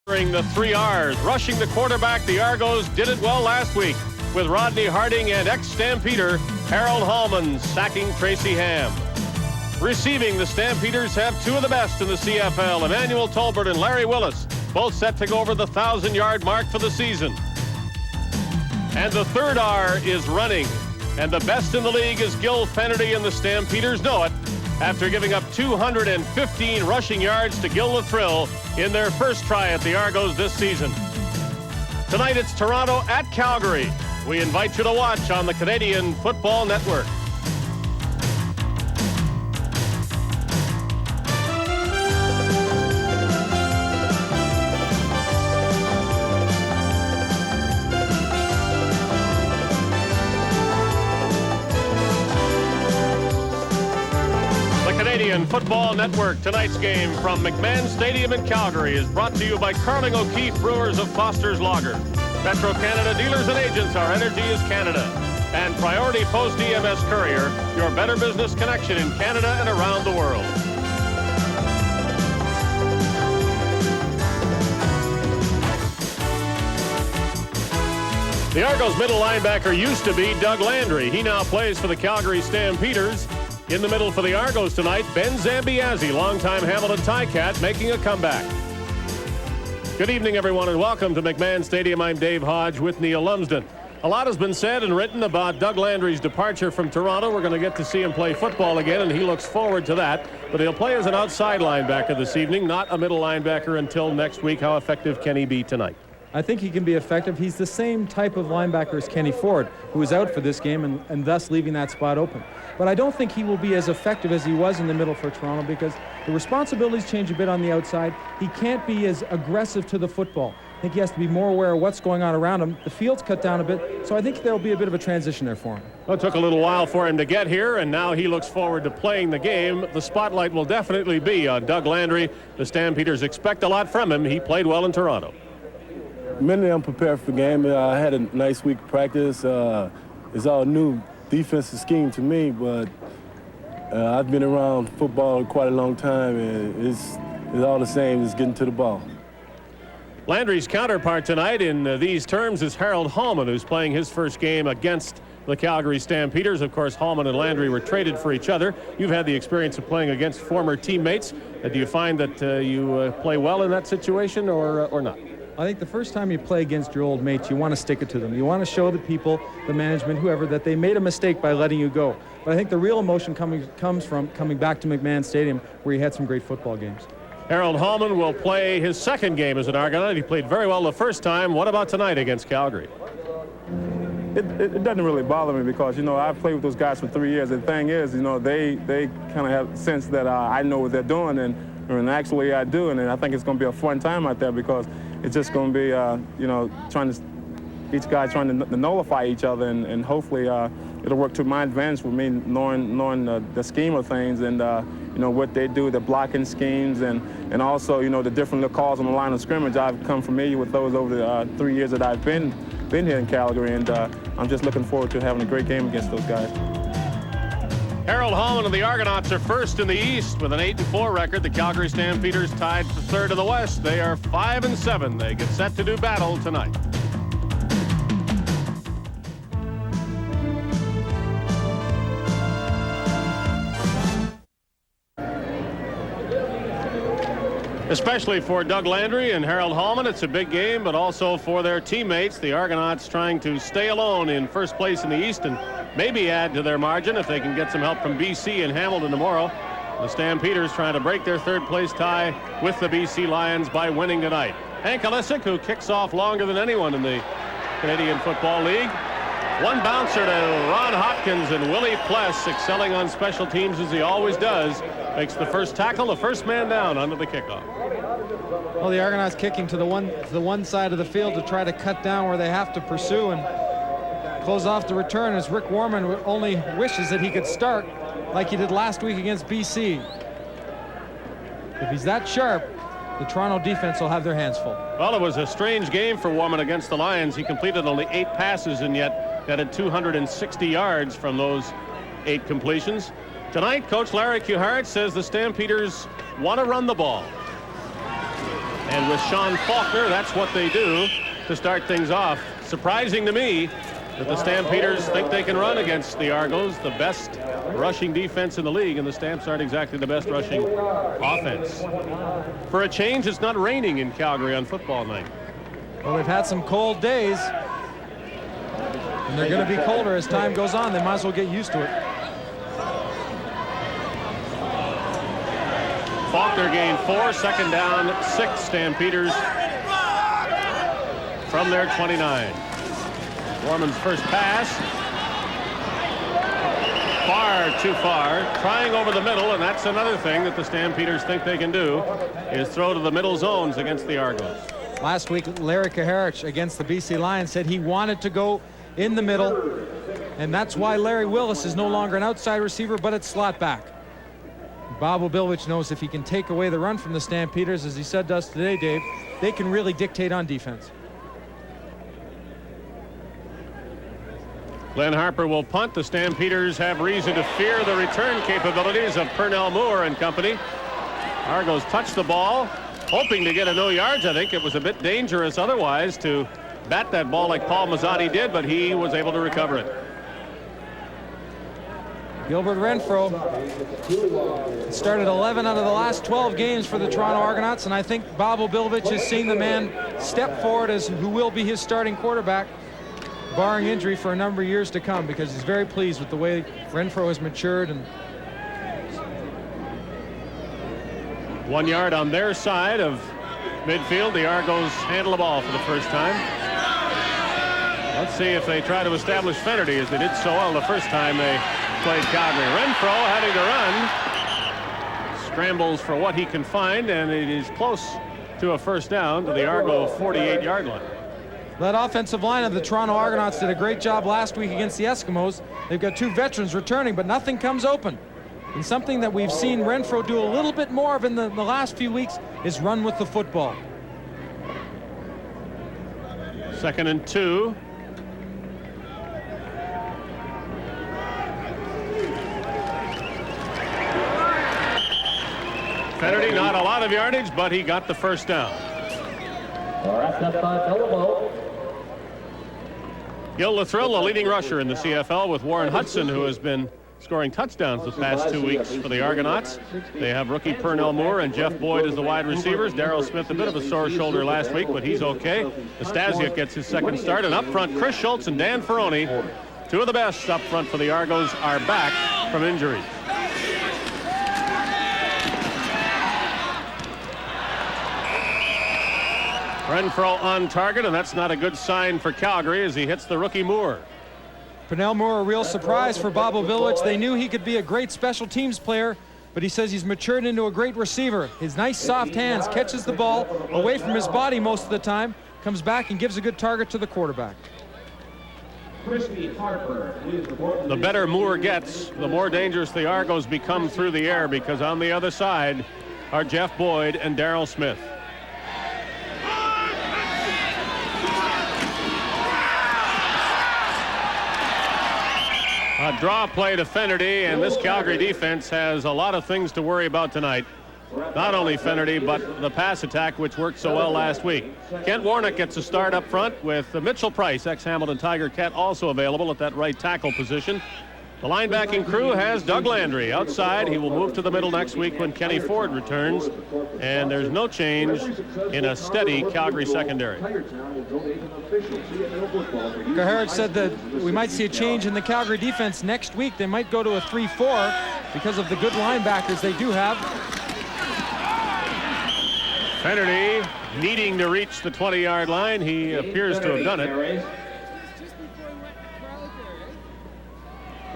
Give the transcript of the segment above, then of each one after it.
The 3 R's. Rushing the quarterback, the Argos did it well last week with Rodney Harding and ex-Stampeder Harold Hallman sacking Tracy Ham. Receiving, the Stampeders have 2 of the best in the CFL, Emmanuel Tolbert and Larry Willis, both set to go over the 1,000-yard mark for the season. And the 3rd R is running, and the best in the league is Gil Fennerty, and the Stampeders know it after giving up 215 rushing yards to Gil the Thrill in their first try at the Argos this season. Tonight it's Toronto at Calgary. We invite you to watch on the Canadian Football Network. Canadian Football Network. Tonight's game from McMahon Stadium in Calgary is brought to you by Carling O'Keefe Brewers of Foster's Lager. Petro-Canada dealers and agents, our energy is Canada. And Priority Post EMS Courier, your better business connection in Canada and around the world. The Argos middle linebacker used to be Doug Landry. He now plays for the Calgary Stampeders. In the middle for the Argos tonight, Ben Zambiazzi, longtime Hamilton Ticat, making a comeback. Good evening, everyone, and welcome to McMahon Stadium. I'm Dave Hodge with Neil Lumsden. A lot has been said and written about Doug Landry's departure from Toronto. We're going to get to see him play football again, and he looks forward to that. But he'll play as an outside linebacker this evening, not a middle linebacker until next week. How effective can he be tonight? I think he can be effective. He's the same type of linebacker as Kenny Ford, who was out for this game and thus leaving that spot open. But I don't think he will be as effective as he was in the middle for Toronto because the responsibilities change a bit on the outside. He can't be as aggressive to the football. I think he has to be more aware of what's going on around him. The field's cut down a bit, so I think there will be a bit of a transition there for him. Well, it took a little while for him to get here, and now he looks forward to playing the game. The spotlight will definitely be on Doug Landry. The Stampeders expect a lot from him. He played well in Toronto. Mentally, I'm prepared for the game. I had a nice week of practice. It's all new defensive scheme to me, but I've been around football quite a long time, and it's all the same as getting to the ball. Landry's counterpart tonight in these terms is Harold Hallman, who's playing his first game against the Calgary Stampeders. Of course, Hallman and Landry were traded for each other. You've had the experience of playing against former teammates. Do you find that you play well in that situation or not? I think the first time you play against your old mates, you want to stick it to them. You want to show the people, the management, whoever, that they made a mistake by letting you go. But I think the real emotion comes from coming back to McMahon Stadium, where you had some great football games. Harold Hallman will play his second game as an Argonaut. He played very well the first time. What about tonight against Calgary? It doesn't really bother me because, you know, I've played with those guys for 3 years. The thing is, you know, they kind of have a sense that I know what they're doing, and actually I do. And I think it's going to be a fun time out there because it's just going to be, you know, each guy trying to nullify each other, and hopefully it'll work to my advantage with me knowing the scheme of things and, you know, what they do, the blocking schemes, and also, you know, the different little calls on the line of scrimmage. I've become familiar with those over the 3 years that I've been here in Calgary, and I'm just looking forward to having a great game against those guys. Harold Hallman and the Argonauts are first in the East with an 8-4 record. The Calgary Stampeders tied for third in the West. They are 5-7. They get set to do battle tonight. Especially for Doug Landry and Harold Hallman, it's a big game, but also for their teammates. The Argonauts trying to stay alone in first place in the East and maybe add to their margin if they can get some help from BC and Hamilton tomorrow. The Stampeders trying to break their third-place tie with the BC Lions by winning tonight. Hank Alisic, who kicks off longer than anyone in the Canadian Football League. One bouncer to Ron Hopkins, and Willie Pless, excelling on special teams as he always does, makes the first tackle, the first man down under the kickoff. Well, the Argonauts kicking to the one side of the field to try to cut down where they have to pursue and close off the return, as Rick Warman only wishes that he could start like he did last week against BC. If he's that sharp, the Toronto defense will have their hands full. Well, it was a strange game for Warman against the Lions. He completed only 8 passes and yet netted 260 yards from those 8 completions. Tonight, Coach Larry Kuharich says the Stampeders want to run the ball. And with Sean Faulkner, that's what they do to start things off. Surprising to me that the Stampeders think they can run against the Argos, the best rushing defense in the league, and the Stamps aren't exactly the best rushing offense. For a change, it's not raining in Calgary on football night. Well, they've had some cold days, and they're going to be colder as time goes on. They might as well get used to it. Faulkner gained 4, second down, 6 Stampeders from their 29. Warman's first pass. Far too far. Trying over the middle, and that's another thing that the Stampeders think they can do, is throw to the middle zones against the Argos. Last week, Larry Kaharich against the BC Lions said he wanted to go in the middle, and that's why Larry Willis is no longer an outside receiver, but it's slot back. Bob Obilowicz knows if he can take away the run from the Stampeders, as he said to us today, Dave, they can really dictate on defense. Glenn Harper will punt. The Stampeders have reason to fear the return capabilities of Pernell Moore and company. Argos touched the ball, hoping to get a no yards. I think it was a bit dangerous otherwise to bat that ball like Paul Mazzotti did, but he was able to recover it. Gilbert Renfro started 11 out of the last 12 games for the Toronto Argonauts, and I think Bob Obilowicz is seeing the man step forward as who will be his starting quarterback, barring injury, for a number of years to come, because he's very pleased with the way Renfro has matured. And 1 yard on their side of midfield. The Argos handle the ball for the first time. Let's see if they try to establish Fennerty, as they did so well the first time they played Calgary. Renfro having to run. Scrambles for what he can find, and it is close to a first down to the Argo 48-yard line. that offensive line of the Toronto Argonauts did a great job last week against the Eskimos. They've got two veterans returning, but nothing comes open. And something that we've seen Renfro do a little bit more of in the last few weeks is run with the football. 2nd and 2. Fennerty, not a lot of yardage, but he got the first down. Gil Lathril, the leading rusher in the CFL, with Warren Hudson, who has been scoring touchdowns the past 2 weeks for the Argonauts. They have rookie Pernell Moore and Jeff Boyd as the wide receivers. Darrell Smith, a bit of a sore shoulder last week, but he's okay. Nastasiuk gets his second start, and up front, Chris Schultz and Dan Ferroni, two of the best up front for the Argos, are back from injuries. Renfro on target, and that's not a good sign for Calgary as he hits the rookie Moore. Pernell Moore, a real surprise for Bob Obilowicz. They knew he could be a great special teams player, but he says he's matured into a great receiver. His nice soft hands, catches the ball away from his body most of the time, comes back and gives a good target to the quarterback. The better Moore gets, the more dangerous the Argos become through the air, because on the other side are Jeff Boyd and Darrell Smith. A draw play to Fennerty, and this Calgary defense has a lot of things to worry about tonight. Not only Fennerty, but the pass attack, which worked so well last week. Kent Warnock gets a start up front with Mitchell Price, ex-Hamilton Tiger Cat, also available at that right tackle position. The linebacking crew has Doug Landry outside. He will move to the middle next week when Kenny Ford returns. And there's no change in a steady Calgary secondary. Kaharich said that we might see a change in the Calgary defense next week. They might go to a 3-4 because of the good linebackers they do have. Fennerty needing to reach the 20-yard line. He appears to have done it.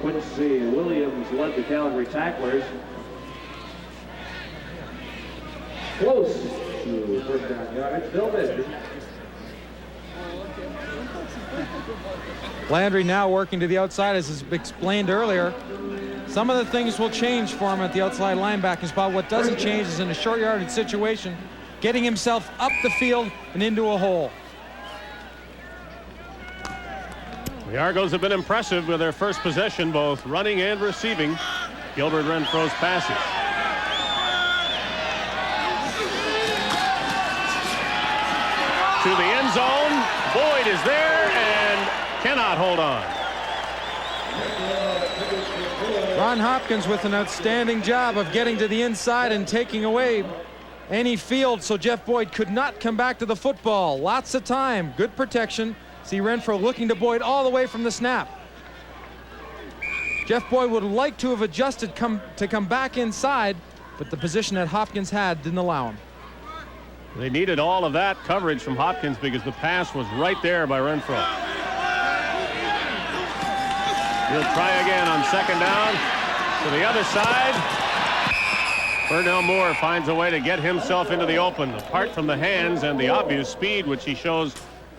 Quincy Williams led the Calgary tacklers. Close to first down yardage. Bill Bisbee. Landry now working to the outside, as is explained earlier. Some of the things will change for him at the outside linebacker spot. What doesn't change is in a short yardage situation, getting himself up the field and into a hole. The Argos have been impressive with their first possession, both running and receiving Gilbert Renfro's passes. to the end zone. Boyd is there and cannot hold on. Ron Hopkins with an outstanding job of getting to the inside and taking away any field so Jeff Boyd could not come back to the football. Lots of time, good protection. See Renfro looking to Boyd all the way from the snap. Jeff Boyd would like to have adjusted to come back inside, but the position that Hopkins had didn't allow him. They needed all of that coverage from Hopkins because the pass was right there by Renfro. He'll try again on second down to the other side. Burnell Moore finds a way to get himself into the open. Apart from the hands and the obvious speed which he shows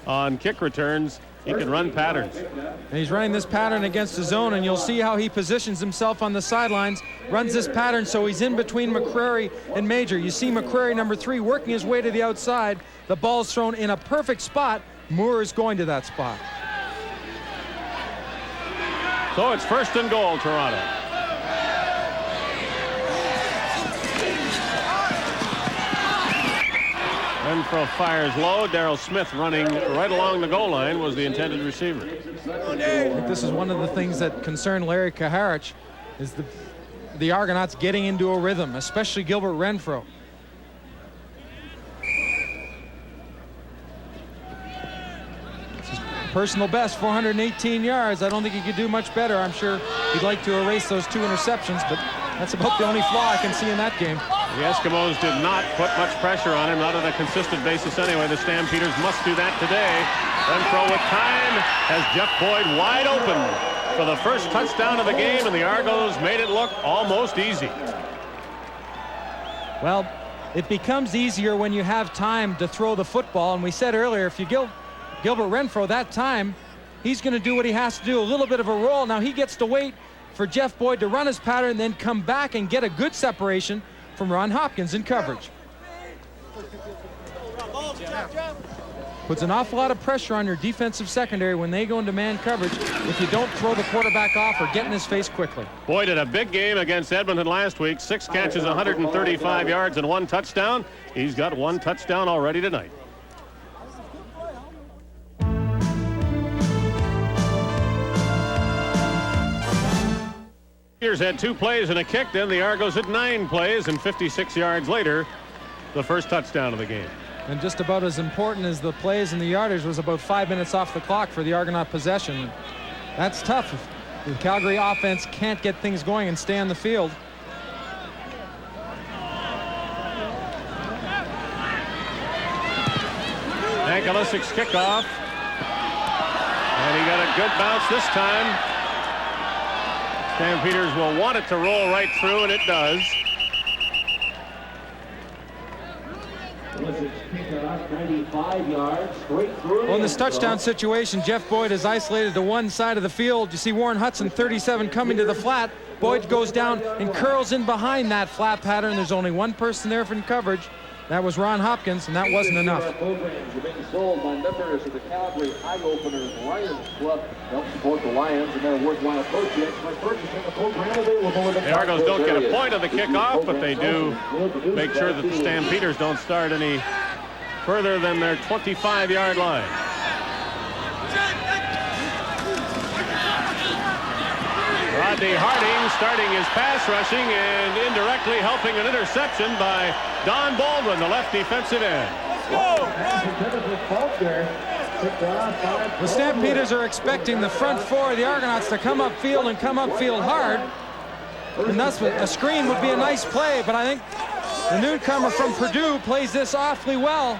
on kick returns, he can run patterns. And he's running this pattern against the zone, and you'll see how he positions himself on the sidelines. Runs this pattern so he's in between McCrary and Major. You see McCrary, number 3, working his way to the outside. The ball's thrown in a perfect spot. Moore is going to that spot. So it's 1st and goal, Toronto. Renfro fires low. Darrell Smith running right along the goal line was the intended receiver. I think this is one of the things that concerned Larry Kaharich, is the Argonauts getting into a rhythm, especially Gilbert Renfro. It's his personal best, 418 yards. I don't think he could do much better. I'm sure he'd like to erase those 2 interceptions, but that's about the only flaw I can see in that game. The Eskimos did not put much pressure on him, not on a consistent basis anyway. The Stampeders must do that today. Renfro with time has Jeff Boyd wide open for the first touchdown of the game, and the Argos made it look almost easy. Well, it becomes easier when you have time to throw the football, and we said earlier, if you give Gilbert Renfro that time, he's going to do what he has to do, a little bit of a roll. Now he gets to wait for Jeff Boyd to run his pattern, then come back and get a good separation from Ron Hopkins in coverage. Puts an awful lot of pressure on your defensive secondary when they go into man coverage if you don't throw the quarterback off or get in his face quickly. Boyd had a big game against Edmonton last week. 6 catches, 135 yards, and 1 touchdown. He's got 1 touchdown already tonight. Stampeders had 2 plays and a kick, then the Argos had 9 plays, and 56 yards later, the first touchdown of the game. And just about as important as the plays and the yardage was about 5 minutes off the clock for the Argonaut possession. That's tough if the Calgary offense can't get things going and stay on the field. Angelisic's kickoff. And he got a good bounce this time. Stampeders will want it to roll right through, and it does. Well, in this touchdown situation, Jeff Boyd is isolated to one side of the field. You see Warren Hudson, 37, coming to the flat. Boyd goes down and curls in behind that flat pattern. There's only one person there for coverage. That was Ron Hopkins, and that wasn't enough. Programs are being sold by members of the Calgary Eye Openers Lions Club. Help support the Lions and their worthwhile projects by purchasing the program available in the The Argos don't get a point on the kickoff, but they do make sure that the Stampeders don't start any further than their 25-yard line. Rodney Harding starting his pass rushing and indirectly helping an interception by Don Baldwin, the left defensive end. The Stampeders are expecting the front 4 of the Argonauts to come upfield and come upfield hard. And that's what a screen would be a nice play, but I think the newcomer from Purdue plays this awfully well.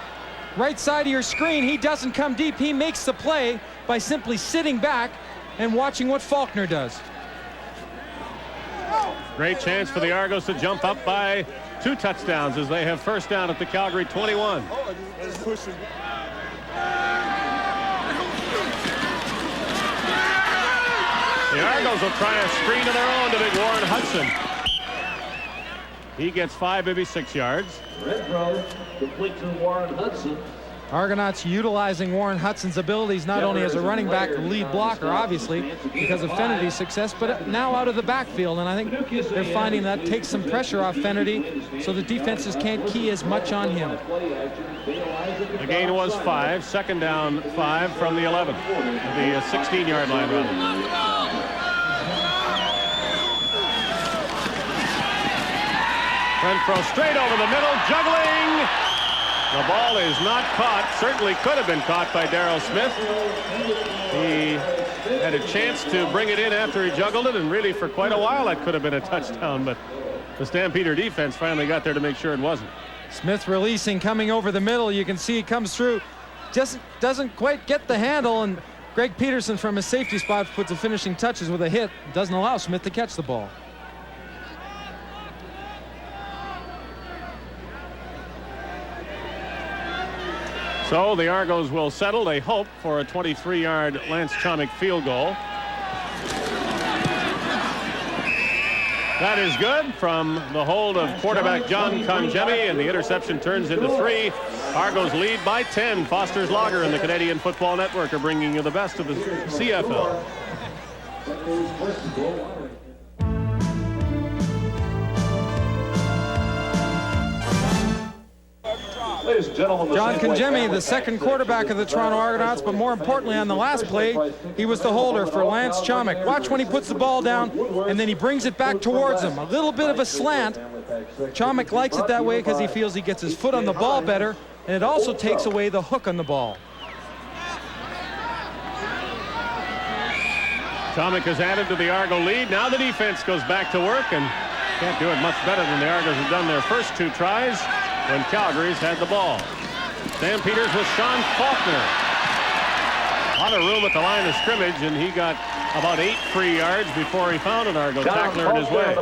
Right side of your screen, he doesn't come deep. He makes the play by simply sitting back and watching what Faulkner does. Great chance for the Argos to jump up by 2 touchdowns as they have first down at the Calgary 21. The Argos will try a screen of their own to big Warren Hudson. He gets 5, maybe 6 yards. Renfro complete to Warren Hudson. Argonauts utilizing Warren Hudson's abilities not only as a running back, lead blocker, obviously, because of Fennety's success, but now out of the backfield. And I think they're finding that takes some pressure off Fennety, so the defenses can't key as much on him. The gain was 5, second down 5 from the 11, the 16-yard line rather. Renfro straight over the middle, juggling. The ball is not caught. Certainly could have been caught by Darrell Smith. He had a chance to bring it in after he juggled it, and really for quite a while that could have been a touchdown, but the Stampeder defense finally got there to make sure it wasn't. Smith releasing, coming over the middle. You can see he comes through, just doesn't quite get the handle, and Greg Peterson from his safety spot puts the finishing touches with a hit. Doesn't allow Smith to catch the ball. So the Argos will settle. They hope for a 23-yard Lance Chomick field goal. That is good from the hold of quarterback John Conjemi, and the interception turns into 3. Argos lead by 10. Foster's Lager and the Canadian Football Network are bringing you the best of the CFL. Ladies and gentlemen, John Conjemi, the second quarterback of the Toronto Argonauts, but more importantly on the last play, he was the holder for Lance Chomick. Watch when he puts the ball down and then he brings it back towards him. A little bit of a slant. Chomick likes it that way because he feels he gets his foot on the ball better, and it also takes away the hook on the ball. Chomick has added to the Argo lead. Now the defense goes back to work and can't do it much better than the Argos have done their first 2 tries when Calgary's had the ball. Stampeders with Sean Faulkner. A lot of room at the line of scrimmage, and he got about 8 free yards before he found an Argo tackler in his way.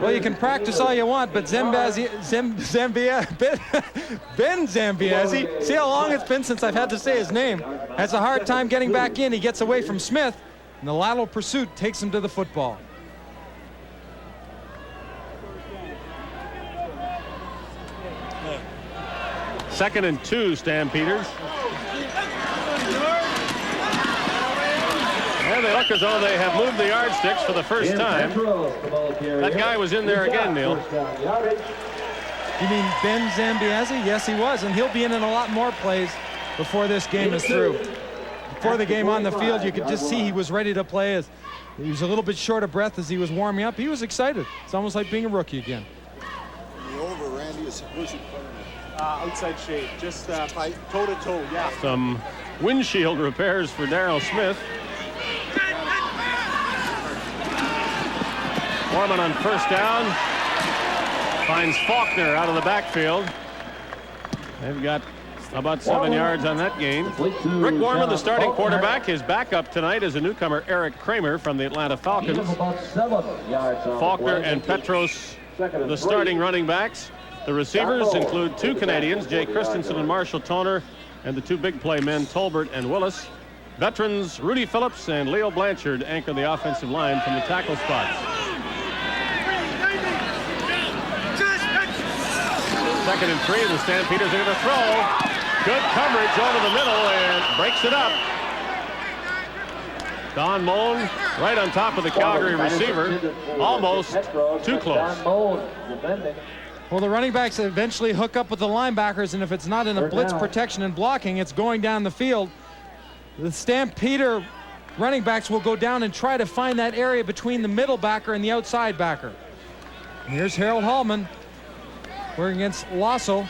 Well, you can practice all you want, but Ben Zambiasi, see how long it's been since I've had to say his name, has a hard time getting back in. He gets away from Smith, and the lateral pursuit takes him to the football. Second and 2, Stampeders. And they look as though they have moved the yardsticks for the first time. That guy was in there again, Neil. You mean Ben Zambiasi? Yes, he was, and he'll be in a lot more plays before this game is through. Before the game on the field, you could just see he was ready to play. As he was a little bit short of breath as he was warming up. He was excited. It's almost like being a rookie again. The over, Randy, is where's outside shade, just toe-to-toe, yeah. Some windshield repairs for Darrell Smith. Foreman on first down. Finds Faulkner out of the backfield. They've got about 7 yards on that gain. Rick Warman, the starting quarterback. His backup tonight is a newcomer, Eric Kramer from the Atlanta Falcons. Faulkner and Petros, the starting running backs. The receivers include 2 Canadians, Jay Christensen and Marshall Toner, and the 2 big play men, Tolbert and Willis. Veterans Rudy Phillips and Leo Blanchard anchor the offensive line from the tackle spots. Second and 3, the Stampeders are going to throw. Good coverage over the middle and breaks it up. Don Moen right on top of the Calgary receiver, almost too close. Well, the running backs eventually hook up with the linebackers, and if it's not in a blitz protection and blocking, it's going down the field. The Stampeder running backs will go down and try to find that area between the middle backer and the outside backer. And here's Harold Hallman working against Lasso.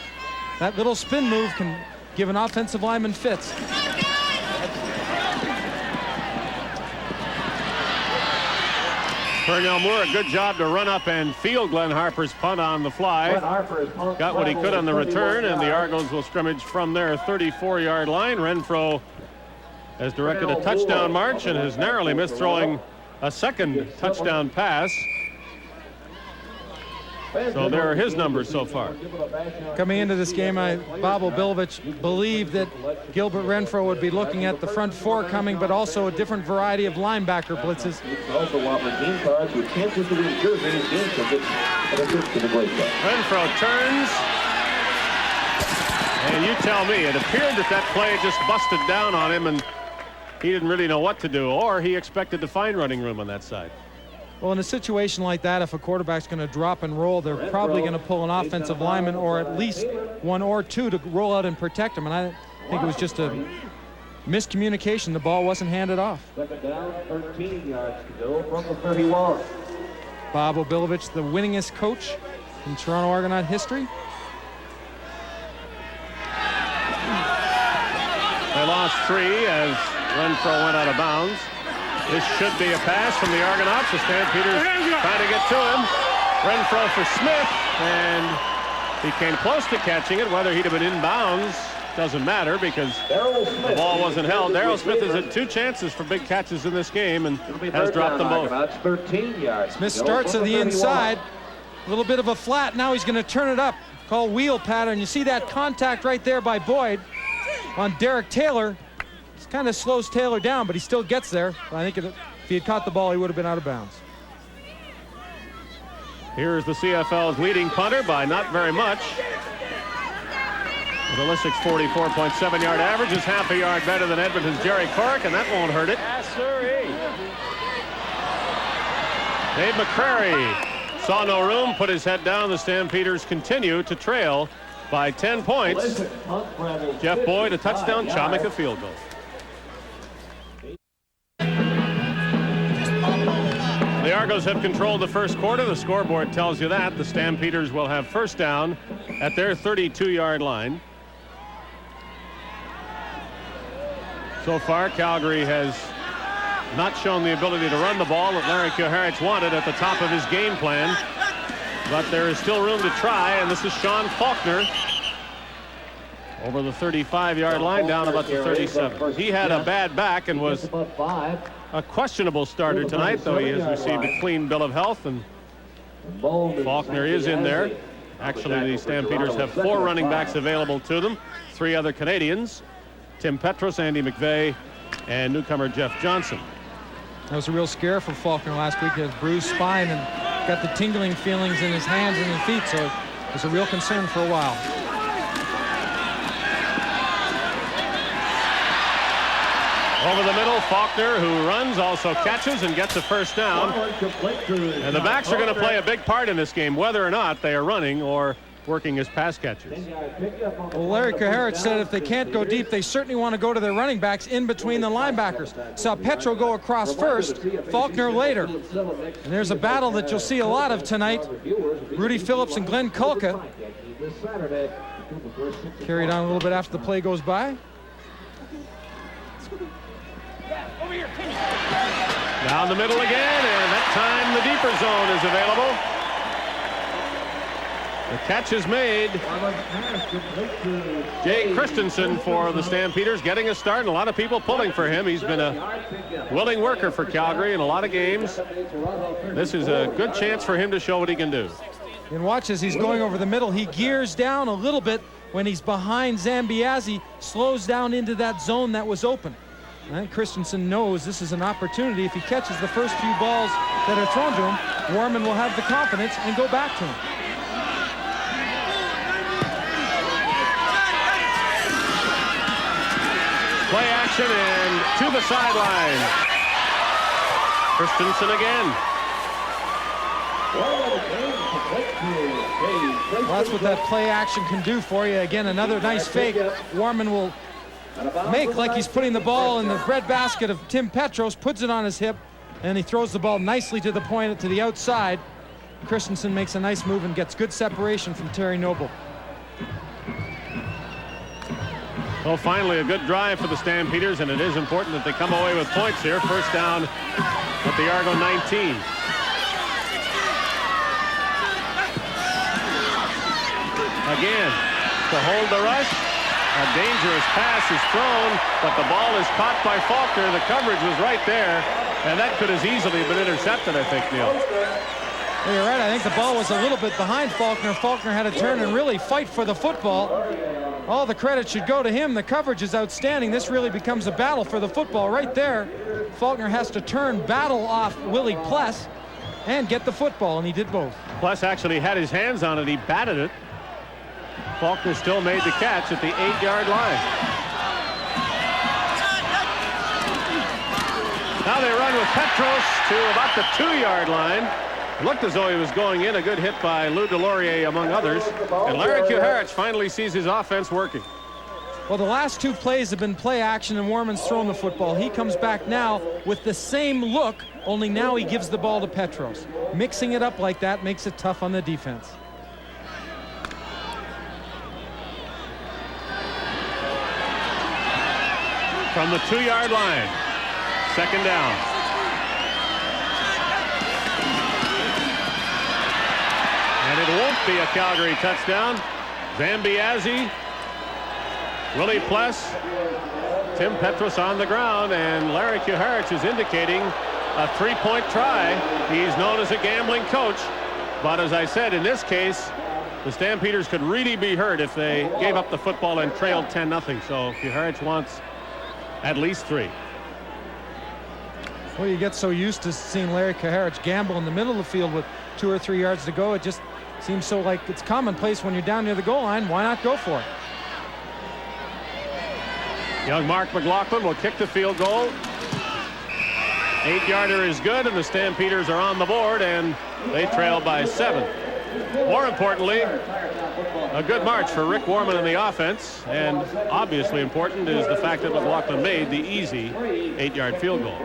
That little spin move can give an offensive lineman fits. Pernell Moore, a good job to run up and field Glenn Harper's punt on the fly. Got what he could on the return, and the Argos will scrimmage from their 34-yard line. Renfro has directed a touchdown march and has narrowly missed throwing a second touchdown pass. So there are his numbers so far. Coming into this game, Bob Obilovich believed that Gilbert Renfro would be looking at the front 4 coming, but also a different variety of linebacker blitzes. Renfro turns And you tell me, it appeared that play just busted down on him, and he didn't really know what to do, or he expected to find running room on that side. Well, in a situation like that, if a quarterback's going to drop and roll, they're probably going to pull an offensive lineman or at least one or two to roll out and protect him. And I think it was just a miscommunication. The ball wasn't handed off. Second down, 13 yards to go from the 31. Bob Obilovich, the winningest coach in Toronto Argonaut history. They lost 3 as Renfro went out of bounds. This should be a pass from the Argonauts. The Stampeders trying to get to him. Renfro for Smith, and he came close to catching it. Whether he'd have been in bounds doesn't matter because the ball wasn't held. Darryl Smith has had 2 chances for big catches in this game and has dropped them both. 13 yards. Smith starts to the inside. A little bit of a flat. Now he's going to turn it up. Called wheel pattern. You see that contact right there by Boyd on Derek Taylor. It kind of slows Taylor down, but he still gets there. But I think if he had caught the ball, he would have been out of bounds. Here's the CFL's leading punter by not very much. The Lisic's 44.7-yard average is half a yard better than Edmonton's Jerry Corrick, and that won't hurt it. Dave McCrary saw no room, put his head down. The Stampeders continue to trail by 10 points. Jeff Boyd a touchdown, Chomik a field goal. The Argos have controlled the first quarter. The scoreboard tells you that. The Stampeders will have first down at their 32-yard line. So far, Calgary has not shown the ability to run the ball that Larry Kuharich wanted at the top of his game plan. But there is still room to try, and this is Sean Faulkner over the 35-yard line down about the 37. He had a bad back and was a questionable starter tonight, though he has received a clean bill of health, and Faulkner is in there. Actually, the Stampeders have 4 running backs available to them, 3 other Canadians, Tim Petros, Andy McVeigh, and newcomer Jeff Johnson. That was a real scare for Faulkner last week. He has bruised spine and got the tingling feelings in his hands and his feet, so it was a real concern for a while. Over the middle, Faulkner, who runs, also catches and gets a first down. And the backs are going to play a big part in this game, whether or not they are running or working as pass catchers. Well, Larry Kuharich said if they can't go deep, they certainly want to go to their running backs in between the linebackers. Saw Petro go across first, Faulkner later. And there's a battle that you'll see a lot of tonight. Rudy Phillips and Glenn Kulka. Carried on a little bit after the play goes by. Down the middle again, and that time the deeper zone is available. The catch is made. Jake Christensen for the Stampeders getting a start, and a lot of people pulling for him. He's been a willing worker for Calgary in a lot of games. This is a good chance for him to show what he can do. And watch as he's going over the middle. He gears down a little bit when he's behind Zambiazzi, slows down into that zone that was open. I think Christensen knows this is an opportunity. If he catches the first few balls that are thrown to him, Warman will have the confidence and go back to him. Play action and to the sideline. Christensen again. Well, that's what that play action can do for you. Again, another nice fake. Warman will make like he's putting the ball in the breadbasket of Tim Petros, puts it on his hip, and he throws the ball nicely to the point to the outside. Christensen makes a nice move and gets good separation from Terry Noble. Well, finally a good drive for the Stampeders, and it is important that they come away with points here. First down at the Argo 19. Again, to hold the rush. A dangerous pass is thrown, but the ball is caught by Faulkner. The coverage was right there, and that could as easily have been intercepted, I think, Neil. Well, you're right. I think the ball was a little bit behind Faulkner. Faulkner had to turn and really fight for the football. All the credit should go to him. The coverage is outstanding. This really becomes a battle for the football right there. Faulkner has to turn, battle off Willie Pless, and get the football, and he did both. Pless actually had his hands on it. He batted it. Faulkner still made the catch at the 8-yard line. Now they run with Petros to about the 2-yard line. It looked as though he was going in. A good hit by Lou Delorier, among others. And Larry Kuharich finally sees his offense working. Well, the last 2 plays have been play action, and Warman's thrown the football. He comes back now with the same look, only now he gives the ball to Petros. Mixing it up like that makes it tough on the defense. From the 2-yard line, 2nd down. And it won't be a Calgary touchdown. Zambiazzi, Willie Pless, Tim Petros on the ground, and Larry Kuharich is indicating a 3-point try. He's known as a gambling coach, but as I said, in this case, the Stampeders could really be hurt if they gave up the football and trailed 10-0. So Kuharich wants at least 3. Well, you get so used to seeing Larry Kuharich gamble in the middle of the field with 2 or 3 yards to go. It just seems so like it's commonplace when you're down near the goal line. Why not go for it? Young Mark McLaughlin will kick the field goal. 8-yarder is good, and the Stampeders are on the board, and they trail by 7. More importantly, a good march for Rick Warman in the offense, and obviously important is the fact that McLaughlin made the easy 8-yard field goal.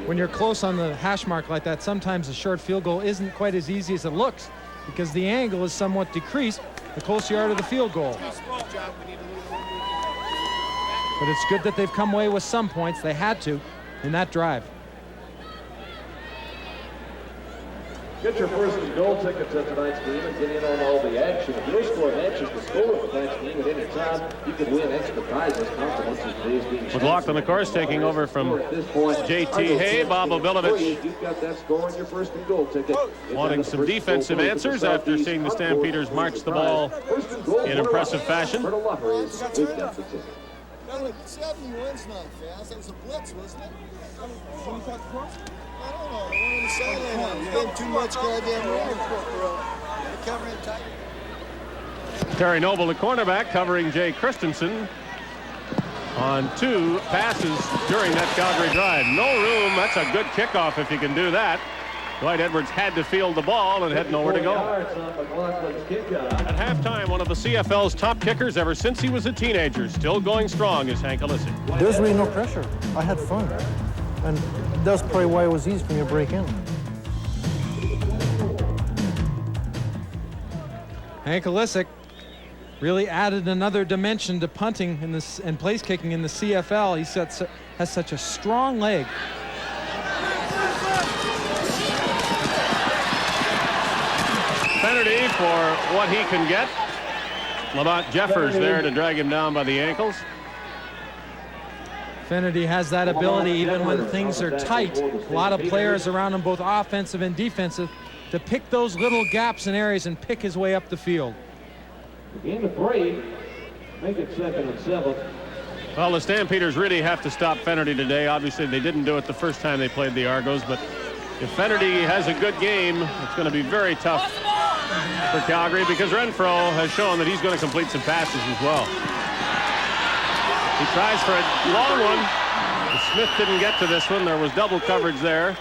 When you're close on the hash mark like that, sometimes a short field goal isn't quite as easy as it looks because the angle is somewhat decreased the closer you are to the field goal. But it's good that they've come away with some points. They had to in that drive. Get your first and goal tickets at tonight's game and get in on all the action. If your score matches the score of tonight's game at any time, you can win extra prizes, compliments of today's game. McLaughlin, of course, taking over from J.T. Hay. Bob Obilovich you've got that score on your first and goal ticket. wanting some defensive answers after seeing the Stampeders march the ball in impressive fashion. That 71's not fast. That was a blitz, wasn't it? I don't know. The one on the sideline. You're getting too much goddamn room. They're covering tight. Terry Noble, the cornerback, covering Jay Christensen on 2 passes during that Calgary drive. No room. That's a good kickoff if you can do that. Dwight Edwards had to field the ball and had nowhere to go. At halftime, one of the CFL's top kickers ever since he was a teenager, still going strong, is Hank Alisic. There's really no pressure. I had fun. And that's probably why it was easy for me to break in. Hank Alisic really added another dimension to punting in this and place kicking in the CFL. He has such a strong leg. Penalty for what he can get. Lamont Jeffers there to drag him down by the ankles. Finnerty has that ability even when things are tight. A lot of players around him, both offensive and defensive, to pick those little gaps in areas and pick his way up the field. Game of 3. Make it 2nd and 7. Well, the Stampeders really have to stop Finnerty today. Obviously, they didn't do it the first time they played the Argos, but if Finnerty has a good game, it's going to be very tough for Calgary because Renfro has shown that he's going to complete some passes as well. He tries for a long one. Smith didn't get to this one. There was double coverage there.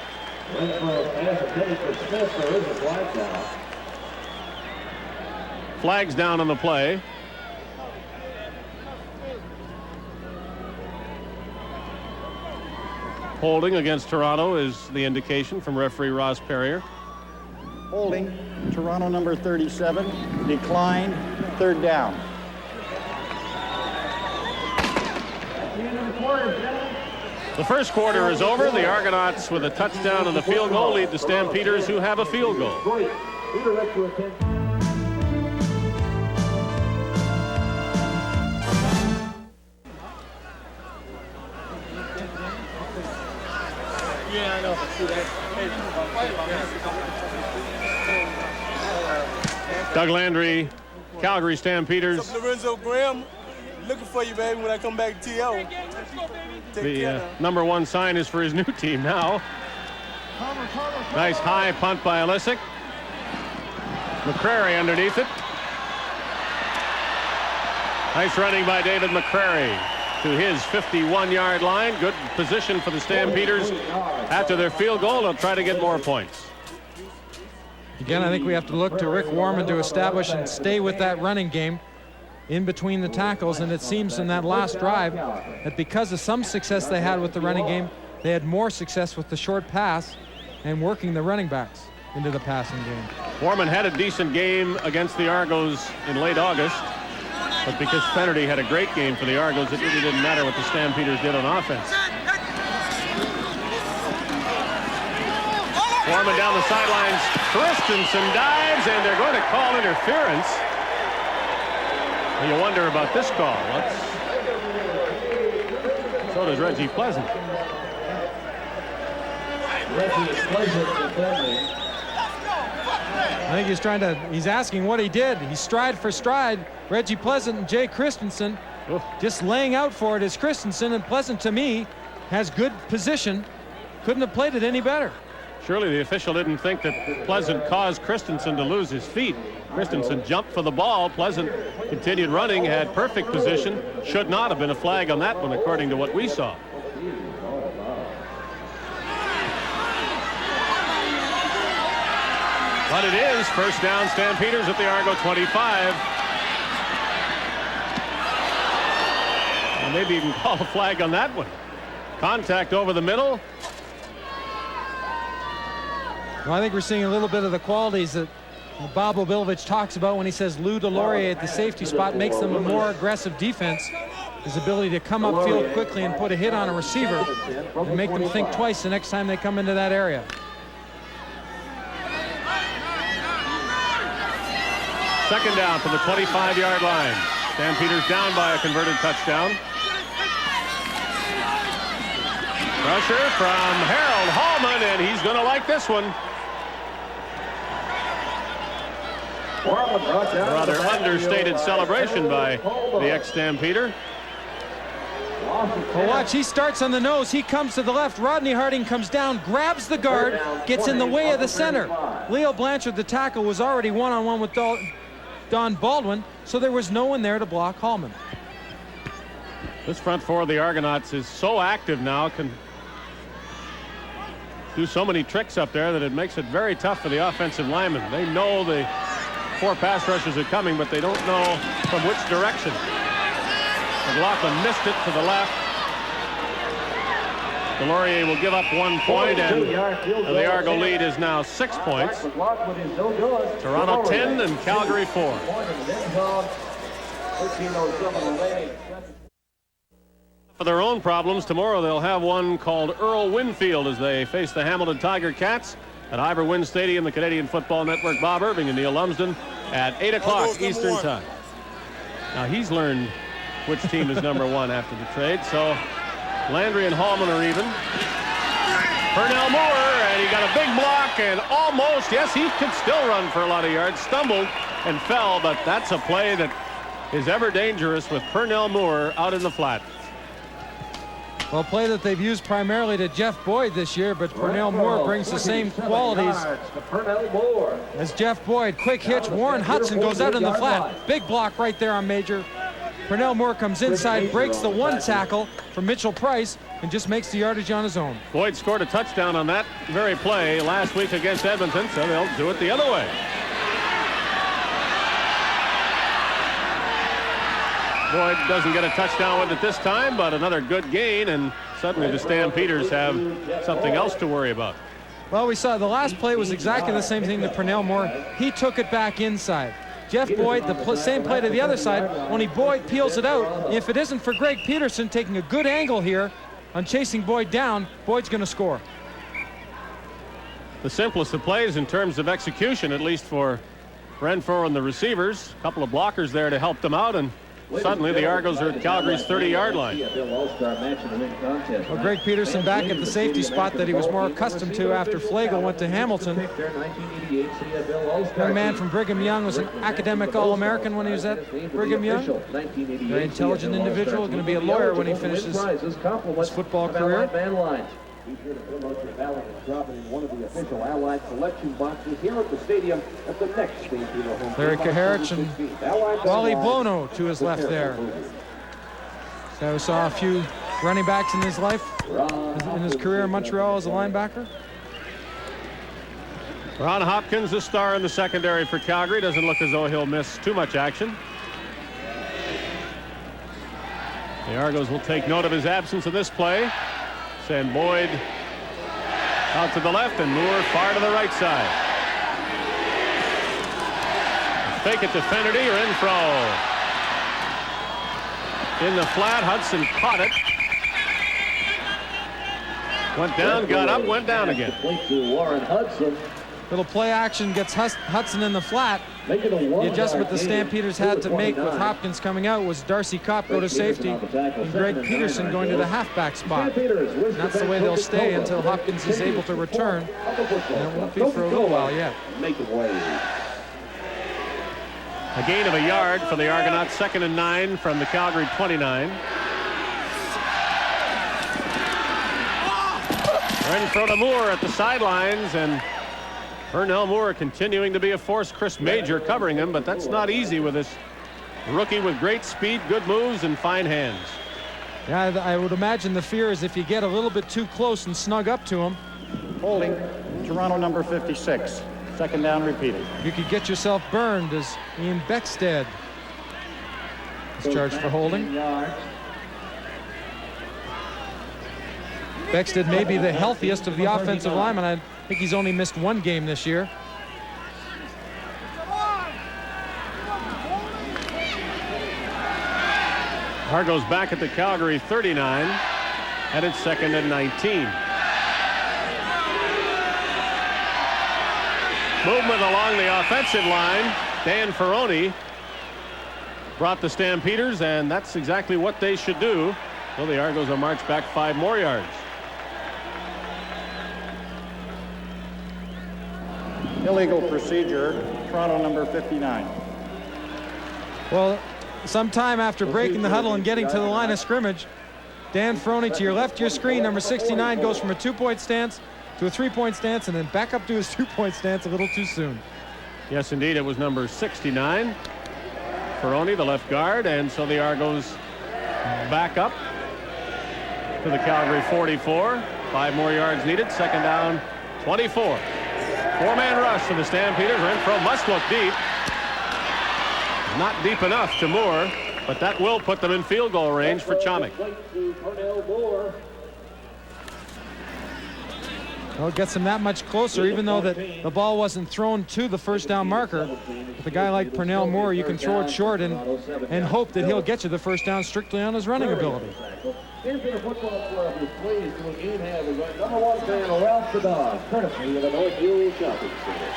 Flags down on the play. Holding against Toronto is the indication from referee Ross Perrier. Holding, Toronto number 37, declined, 3rd down. The first quarter is over. The Argonauts with a touchdown and a field goal lead the Stampeders, who have a field goal. Yeah, I know. Doug Landry, Calgary Stampeders. Lorenzo Graham, looking for you, baby, when I come back to TL. The number 1 sign is for his new team now. Nice high punt by Alisic. McCrary underneath it. Nice running by David McCrary to his 51-yard line. Good position for the Stampeders. After their field goal, they'll try to get more points. Again, I think we have to look to Rick Warman to establish and stay with that running game in between the tackles. And it seems in that last drive that because of some success they had with the running game, they had more success with the short pass and working the running backs into the passing game. Warman had a decent game against the Argos in late August, but because Fennerty had a great game for the Argos, it really didn't matter what the Stampeders did on offense. Warman down the sidelines. Christensen dives, and they're going to call interference. Well, you wonder about this call. So does Reggie Pleasant. I think he's asking what he did. He's stride for stride. Reggie Pleasant and Jay Christensen just laying out for it is Christensen, and Pleasant, to me, has good position. Couldn't have played it any better. Surely the official didn't think that Pleasant caused Christensen to lose his feet. Christensen jumped for the ball. Pleasant continued running, had perfect position. Should not have been a flag on that one, according to what we saw. But it is first down, Stampeders at the Argo 25. And maybe you can call a flag on that one. Contact over the middle. Well, I think we're seeing a little bit of the qualities that Bob Obilovich talks about when he says Lou Delorier at the safety spot makes them a more aggressive defense. His ability to come upfield quickly and put a hit on a receiver and make them think twice the next time they come into that area. Second down from the 25-yard line. Stampeders down by a converted touchdown. Pressure from Harold Hallman, and he's going to like this one. Rather understated celebration by the ex-Stampeder. Well, watch, he starts on the nose. He comes to the left. Rodney Harding comes down, grabs the guard, gets in the way of the center. Leo Blanchard, the tackle, was already one-on-one with Don Baldwin, so there was no one there to block Hallman. This front four of the Argonauts is so active now, can do so many tricks up there that it makes it very tough for the offensive linemen. They know the four pass rushers are coming, but they don't know from which direction. McLaughlin missed it to the left. Delorier will give up 1 point, and the Argo lead is now 6 points. Toronto 10 and Calgary 4. For their own problems, tomorrow they'll have one called Earl Winfield as they face the Hamilton Tiger Cats at Ivor Wynne Stadium. The Canadian Football Network, Bob Irving and Neil Lumsden at 8 o'clock Eastern Time. Now he's learned which team is number one after the trade, so Landry and Hallman are even. Pernell Moore, and he got a big block and almost, yes, he could still run for a lot of yards, stumbled and fell, but that's a play that is ever dangerous with Pernell Moore out in the flat. Well, a play that they've used primarily to Jeff Boyd this year, but Pernell Moore brings the same qualities as Jeff Boyd. Quick hitch, Warren Hudson goes out in the flat. Big block right there on Major. Pernell Moore comes inside, breaks the one tackle from Mitchell Price, and just makes the yardage on his own. Boyd scored a touchdown on that very play last week against Edmonton, so they'll do it the other way. Boyd doesn't get a touchdown with it this time, but another good gain, and suddenly the Stampeders have something else to worry about. Well, we saw the last play was exactly the same thing to Pernell Moore. He took it back inside. Jeff Boyd, the same play to the other side, only Boyd peels it out. If it isn't for Greg Peterson taking a good angle here on chasing Boyd down, Boyd's going to score. The simplest of plays in terms of execution, at least for Renfro and the receivers. A couple of blockers there to help them out, and suddenly the Argos are at Calgary's 30-yard line. Well, Greg Peterson back at the safety spot that he was more accustomed to after Flagel went to Hamilton. Young man from Brigham Young, was an academic All-American when he was at Brigham Young. Very intelligent individual, going to be a lawyer when he finishes his football career. Be sure to fill out your ballot and drop it in one of the official Allied selection boxes here at the stadium at the next Stampeder home. Larry Kaharich and Wally Blono to his left there. So saw a few running backs in his life, in his career in Montreal as a linebacker. Ron Hopkins, the star in the secondary for Calgary. Doesn't look as though he'll miss too much action. The Argos will take note of his absence in this play. Send Boyd out to the left and Moore far to the right side. Fake it to Fennerty, Renfro. In the flat, Hudson caught it. Went down, got up, went down again. Warren Hudson. Little play action gets Hudson in the flat. The adjustment the Stampeders had to make with Hopkins coming out was Darcy Kopp go to safety and Greg Peterson going to the halfback spot. And that's the way they'll stay until Hopkins is able to return. And it won't be for a little while yet. A gain of a yard for the Argonauts, 2nd and 9 from the Calgary 29. Renfro to Moore at the sidelines, and Pernell Moore continuing to be a force. Chris Major covering him, but that's not easy with this rookie with great speed, good moves, and fine hands. Yeah, I would imagine the fear is if you get a little bit too close and snug up to him. Holding, Toronto number 56. 2nd down repeated. You could get yourself burned as Ian Beckstead is charged for holding. Beckstead may be the healthiest of the offensive linemen. I think he's only missed one game this year. Argos back at the Calgary 39, headed 2nd and 19. Movement along the offensive line. Dan Ferroni brought the Stampeders, and that's exactly what they should do. So the Argos will march back 5 more yards. Illegal procedure, Toronto number 59. Well, sometime after breaking the huddle and getting to the line of scrimmage, Dan Ferroni to your left of your screen, number 69, goes from a 2-point stance to a 3-point stance and then back up to his 2-point stance a little too soon. Yes, indeed, it was number 69. Ferroni, the left guard, and so the Argos back up to the Calgary 44. 5 more yards needed. 2nd down, 24. 4-man rush for the Stampeders. Renfro must look deep. Not deep enough to Moore, but that will put them in field goal range for Chomik. Well, it gets him that much closer, even though that the ball wasn't thrown to the 1st down marker. With a guy like Pernell Moore, you can throw it short and hope that he'll get you the 1st down strictly on his running ability. Stampeder Football Club is pleased to again have his number 1 fan, Ralph the Dog, courtesy of the Northview Shopping Center.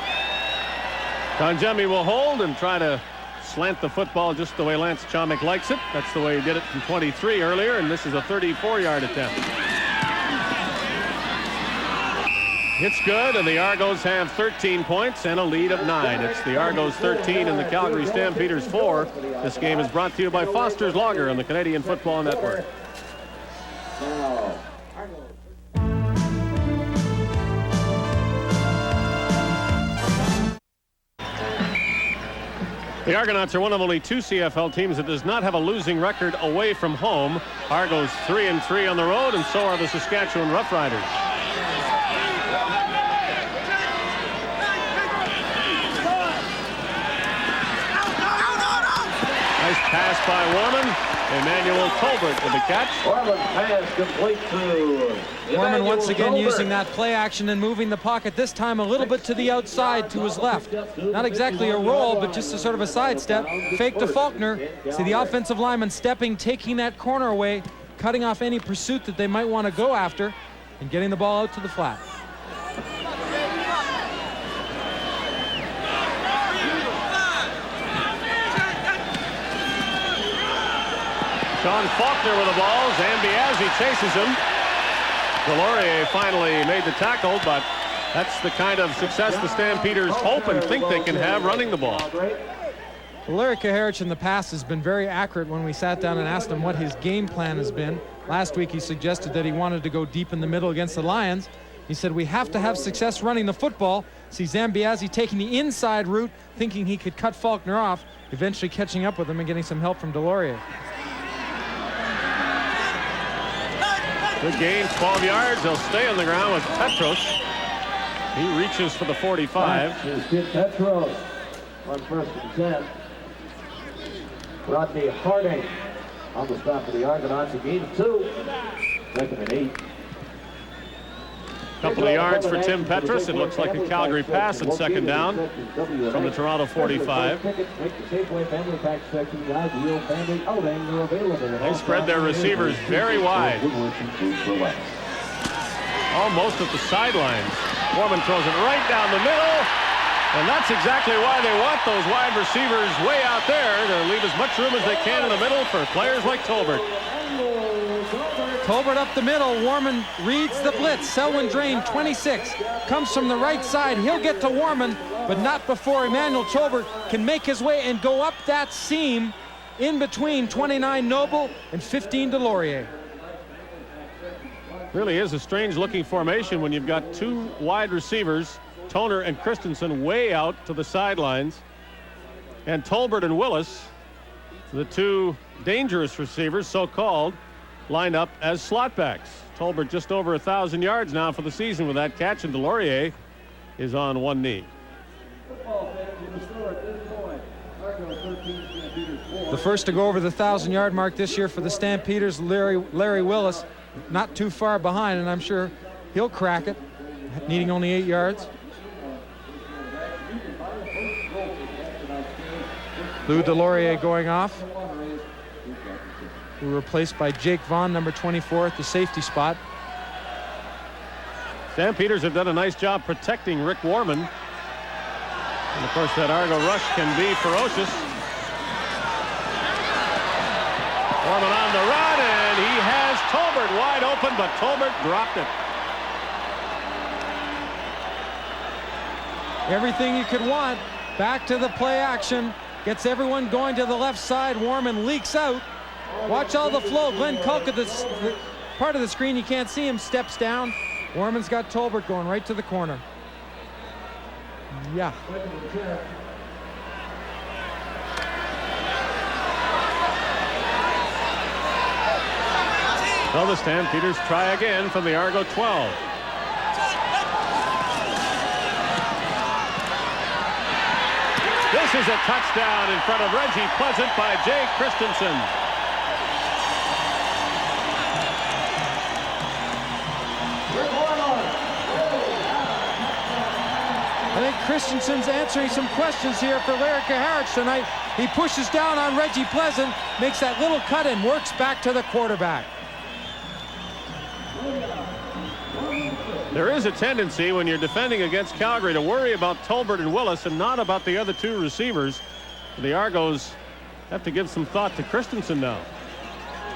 Tonjemi will hold and try to slant the football just the way Lance Chomik likes it. That's the way he did it from 23 earlier, and this is a 34-yard attempt. It's good, and the Argos have 13 points and a lead of 9. It's the Argos 13 and the Calgary Stampeders 4. This game is brought to you by Foster's Lager on the Canadian Football Network. The Argonauts are one of only 2 CFL teams that does not have a losing record away from home. Argos 3-3 on the road, and so are the Saskatchewan Roughriders. Nice pass by Warman. Emmanuel Tolbert with the catch. Warman's pass complete to Warman once again using that play action and moving the pocket, this time a little bit to the outside to his left. Not exactly a roll, but just a sort of a sidestep. Fake to Faulkner. See the offensive lineman stepping, taking that corner away, cutting off any pursuit that they might want to go after, and getting the ball out to the flat. Sean Faulkner with the ball. Zambiazzi chases him. Delorier finally made the tackle, but that's the kind of success the Stampeders hope and think they can have running the ball. Larry Kaharich in the past has been very accurate when we sat down and asked him what his game plan has been. Last week he suggested that he wanted to go deep in the middle against the Lions. He said, we have to have success running the football. See Zambiazzi taking the inside route, thinking he could cut Faulkner off, eventually catching up with him and getting some help from Delorier. Good gain, 12 yards. They'll stay on the ground with Petros. He reaches for the 45. Here's Tim Petros on 1st and 10. Rodney Harding on the stop for the Argonauts. A gain of 2. 2nd and 8. Couple of yards for Tim Petros. It looks like a Calgary pass and 2nd down from the Toronto 45. They spread their receivers very wide. Almost at the sidelines. Foreman throws it right down the middle. And that's exactly why they want those wide receivers way out there to leave as much room as they can in the middle for players like Tolbert. Tolbert up the middle. Warman reads the blitz. Selwyn Drain, 26, comes from the right side. He'll get to Warman, but not before Emmanuel Tolbert can make his way and go up that seam in between 29 Noble and 15 Delorier. Really is a strange looking formation when you've got 2 wide receivers, Toner and Christensen, way out to the sidelines, and Tolbert and Willis, the 2 dangerous receivers, so-called, lined up as slot backs. Tolbert just over 1,000 yards now for the season with that catch, and Delorier is on one knee. The first to go over the 1,000-yard mark this year for the Stampeders, Larry Willis, not too far behind, and I'm sure he'll crack it, needing only 8 yards. Lou Delorier going off. We're replaced by Jake Vaughn, number 24, at the safety spot. Stampeders have done a nice job protecting Rick Warman. And of course, that Argo rush can be ferocious. Warman on the run, and he has Tolbert wide open, but Tolbert dropped it. Everything you could want. Back to the play action. Gets everyone going to the left side. Warman leaks out. Watch all the flow. Glenn Culk at this part of the screen, you can't see him, steps down. Warman's got Tolbert going right to the corner. Yeah. So the Stampeders try again from the Argo 12. This is a touchdown in front of Reggie Pleasant by Jay Christensen. I think Christensen's answering some questions here for Larry Kaharich tonight. He pushes down on Reggie Pleasant, makes that little cut and works back to the quarterback. There is a tendency when you're defending against Calgary to worry about Tolbert and Willis and not about the other 2 receivers. The Argos have to give some thought to Christensen now.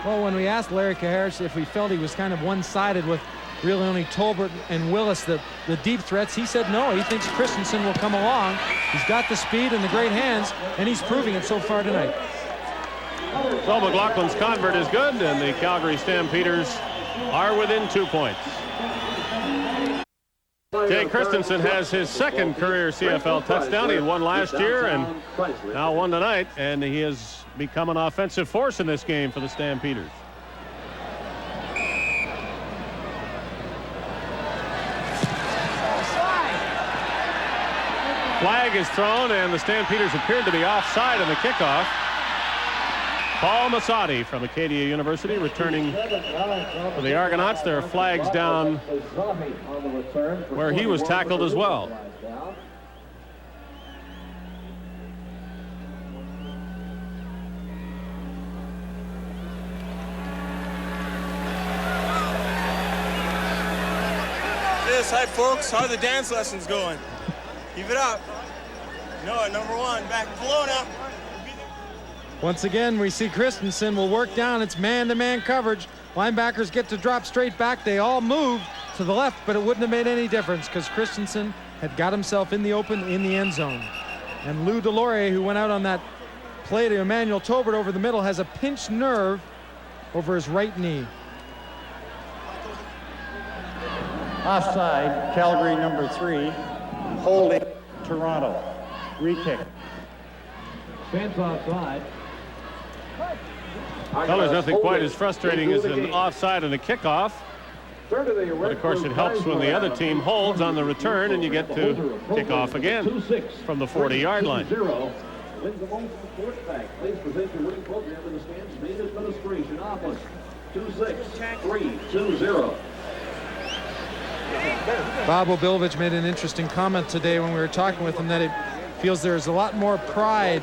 Well, when we asked Larry Kaharich if we felt he was kind of one-sided with really only Tolbert and Willis, the deep threats, he said no. He thinks Christensen will come along. He's got the speed and the great hands, and he's proving it so far tonight. So McLaughlin's convert is good, and the Calgary Stampeders are within 2 points. Jay Christensen has his 2nd career CFL touchdown. He had one last year and now one tonight, and he has become an offensive force in this game for the Stampeders. Flag is thrown, and the Stampeders appeared to be offside on the kickoff. Paul Masadi from Acadia University returning for the Argonauts. There are flags down where he was tackled as well. Yes, hi folks. How are the dance lessons going? Keep it up. Noah, number 1, back below now. Once again, we see Christensen will work down. It's man-to-man coverage. Linebackers get to drop straight back. They all move to the left, but it wouldn't have made any difference because Christensen had got himself in the open in the end zone. And Lou Delorier, who went out on that play to Emmanuel Tobert over the middle, has a pinched nerve over his right knee. Offside, Calgary number 3, holding Toronto. Re-kick. Fans offside. Well, there's nothing quite as frustrating as an offside and a kickoff. But of course, it helps when the other team holds on the return and you get to kick off again from the 40-yard line. Wins the most quarterback. Please present your winning program to the stands. Main administration office. 2-6-3-2-0. Bob Obilovich made an interesting comment today when we were talking with him that he feels there's a lot more pride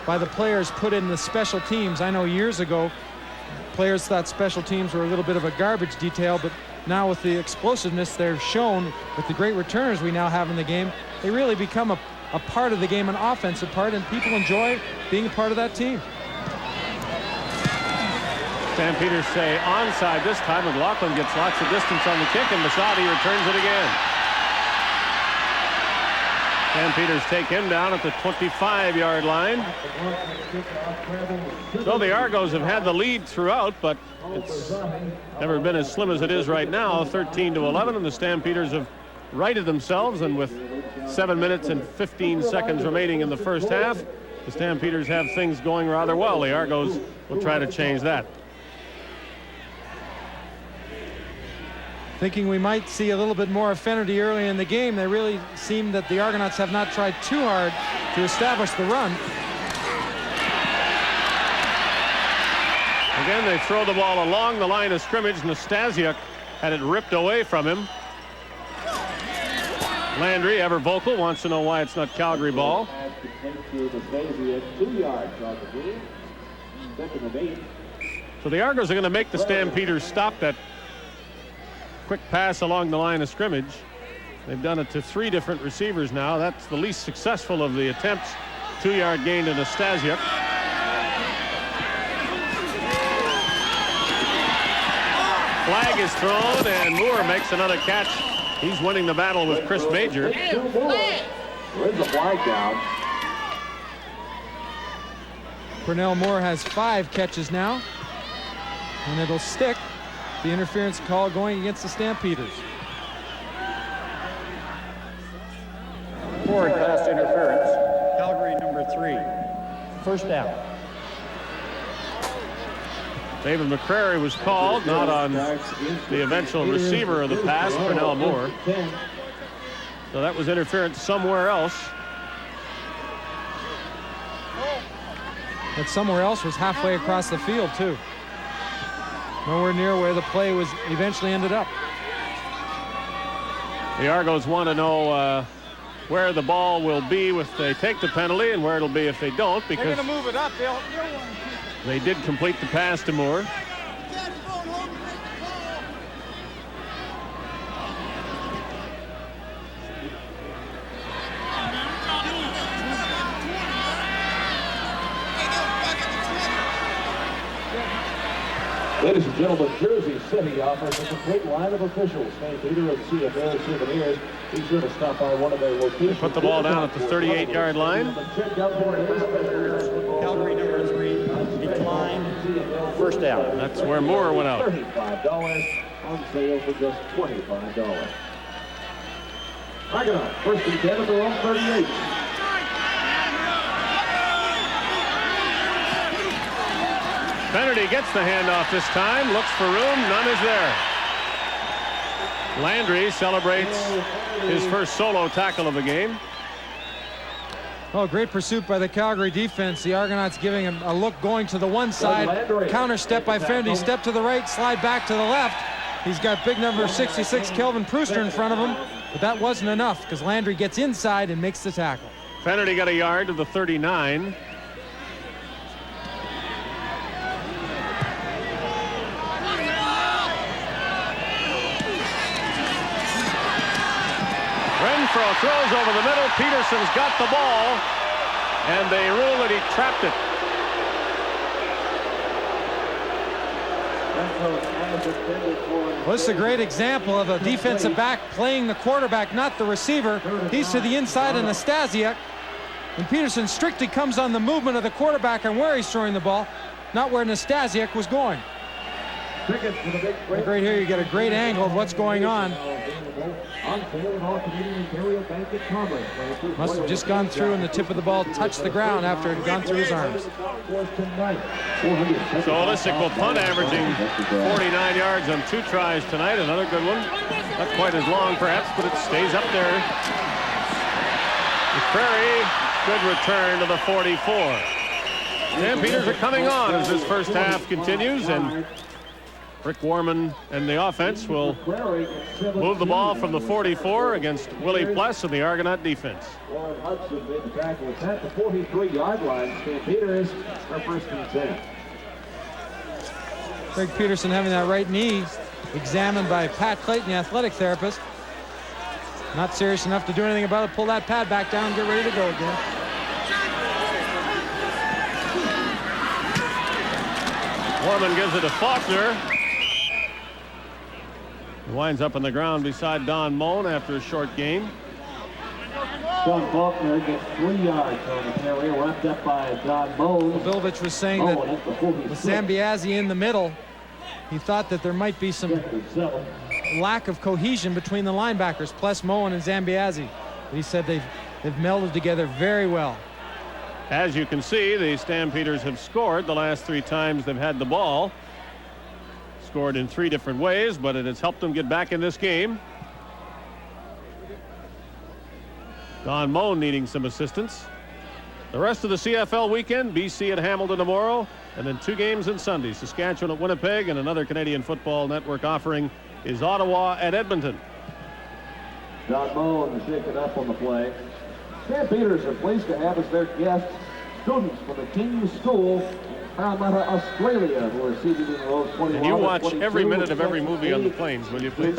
by the players put in the special teams. I know years ago, players thought special teams were a little bit of a garbage detail, but now with the explosiveness they've shown, with the great returners we now have in the game, they really become a part of the game, an offensive part, and people enjoy being a part of that team. Stampeders say onside this time. McLaughlin gets lots of distance on the kick, and Masadi returns it again. Stampeders take him down at the 25-yard line. So the Argos have had the lead throughout, but it's never been as slim as it is right now, 13-11, and the Stampeders have righted themselves, and with 7 minutes and 15 seconds remaining in the first half, the Stampeders have things going rather well. The Argos will try to change that. Thinking we might see a little bit more affinity early in the game, they really seem that the Argonauts have not tried too hard to establish the run. Again, they throw the ball along the line of scrimmage. Nastasiuk had it ripped away from him. Landry, ever vocal, wants to know why it's not Calgary ball. So the Argos are going to make the Stampeders stop that quick pass along the line of scrimmage. They've done it to 3 different receivers now. That's the least successful of the attempts. 2-yard gain to Nastasiuk. Flag is thrown, and Moore makes another catch. He's winning the battle with Chris Major. Where's the flag down? Cornell Moore has 5 catches now, and it'll stick. The interference call going against the Stampeders. Forward pass interference, Calgary number 3. First down. David McCrary was called, not on the eventual receiver of the pass, Cornell Moore. So that was interference somewhere else. But somewhere else was halfway across the field, too. Nowhere near where the play was eventually ended up. The Argos want to know where the ball will be if they take the penalty and where it'll be if they don't, because they're going to move it up. they did complete the pass to Moore. Ladies and gentlemen, Jersey City offers a complete line of officials. Stampeder of CFL souvenirs. Be sure to stop by one of their locations. Put the ball down at the 38-yard line. Calgary number 3 declined. First down. That's where Moore went out. $35 on sale for just $25. Argonaut, first and 10 at their own 38. Kennedy gets the handoff this time, looks for room, none is there. Landry celebrates his first solo tackle of the game. Oh, great pursuit by the Calgary defense. The Argonauts giving him a look going to the one side. Counter step by Fendi, step to the right, slide back to the left. He's got big number 66, Kelvin Prooster, in front of him, but that wasn't enough because Landry gets inside and makes the tackle. Kennedy got a yard to the 39. Renfro throws over the middle. Peterson's got the ball, and they rule that he trapped it. Well, this is a great example of a defensive back playing the quarterback, not the receiver. He's to the inside of Nastasiuk. And Peterson strictly comes on the movement of the quarterback and where he's throwing the ball, not where Nastasiuk was going. Right here, you get a great angle of what's going on. Must have just gone through and the tip of the ball touched the ground after it had gone through his arms. So Olisic will punt, averaging 49 yards on 2 tries tonight. Another good one. Not quite as long, perhaps, but it stays up there. McCrary, good return to the 44. Stampeders are coming on as this first half continues, and Rick Warman and the offense will move the ball from the 44 against Willie Pless and the Argonaut defense. Warren Hudson made the tackle at the 43-yard line. Stampeders are first and 10. Greg Peterson having that right knee examined by Pat Clayton, the athletic therapist. Not serious enough to do anything about it. Pull that pad back down, get ready to go again. Warman gives it to Faulkner. He winds up on the ground beside Don Moan after a short game. Sean Faulkner gets 3 yards on the carry, wrapped up by Don Moan. Bilovich was saying that with Zambiazzi in the middle, he thought that there might be some lack of cohesion between the linebackers, plus Moen and Zambiazzi. But he said they've melded together very well. As you can see, the Stampeders have scored the last 3 times they've had the ball. Scored in 3 different ways, but it has helped them get back in this game. Don Moan needing some assistance. The rest of the CFL weekend, BC at Hamilton tomorrow, and then 2 games on Sunday. Saskatchewan at Winnipeg, and another Canadian Football Network offering is Ottawa at Edmonton. Don Moan shaken up on the play. Stampeders are pleased to have as their guests students from the King's School in Parramatta, Australia, who are seated in rows 21. And you watch every minute of every movie on the planes, will you please?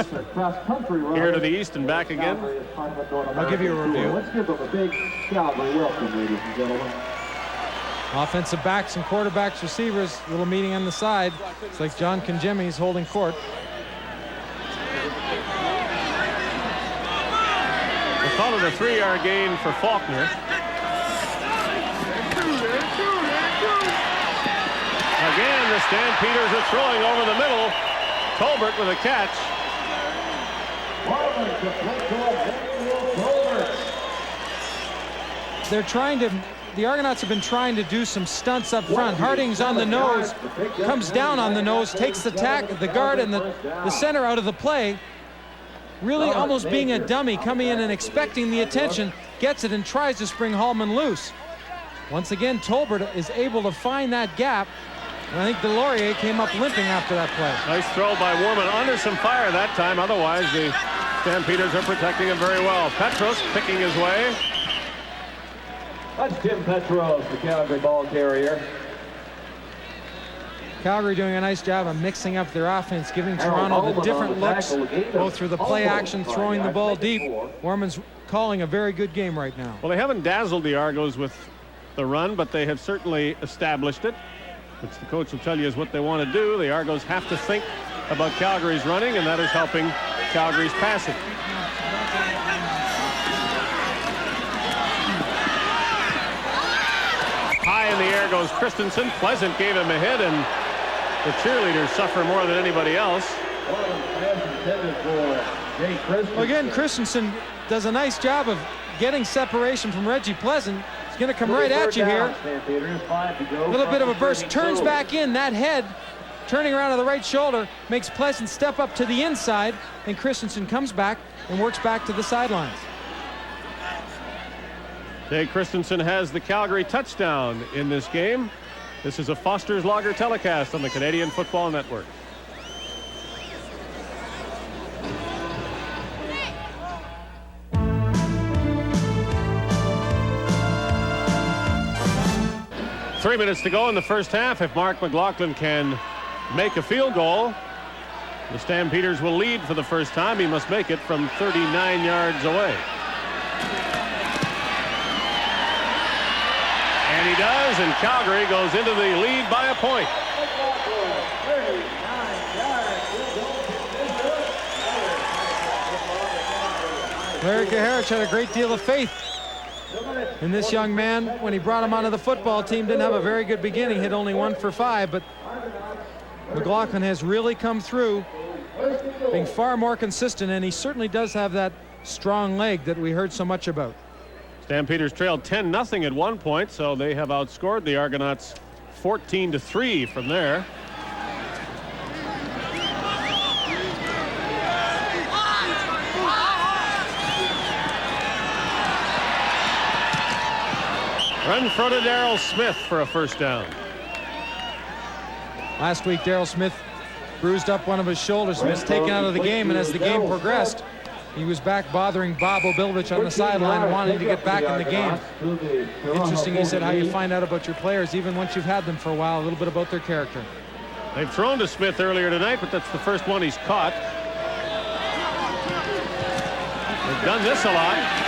Here to the east and back again. I'll give you a review. Let's give them a big Calgary welcome, ladies and gentlemen. Offensive backs and quarterbacks, receivers, little meeting on the side. It's like John Conjemi's holding court. We'll call it a 3-yard gain for Faulkner. Again, the Stampeders are throwing over the middle. Tolbert with a catch. They're trying to, the Argonauts have been trying to do some stunts up front. Harding's on the nose, comes down on the nose, takes the guard and the center out of the play. Really almost being a dummy, coming in and expecting the attention, gets it and tries to spring Hallman loose. Once again, Tolbert is able to find that gap. And I think Delorier came up limping after that play. Nice throw by Warman, under some fire that time. Otherwise, the Stampeders are protecting him very well. Petros picking his way. That's Tim Petros, the Calgary ball carrier. Calgary doing a nice job of mixing up their offense, giving Toronto the different looks, both through the play action, throwing the ball deep. Warman's calling a very good game right now. Well, they haven't dazzled the Argos with the run, but they have certainly established it, which the coach will tell you is what they want to do. The Argos have to think about Calgary's running, and that is helping Calgary's passing. High in the air goes Christensen. Pleasant gave him a hit, and the cheerleaders suffer more than anybody else. Well, again, Christensen does a nice job of getting separation from Reggie Pleasant. He's going to come right at you here. A little bit of a burst, turns back in. That head turning around to the right shoulder makes Pleasant step up to the inside, and Christensen comes back and works back to the sidelines. Dave Christensen has the Calgary touchdown in this game. This is a Foster's Lager telecast on the Canadian Football Network. Three minutes to go in the first half. If Mark McLaughlin can make a field goal, the Stampeders will lead for the first time. He must make it from 39 yards away. And he does, and Calgary goes into the lead by a point. Larry Gaharich had a great deal of faith And this young man, when he brought him onto the football team, didn't have a very good beginning, hit only 1 for 5, but McLaughlin has really come through, being far more consistent, and he certainly does have that strong leg that we heard so much about. Stampeders trailed 10-0 at one point, so they have outscored the Argonauts 14-3 from there. Run front of Darrell Smith for a first down. Last week, Darrell Smith bruised up one of his shoulders and was taken out of the game, and as the game progressed, he was back bothering Bob Obilovich on the sideline and wanting to get back in the game. Interesting, he said, how you find out about your players, even once you've had them for a while, a little bit about their character. They've thrown to Smith earlier tonight, but that's the first one he's caught. They've done this a lot.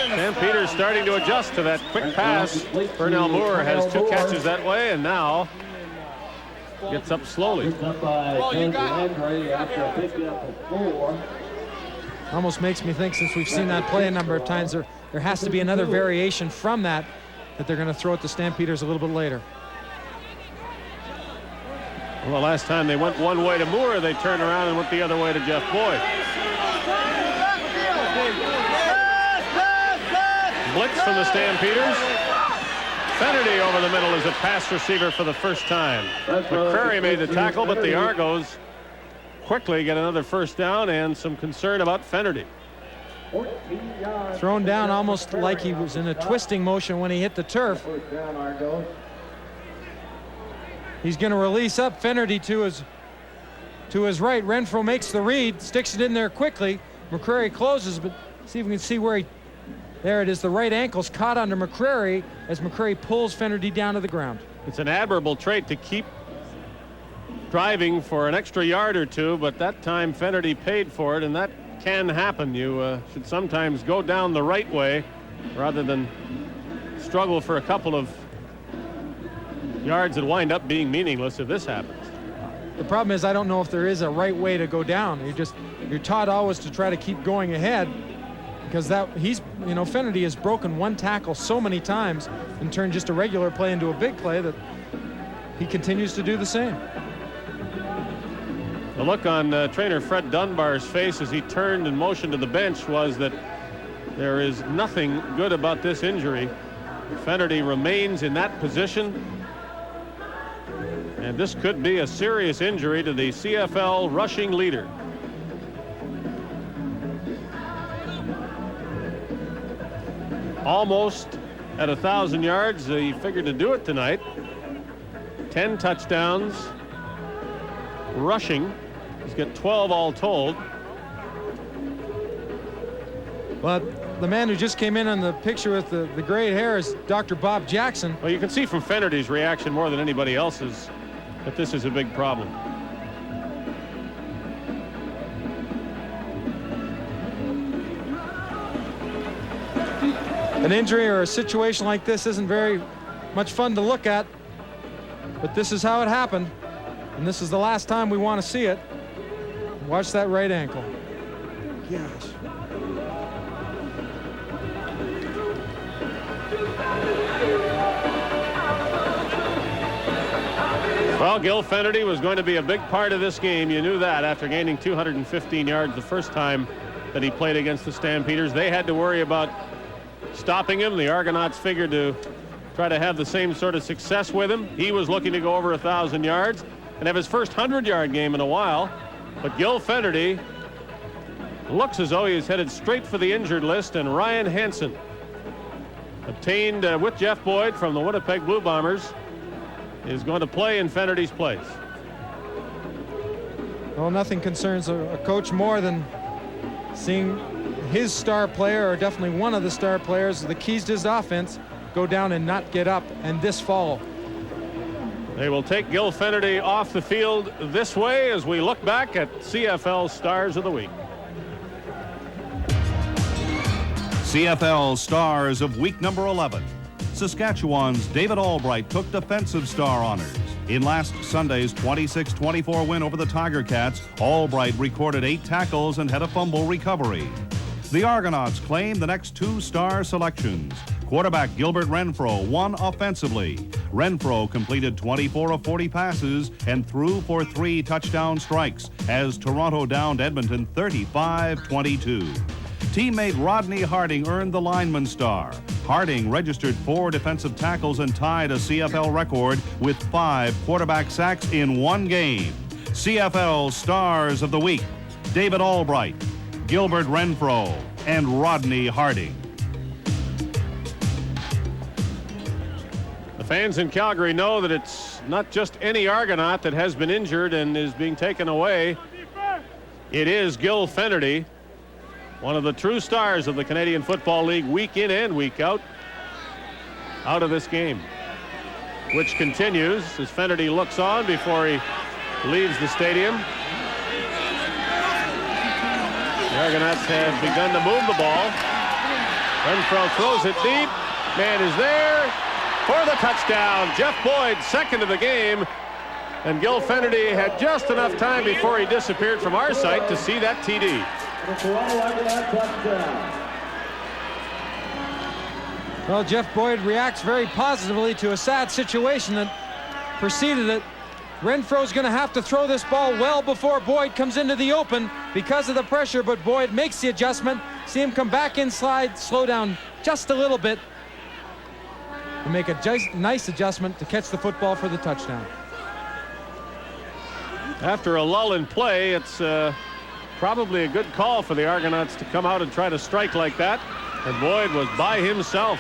Stampeders starting to adjust to that quick pass. Burnell Moore has 2 catches that way, and now gets up slowly. Almost makes me think, since we've seen that play a number of times, there has to be another variation from that they're going to throw at the Stampeders a little bit later. Well, the last time they went one way to Moore, they turned around and went the other way to Jeff Boyd. Blitz from the Stampeders. Fennerty over the middle is a pass receiver for the first time. McCrary made the tackle, but the Argos quickly get another first down and some concern about Fennerty. Thrown down almost like he was in a twisting motion when he hit the turf. He's going to release up Fennerty to his right. Renfro makes the read, sticks it in there quickly. McCrary closes, but see if we can see where he... There it is, the right ankle's caught under McCrary as McCrary pulls Fennerty down to the ground. It's an admirable trait to keep driving for an extra yard or two, but that time Fennerty paid for it, and that can happen. You should sometimes go down the right way rather than struggle for a couple of yards that wind up being meaningless if this happens. The problem is I don't know if there is a right way to go down. You're taught always to try to keep going ahead, because Fennerty has broken one tackle so many times and turned just a regular play into a big play that he continues to do the same. The look on trainer Fred Dunbar's face as he turned and motioned to the bench was that there is nothing good about this injury. Fennerty remains in that position, and this could be a serious injury to the CFL rushing leader. Almost at 1,000 yards. He figured to do it tonight. 10 touchdowns rushing. He's got 12 all told. But the man who just came in on the picture with the gray hair is Dr. Bob Jackson. Well, you can see from Fennerty's reaction more than anybody else's that this is a big problem. An injury or a situation like this isn't very much fun to look at, but this is how it happened, and this is the last time we want to see it. Watch that right ankle. Gosh. Well, Gil Fennerty was going to be a big part of this game. You knew that after gaining 215 yards the first time that he played against the Stampeders. They had to worry about stopping him. The Argonauts figured to try to have the same sort of success with him. He was looking to go over 1,000 yards and have his first 100-yard game in a while. But Gil Fennerty looks as though he is headed straight for the injured list, and Ryan Hansen, obtained with Jeff Boyd from the Winnipeg Blue Bombers, is going to play in Fennerty's place. Well, nothing concerns a coach more than seeing his star player, or definitely one of the star players, the keys to his offense, go down and not get up, and this fall. They will take Gil Fennerty off the field this way as we look back at CFL Stars of the Week. CFL Stars of Week number 11. Saskatchewan's David Albright took defensive star honors. In last Sunday's 26-24 win over the Tiger Cats, Albright recorded 8 tackles and had a fumble recovery. The Argonauts claim the next 2 star selections. Quarterback Gilbert Renfro won offensively. Renfro completed 24 of 40 passes and threw for 3 touchdown strikes as Toronto downed Edmonton 35-22. Teammate Rodney Harding earned the lineman star. Harding registered 4 defensive tackles and tied a CFL record with 5 quarterback sacks in 1 game. CFL Stars of the Week: David Albright, Gilbert Renfro, and Rodney Harding. The fans in Calgary know that it's not just any Argonaut that has been injured and is being taken away. It is Gil Fenerty, one of the true stars of the Canadian Football League, week in and week out of this game, which continues as Fenerty looks on before he leaves the stadium. The Argonauts have begun to move the ball. Renfro throws it deep. Man is there for the touchdown. Jeff Boyd, second of the game. And Gil Fenerty had just enough time before he disappeared from our sight to see that TD. Well, Jeff Boyd reacts very positively to a sad situation that preceded it. Renfro's going to have to throw this ball well before Boyd comes into the open because of the pressure, but Boyd makes the adjustment. See him come back inside, slow down just a little bit, and make a nice adjustment to catch the football for the touchdown. After a lull in play, it's probably a good call for the Argonauts to come out and try to strike like that. And Boyd was by himself.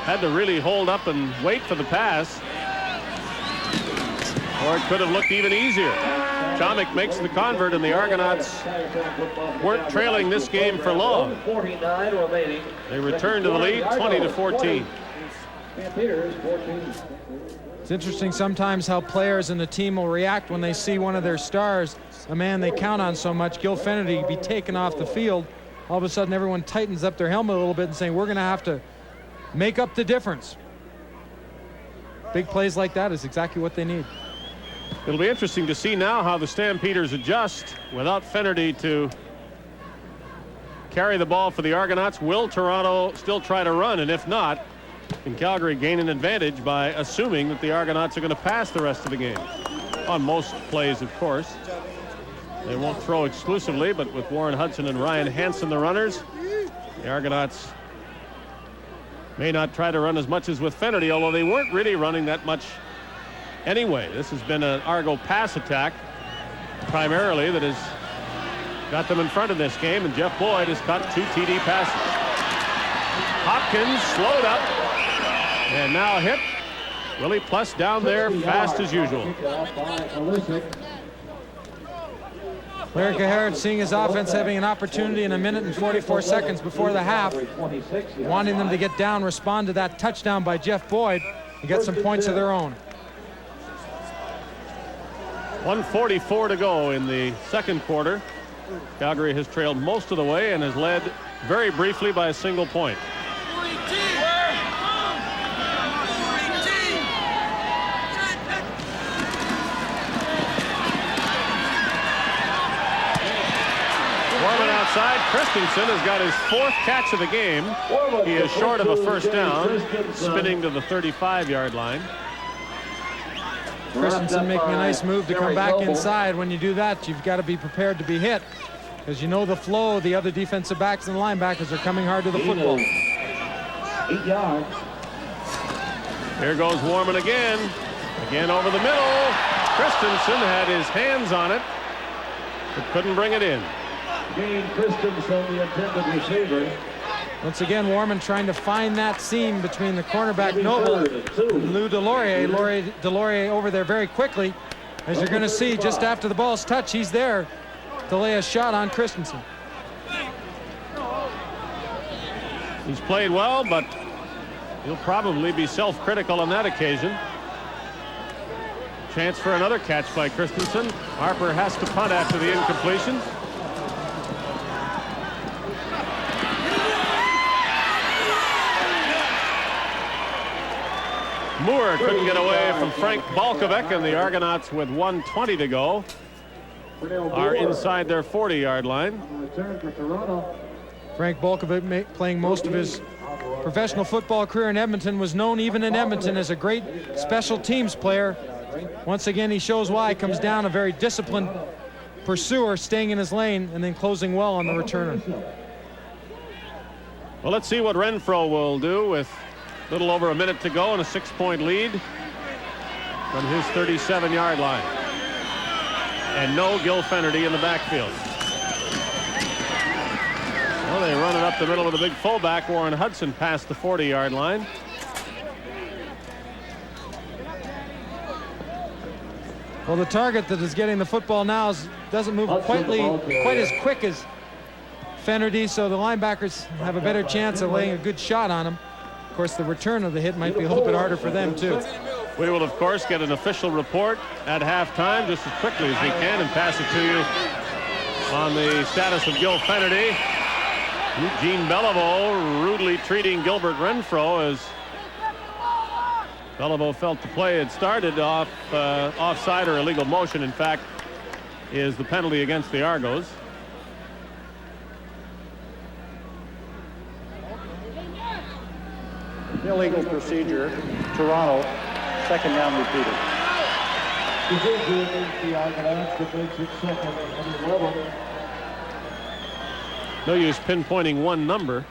Had to really hold up and wait for the pass. Or it could have looked even easier. Chomik makes the convert, and the Argonauts weren't trailing this game for long. They return to the lead 20-14. It's interesting sometimes how players in the team will react when they see one of their stars, a man they count on so much, Gil Fenerty, be taken off the field. All of a sudden everyone tightens up their helmet a little bit and saying, we're going to have to make up the difference. Big plays like that is exactly what they need. It'll be interesting to see now how the Stampeders adjust without Fenerty to carry the ball for the Argonauts. Will Toronto still try to run? And if not, can Calgary gain an advantage by assuming that the Argonauts are going to pass the rest of the game? On most plays, of course. They won't throw exclusively, but with Warren Hudson and Ryan Hansen the runners, the Argonauts may not try to run as much as with Fenerty, although they weren't really running that much anyway. This has been an Argo pass attack primarily that has got them in front of this game, and Jeff Boyd has caught 2 TD passes. Hopkins slowed up and now hit. Willie Plus down there fast as usual. Larry Caharet seeing his offense having an opportunity in 1 minute and 44 seconds before the half, wanting them to get down, respond to that touchdown by Jeff Boyd and get some points of their own. 1:44 to go in the second quarter. Calgary has trailed most of the way and has led very briefly by a single point. Warman outside. Christensen has got his 4th catch of the game. He is short of a first down, spinning to the 35-yard line. Christensen making a nice move to come back inside. When you do that, you've got to be prepared to be hit, because you know the flow. The other defensive backs and linebackers are coming hard to the football. 8 yards. Here goes Warman again over the middle. Christensen had his hands on it, but couldn't bring it in. Gain Christensen, the intended receiver. Once again, Warman trying to find that seam between the cornerback Noble and Lou Delorier. Delorier over there very quickly. As you're going to see, just after the ball's touched, he's there to lay a shot on Christensen. He's played well, but he'll probably be self-critical on that occasion. Chance for another catch by Christensen. Harper has to punt after the incompletion. Moore couldn't get away from Frank Balkovec, and the Argonauts, with 1:20 to go, are inside their 40-yard line. Return for Toronto. Frank Bolkovic, playing most of his professional football career in Edmonton, was known even in Edmonton as a great special teams player. Once again, he shows why. Comes down a very disciplined pursuer, staying in his lane and then closing well on the returner. Well, let's see what Renfro will do with a little over a minute to go and a 6-point lead from his 37-yard line. And no Gil Fenerty in the backfield. Well, they run it up the middle with a big fullback, Warren Hudson, past the 40-yard line. Well, the target that is getting the football now doesn't move quite as quick as Fenerty, so the linebackers have a better chance of laying a good shot on him. Of course, the return of the hit might be a little bit harder for them, too. We will, of course, get an official report at halftime just as quickly as we can and pass it to you on the status of Gil Fenerty. Eugene Beliveau rudely treating Gilbert Renfro as Beliveau felt the play had started offside or illegal motion. In fact, is the penalty against the Argos. Illegal procedure, Toronto, second down repeated. The Argonauts, that makes it second and 11. No use pinpointing one number.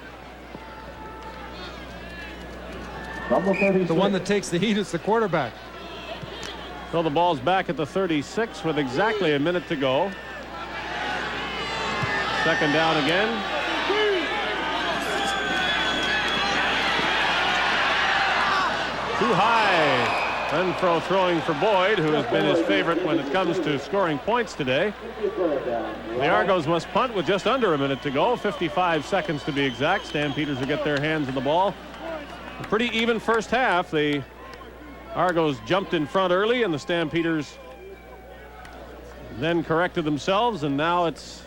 Number 36. The one that takes the heat is the quarterback. So the ball's back at the 36 with exactly a minute to go. Second down again. Too high. Renfro throwing for Boyd, who has been his favorite when it comes to scoring points today. The Argos must punt with just under a minute to go, 55 seconds to be exact. Stampeders will get their hands on the ball. A pretty even first half. The Argos jumped in front early, and the Stampeders then corrected themselves, and now it's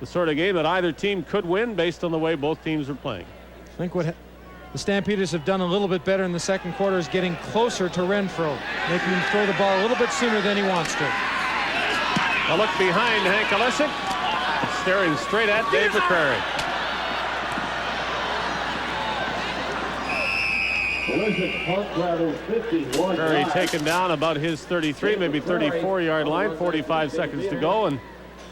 the sort of game that either team could win based on the way both teams are playing. I think what the Stampeders have done a little bit better in the second quarter is getting closer to Renfro, making him throw the ball a little bit sooner than he wants to. A look behind Hank Olesic, staring straight at Dave McCrary. McCrary taken down about his 33, maybe 34-yard line, 45 seconds to go, and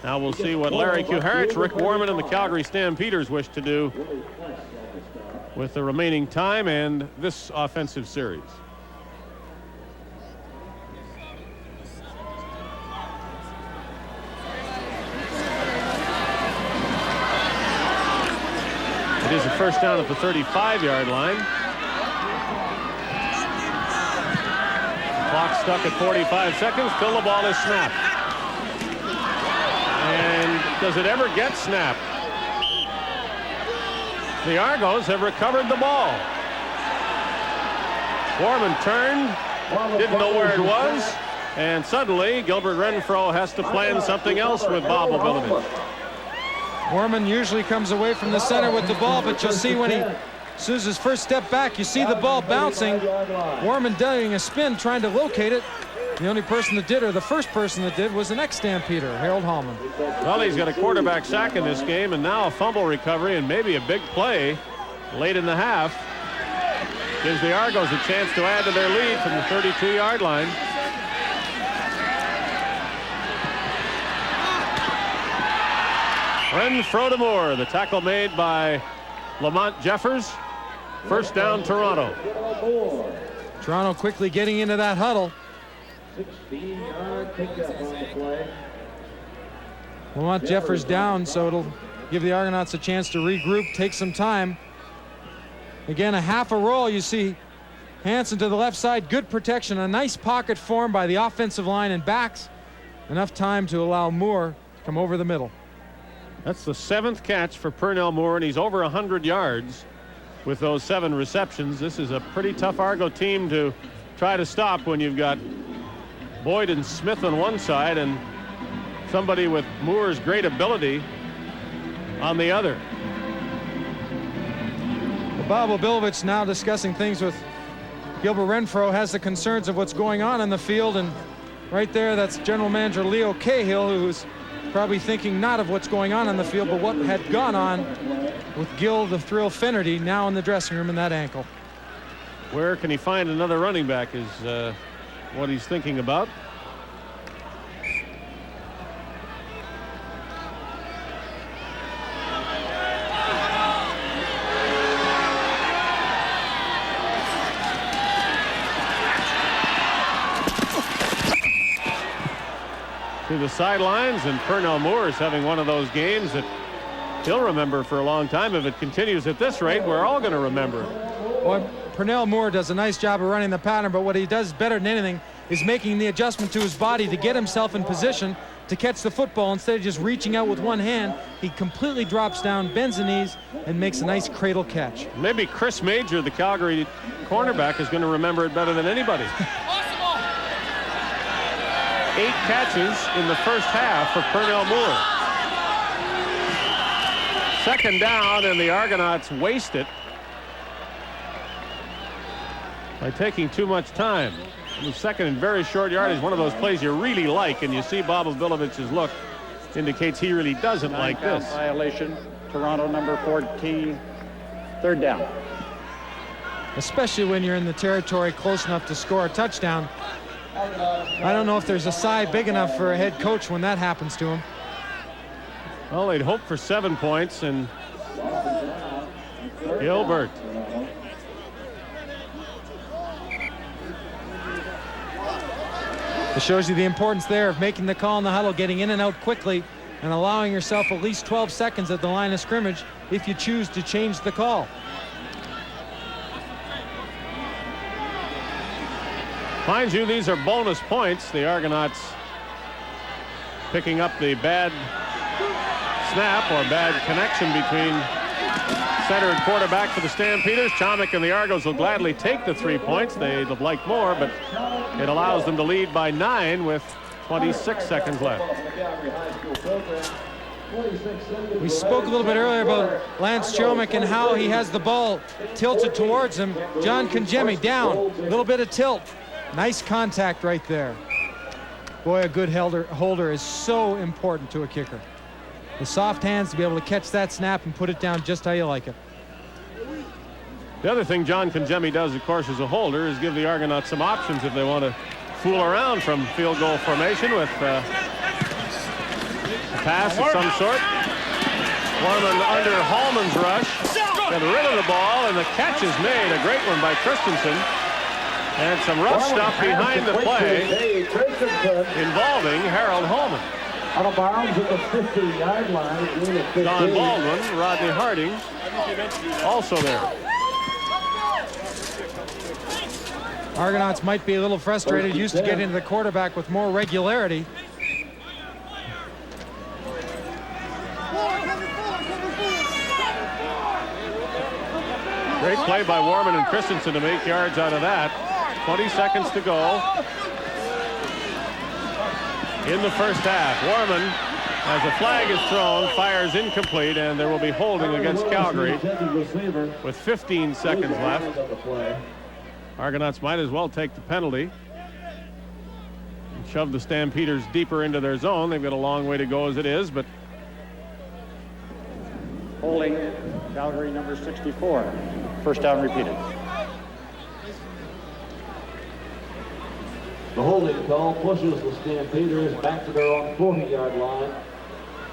now we'll see what Larry Kuharich, Rick Warman, and the Calgary Stampeders wish to do with the remaining time and this offensive series. It is a first down at the 35-yard line. Clock stuck at 45 seconds till the ball is snapped. And does it ever get snapped? The Argos have recovered the ball. Warman turned, didn't know where it was, and suddenly Gilbert Renfro has to plan something else with Bob Obilovich. Warman usually comes away from the center with the ball, but you'll see when he, as soon as his first step back, you see the ball bouncing. Warman doing a spin, trying to locate it. The only person that did, or the first person that did, was the next Stampeder, Harold Hallman. Well, he's got a quarterback sack in this game, and now a fumble recovery and maybe a big play late in the half. Gives the Argos a chance to add to their lead from the 32-yard line. Renfro to Moore, the tackle made by Lamont Jeffers. First down, Toronto. Toronto quickly getting into that huddle. 16-yard pickup on the play. Lamont Jeffers down, so it'll give the Argonauts a chance to regroup, take some time. Again, a half a roll. You see Hansen to the left side, good protection, a nice pocket formed by the offensive line and backs. Enough time to allow Moore to come over the middle. That's the 7th catch for Pernell Moore, and he's over 100 yards with those 7 receptions. This is a pretty tough Argo team to try to stop when you've got Boyd and Smith on one side and somebody with Moore's great ability on the other. Well, Bob Obilovich now discussing things with Gilbert Renfro, has the concerns of what's going on in the field, and right there, that's General Manager Leo Cahill, who's probably thinking not of what's going on in the field, but what had gone on with Gil the Thrill Finnerty now in the dressing room in that ankle. Where can he find another running back is what he's thinking about. To the sidelines, and Pernell Moore is having one of those games that he'll remember for a long time. If it continues at this rate, we're all going to remember. Well, Pernell Moore does a nice job of running the pattern, but what he does better than anything is making the adjustment to his body to get himself in position to catch the football. Instead of just reaching out with one hand, he completely drops down, bends the knees, and makes a nice cradle catch. Maybe Chris Major, the Calgary cornerback, is going to remember it better than anybody. 8 catches in the first half for Pernell Moore. Second down, and the Argonauts waste it by taking too much time. The second and very short yardage, one of those plays you really like, and you see Bob Obilovich's look indicates he really doesn't like this. Violation, Toronto number 14, third down. Especially when you're in the territory close enough to score a touchdown. I don't know if there's a sigh big enough for a head coach when that happens to him. Well, they'd hope for 7 points, and Gilbert. It shows you the importance there of making the call in the huddle, getting in and out quickly, and allowing yourself at least 12 seconds at the line of scrimmage if you choose to change the call. Mind you, these are bonus points. The Argonauts picking up the bad snap or bad connection between center and quarterback for the Stampeders. Chomik and the Argos will gladly take the 3 points. They'd have liked more, but it allows them to lead by 9 with 26 seconds left. We spoke a little bit earlier about Lance Chomik and how he has the ball tilted towards him. John Congemi down, a little bit of tilt. Nice contact right there. Boy, a good holder is so important to a kicker. The soft hands to be able to catch that snap and put it down just how you like it. The other thing John Congemi does, of course, as a holder is give the Argonauts some options if they want to fool around from field goal formation with a pass of some sort. Warman under Hallman's rush. Got rid of the ball, and the catch is made. A great one by Christensen. And some rough stuff behind the play involving Harold Hallman. Out of bounds at the 50-yard line. Don Baldwin, Rodney Harding, also there. Argonauts might be a little frustrated, used to get into the quarterback with more regularity. Great play by Warman and Christensen to make yards out of that. 20 seconds to go in the first half. Warman, as a flag is thrown, fires incomplete, and there will be holding against Calgary with 15 seconds left. Argonauts might as well take the penalty and shove the Stampeders deeper into their zone. They've got a long way to go as it is, but Holding Calgary number 64. First down repeated. The holding call pushes the Stampeders back to their own 40-yard line.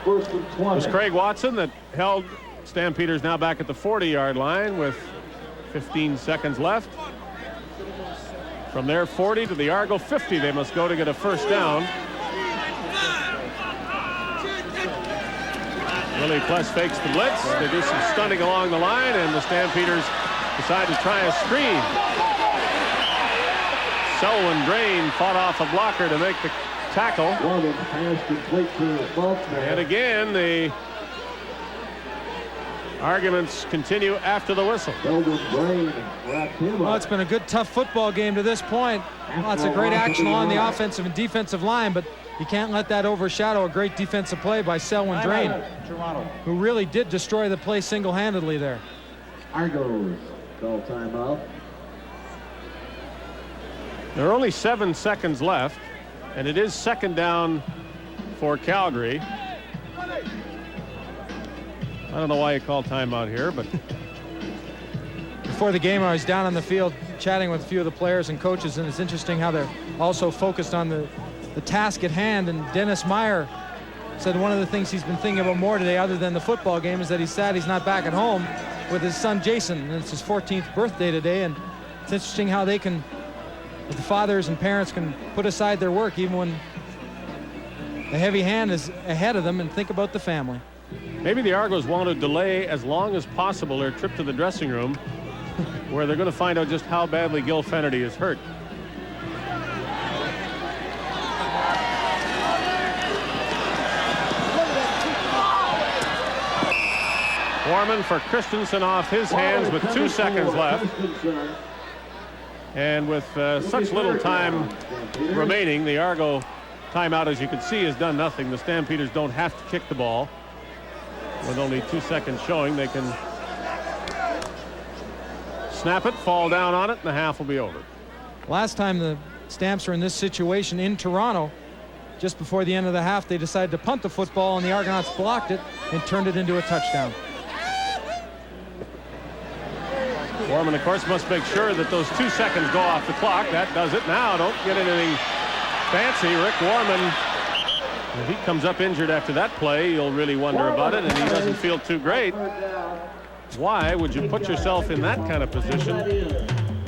First and 20. It was Craig Watson that held Stampeders now back at the 40-yard line with 15 seconds left. From their 40 to the Argo 50, they must go to get a first down. Willie Pless fakes the blitz. They do some stunning along the line, and the Stampeders decide to try a screen. Selwyn Drain fought off a blocker to make the tackle. And again, the arguments continue after the whistle. Well, it's been a good, tough football game to this point. Lots of great action along the offensive and defensive line, but you can't let that overshadow a great defensive play by Selwyn Drain, who really did destroy the play single-handedly there. Argos call timeout. There are only 7 seconds left, and it is second down for Calgary. I don't know why you call timeout here, but Before the game, I was down on the field chatting with a few of the players and coaches, and it's interesting how they're also focused on the task at hand. And Dennis Meyer said one of the things he's been thinking about more today, other than the football game, is that he's sad he's not back at home with his son Jason, and it's his 14th birthday today. And it's interesting how they can, the fathers and parents can put aside their work even when the heavy hand is ahead of them and think about the family. maybe the Argos want to delay as long as possible their trip to the dressing room, where they're going to find out just how badly Gil Fennerty is hurt. Warman for Christensen off his hands with 2 seconds left. And with such little time remaining, the Argo timeout, as you can see, has done nothing. The Stampeders don't have to kick the ball. With only 2 seconds showing, they can snap it, fall down on it, and the half will be over. Last time the Stamps were in this situation in Toronto, just before the end of the half, they decided to punt the football, and the Argonauts blocked it and turned it into a touchdown. Warman, of course, must make sure that those 2 seconds go off the clock. That does it. Now, don't get anything fancy. Rick Warman, if he comes up injured after that play, you'll really wonder about it, and he doesn't feel too great. Why would you put yourself in that kind of position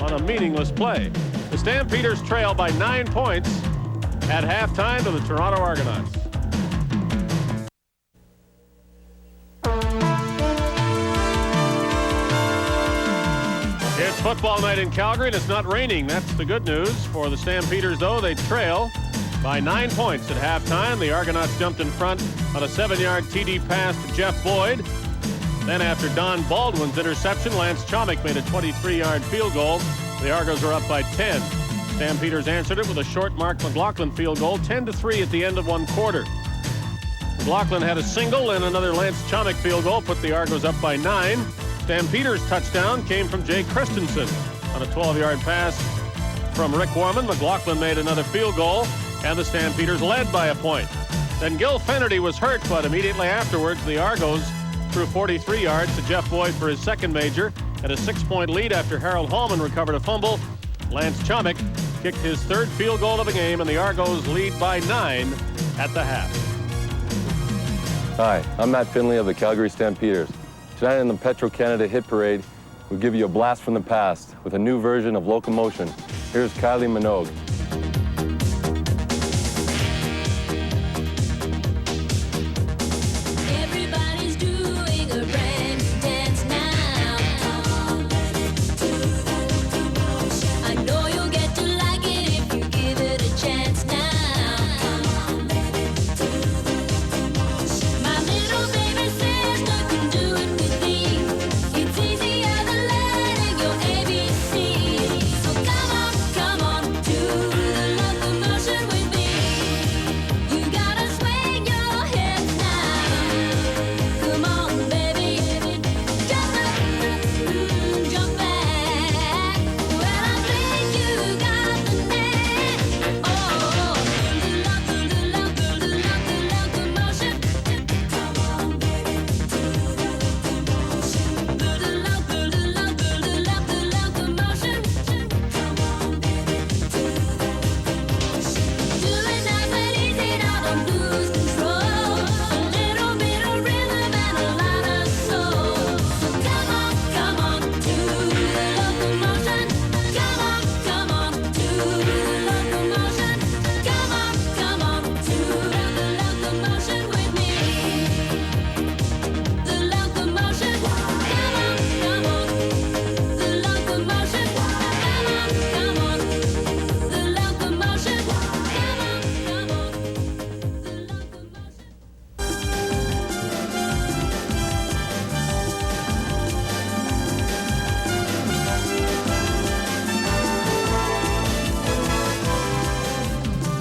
on a meaningless play? The Stampeders trail by 9 points at halftime to the Toronto Argonauts. It's football night in Calgary, and it's not raining. That's the good news for the Stampeders, though. They trail by 9 points at halftime. The Argonauts jumped in front on a 7-yard TD pass to Jeff Boyd. Then after Don Baldwin's interception, Lance Chomick made a 23-yard field goal. The Argos are up by 10. Stampeders answered it with a short Mark McLaughlin field goal, 10-3 at the end of 1 quarter. McLaughlin had a single and another Lance Chomick field goal, put the Argos up by 9. Stampeders' touchdown came from Jay Christensen on a 12-yard pass from Rick Warman. McLaughlin made another field goal, and the Stampeders led by a point. Then Gil Fennerty was hurt, but immediately afterwards, the Argos threw 43 yards to Jeff Boyd for his second major, and a 6-point lead after Harold Hallman recovered a fumble. Lance Chomick kicked his 3rd field goal of the game, and the Argos lead by 9 at the half. Hi, I'm Matt Finley of the Calgary Stampeders. Tonight in the Petro-Canada Hit Parade, we'll give you a blast from the past with a new version of Locomotion. Here's Kylie Minogue.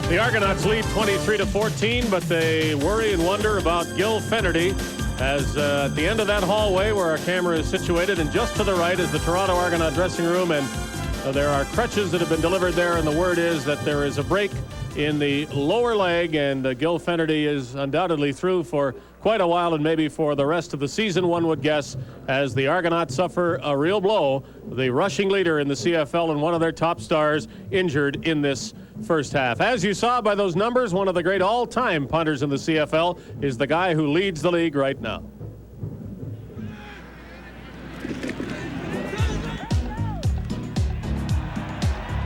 The Argonauts lead 23-14, but they worry and wonder about Gil Fennerty as at the end of that hallway where our camera is situated, and just to the right is the Toronto Argonaut dressing room, and there are crutches that have been delivered there, and the word is that there is a break in the lower leg, and Gil Fennerty is undoubtedly through for quite a while, and maybe for the rest of the season, one would guess, as the Argonauts suffer a real blow. The rushing leader in the CFL and one of their top stars injured in this first half. As you saw by those numbers, one of the great all-time punters in the CFL is the guy who leads the league right now.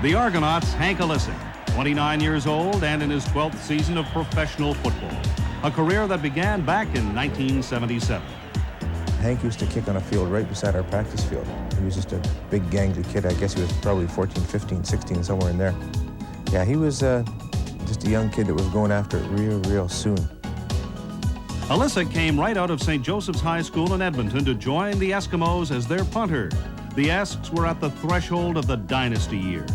The Argonauts' Hank Alisic, 29 years old and in his 12th season of professional football, a career that began back in 1977. Hank used to kick on a field right beside our practice field. He was just a big gangly kid. I guess he was probably 14, 15, 16, somewhere in there. Yeah, he was just a young kid that was going after it real soon. Alisic came right out of St. Joseph's High School in Edmonton to join the Eskimos as their punter. The Esks were at the threshold of the dynasty years.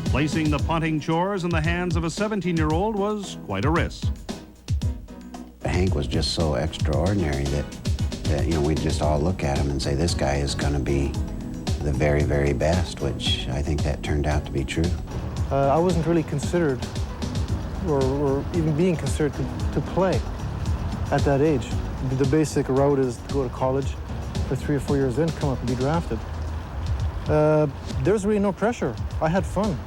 Placing the punting chores in the hands of a 17-year-old was quite a risk. Hank was just so extraordinary that you know, we'd just all look at him and say, this guy is going to be the very, very best, which I think that turned out to be true. I wasn't really considered or even being considered to play at that age. The basic route is to go to college for 3 or 4 years, then come up and be drafted. There's really no pressure. I had fun.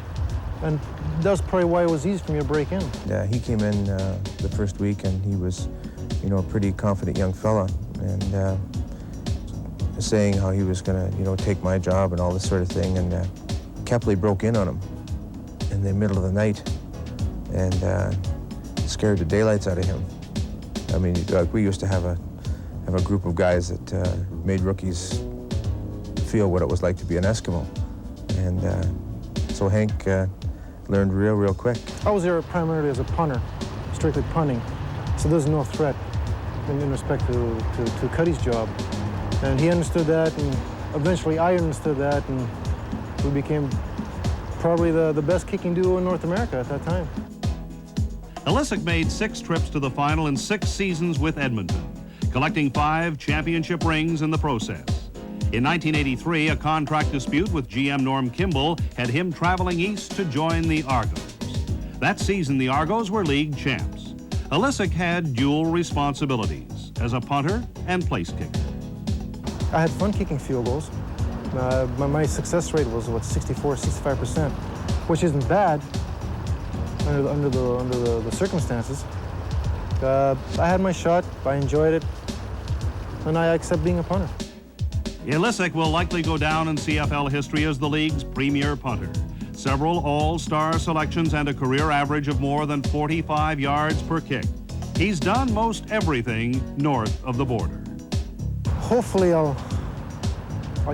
And that's probably why it was easy for me to break in. Yeah, he came in the first week and he was, you know, a pretty confident young fella, and saying how he was going to, you know, take my job and all this sort of thing. And Kepley broke in on him in the middle of the night and scared the daylights out of him. I mean, like, we used to have a group of guys that made rookies feel what it was like to be an Eskimo, and so Hank learned real quick. I was there primarily as a punter, strictly punting, so there's no threat in respect to Cuddy's job. And he understood that, and eventually I understood that, and we became probably the best kicking duo in North America at that time. Alisic made 6 trips to the final in 6 seasons with Edmonton, collecting 5 championship rings in the process. In 1983, a contract dispute with GM Norm Kimball had him traveling east to join the Argos. That season, the Argos were league champs. Alisic had dual responsibilities as a punter and place kicker. I had fun kicking field goals. My success rate was, 64, 65%, which isn't bad under the circumstances. I had my shot, I enjoyed it, and I accept being a punter. Alisic will likely go down in CFL history as the league's premier punter. Several all-star selections and a career average of more than 45 yards per kick. He's done most everything north of the border. Hopefully I'll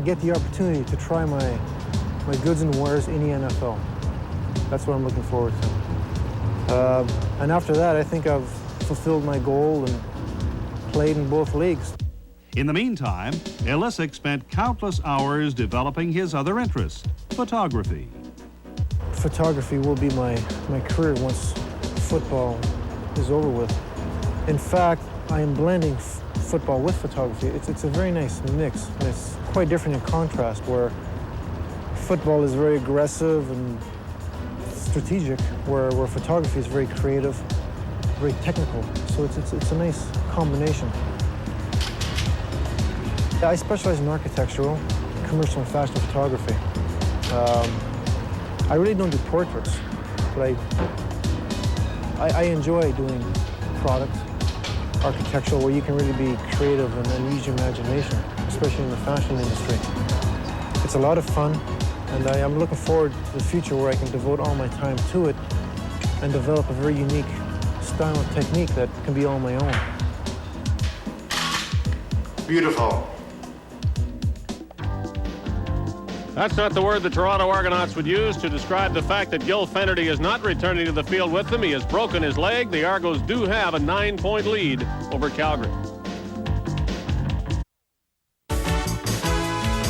get the opportunity to try my goods and wares in the NFL. That's what I'm looking forward to. And after that, I think I've fulfilled my goal and played in both leagues. In the meantime, Alisic spent countless hours developing his other interest, photography. Photography will be my career once football is over with. In fact, I am blending football with photography. It's a very nice mix, and it's quite different in contrast, where football is very aggressive and strategic, where photography is very creative, very technical. So it's a nice combination. I specialize in architectural, commercial, and fashion photography. I really don't do portraits, but I enjoy doing product, architectural, where you can really be creative and use your imagination, especially in the fashion industry. It's a lot of fun, and I'm looking forward to the future where I can devote all my time to it and develop a very unique style and technique that can be all my own. Beautiful. That's not the word the Toronto Argonauts would use to describe the fact that Gil Fennerty is not returning to the field with them. He has broken his leg. The Argos do have a 9-point lead over Calgary.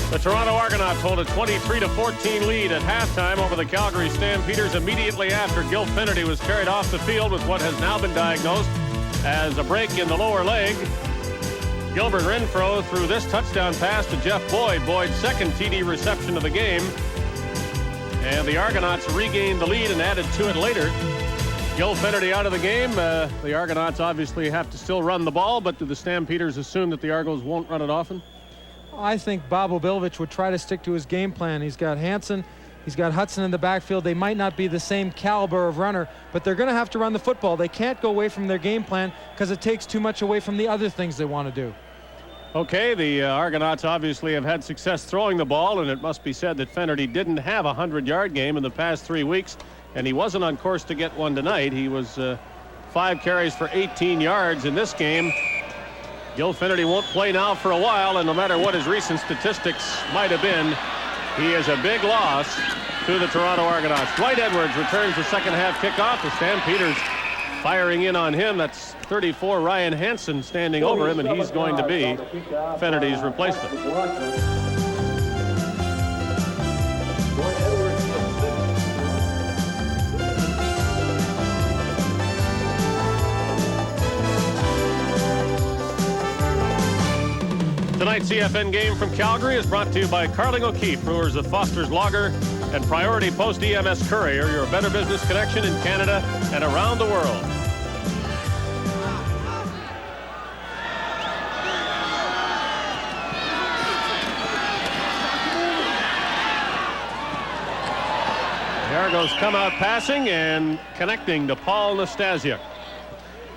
The Toronto Argonauts hold a 23-14 lead at halftime over the Calgary Stampeders immediately after Gil Fennerty was carried off the field with what has now been diagnosed as a break in the lower leg. Gilbert Renfro threw this touchdown pass to Jeff Boyd. Boyd's second TD reception of the game. And the Argonauts regained the lead and added to it later. Gil Finnerty out of the game. The Argonauts obviously have to still run the ball, but do the Stampeders assume that the Argos won't run it often? I think Bob Obilovich would try to stick to his game plan. He's got Hansen, he's got Hudson in the backfield. They might not be the same caliber of runner, but they're going to have to run the football. They can't go away from their game plan because it takes too much away from the other things they want to do. Okay, the Argonauts obviously have had success throwing the ball, and it must be said that Finnerty didn't have a 100-yard game in the past 3 weeks, and he wasn't on course to get one tonight. He was 5 carries for 18 yards in this game. Gil Finnerty won't play now for a while, and no matter what his recent statistics might have been, he is a big loss to the Toronto Argonauts. Dwight Edwards returns the second half kickoff. The Stampeders firing in on him. That's 34 Ryan Hansen standing over him, and he's going to be Finnerty's replacement. Tonight's CFN game from Calgary is brought to you by Carling O'Keefe, brewers of Foster's Lager and Priority Post EMS Courier, your better business connection in Canada and around the world. The Argos come out passing and connecting to Paul Nastasiuk.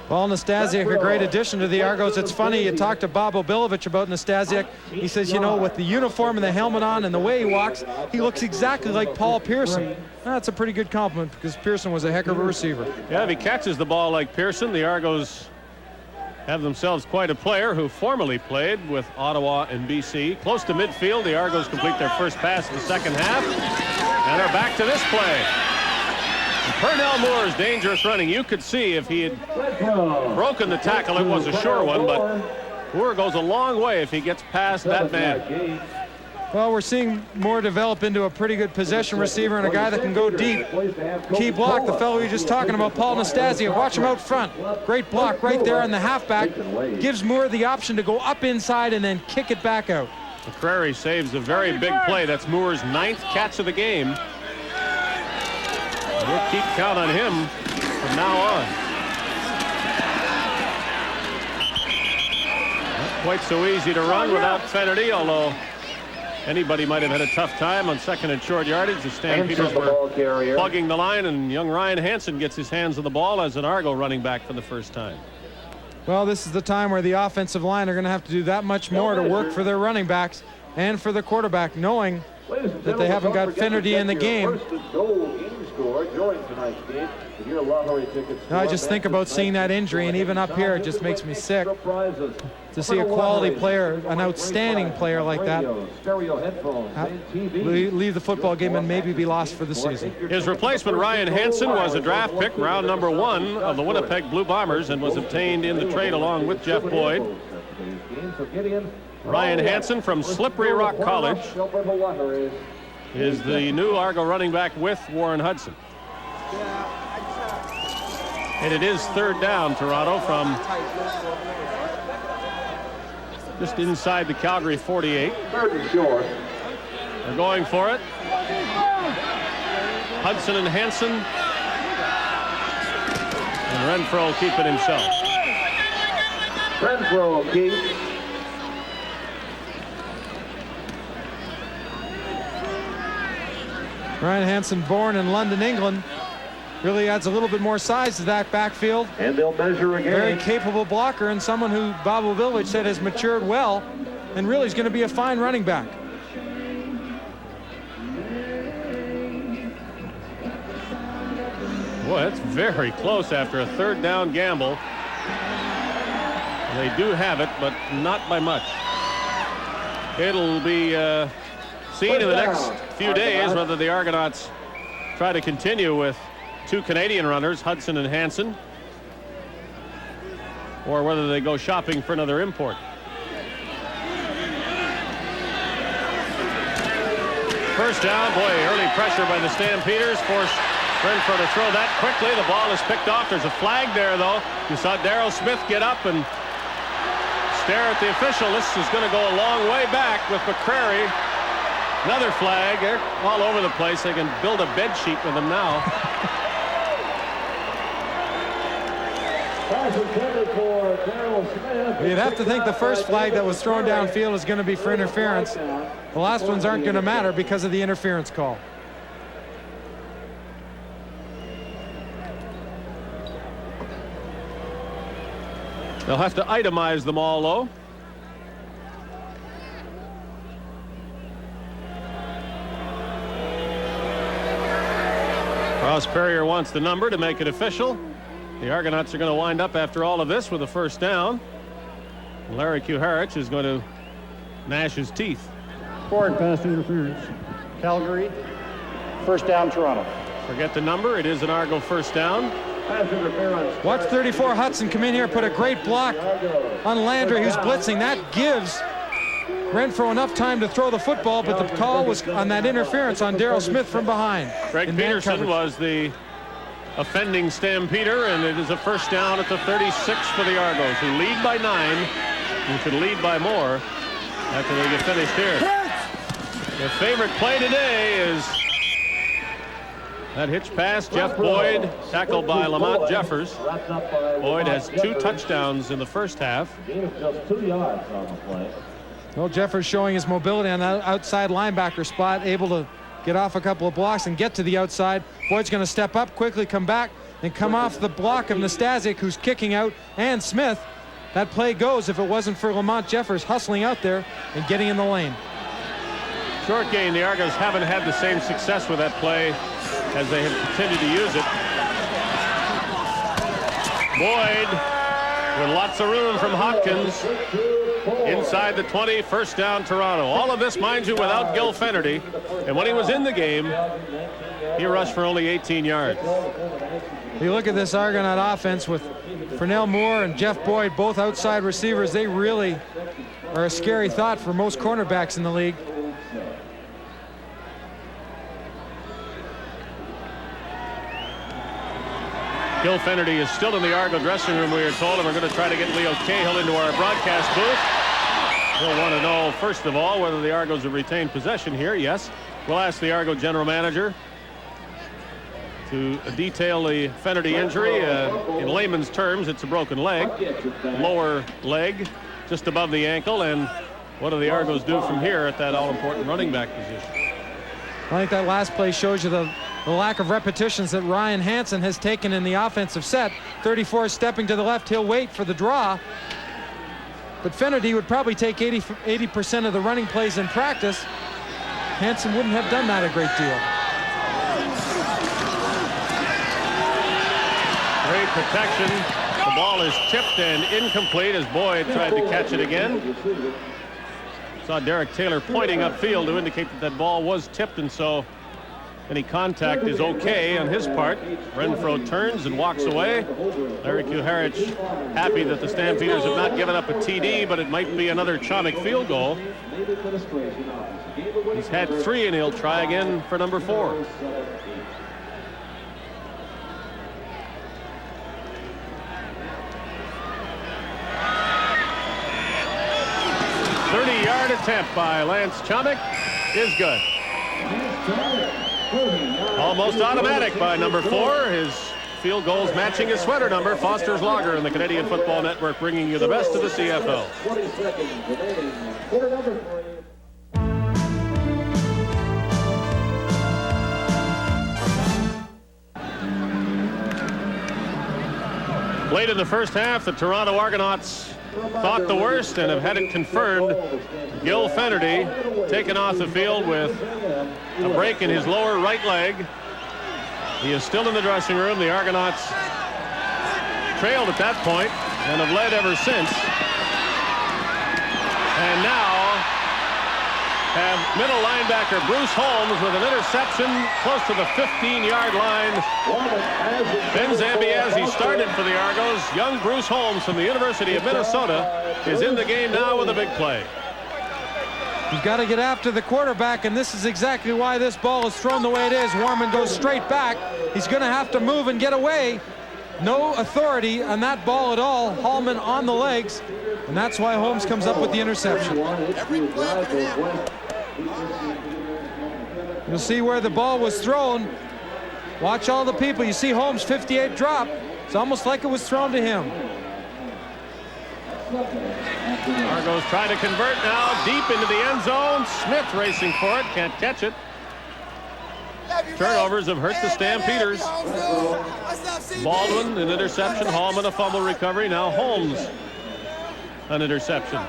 Paul Nastasiuk, a great addition to the Argos. It's funny, you talk to Bob Obilovich about Nastasiuk. He says, you know, with the uniform and the helmet on and the way he walks, he looks exactly like Paul Pearson. That's a pretty good compliment because Pearson was a heck of a receiver. Yeah, if he catches the ball like Pearson, the Argos have themselves quite a player who formerly played with Ottawa and BC. Close to midfield, the Argos complete their first pass in the second half and are back to this play. Pernell Moore's dangerous running. You could see if he had broken the tackle, it was a sure one, but Moore goes a long way if he gets past that man. Well, we're seeing Moore develop into a pretty good possession receiver and a guy that can go deep. Key block, the fellow you're just talking about, Paul Nastasiuk. Watch him out front. Great block right there on the halfback. Gives Moore the option to go up inside and then kick it back out. McCrary saves a very big play. That's Moore's 9th catch of the game. We'll keep count on him from now on. Not quite so easy to run without Finnerty, although anybody might have had a tough time on second and short yardage. The Stampeders were plugging the line, and young Ryan Hansen gets his hands on the ball as an Argo running back for the first time. Well, this is the time where the offensive line are going to have to do that much more to work for their running backs and for the quarterback, knowing that they haven't got Finnerty in the game. I just think about seeing that injury, and even up here, it just makes me sick to see a quality player, an outstanding player like that, leave the football game and maybe be lost for the season. His replacement, Ryan Hansen, was a draft pick, round number 1 of the Winnipeg Blue Bombers, and was obtained in the trade along with Jeff Boyd. Ryan Hansen from Slippery Rock College is the new Argo running back with Warren Hudson. And it is 3rd down, Toronto, from just inside the Calgary 48. 3rd and short. They're going for it. Hudson and Hansen. And Renfro will keep it himself. Renfro keeps. Ryan Hansen, born in London, England, really adds a little bit more size to that backfield. And they'll measure again. Very capable blocker and someone who Bob Obilovich said has matured well and really is going to be a fine running back. Boy, that's very close after a 3rd down gamble. They do have it, but not by much. It'll be seen in the next few days whether the Argonauts try to continue with 2 Canadian runners, Hudson and Hansen, or whether they go shopping for another import. First down, boy, early pressure by the Stampeders forced Renfro to throw that quickly. The ball is picked off. There's a flag there, though. You saw Darryl Smith get up and stare at the official. This is going to go a long way back with McCrary. Another flag. They're all over the place. They can build a bed sheet with them now. You'd have to think the first flag that was thrown downfield is going to be for interference. The last ones aren't going to matter because of the interference call. They'll have to itemize them all, though. Ross Perrier wants the number to make it official. The Argonauts are going to wind up after all of this with a first down. Larry Kuharich is going to gnash his teeth. Forward pass interference. Calgary, first down Toronto. Forget the number. It is an Argo first down. Watch 34 Hudson come in here, put a great block on Landry, who's blitzing. That gives Renfro enough time to throw the football, but the call was on that interference on Darrell Smith from behind. Greg Peterson was the offending Stampeder, and it is a first down at the 36 for the Argos, who lead by 9 and could lead by more after they get finished here. The favorite play today is that hitch pass. Jeff Boyd, tackled by Lamont Jeffers. Boyd has 2 touchdowns in the first half. Just 2 yards on the play. Well, Jeffers showing his mobility on that outside linebacker spot, able to get off a couple of blocks and get to the outside. Boyd's going to step up, quickly come back, and come off the block of Nastasic, who's kicking out, and Smith. That play goes if it wasn't for Lamont Jeffers hustling out there and getting in the lane. Short gain. The Argos haven't had the same success with that play as they have continued to use it. Boyd with lots of room from Hopkins inside the 20, first down Toronto. All of this, mind you, without Gil Fenerty, and when he was in the game, he rushed for only 18 yards. You look at this Argonaut offense with Fernell Moore and Jeff Boyd, both outside receivers. They really are a scary thought for most cornerbacks in the league. Gil Fenerty is still in the Argo dressing room, we are told, and we're going to try to get Leo Cahill into our broadcast booth. We'll want to know, first of all, whether the Argos have retained possession here. Yes. We'll ask the Argo general manager to detail the Fenerty injury. In layman's terms, it's a broken leg, lower leg, just above the ankle. And what do the Argos do from here at that all-important running back position? I think that last play shows you the lack of repetitions that Ryan Hansen has taken in the offensive set. 34 stepping to the left. He'll wait for the draw. But Fenerty would probably take 80% of the running plays in practice. Hansen wouldn't have done that a great deal. Great protection. The ball is tipped and incomplete as Boyd tried to catch it again. Saw Derek Taylor pointing upfield to indicate that that ball was tipped, and so any contact is okay on his part. Renfro turns and walks away. Larry Kuharich happy that the Stampeders have not given up a TD, but it might be another Chomik field goal. He's had 3, and he'll try again for number 4. 30-yard attempt by Lance Chomik is good. Almost automatic by number 4. His field goals matching his sweater number. Foster's Lager in the Canadian Football Network, bringing you the best of the CFL. 20 seconds remaining. Quarter number 3. Late in the first half, the Toronto Argonauts thought the worst and have had it confirmed. Gil Fenerty taken off the field with a break in his lower right leg. He is still in the dressing room. The Argonauts trailed at that point and have led ever since. And now have middle linebacker Bruce Holmes with an interception close to the 15-yard line. Ben Zambiazzi started for the Argos. Young Bruce Holmes from the University of Minnesota is in the game now with a big play. You've got to get after the quarterback, and this is exactly why this ball is thrown the way it is. Warman goes straight back. He's going to have to move and get away. No authority on that ball at all. Hallman on the legs, and that's why Holmes comes up with the interception. You'll see where the ball was thrown. Watch all the people. You see Holmes 58 drop. It's almost like it was thrown to him. Argos try to convert now, deep into the end zone. Smith racing for it, can't catch it. Turnovers have hurt the Stampeders. Baldwin, an interception. Hallman, a fumble recovery. Now Holmes, an interception.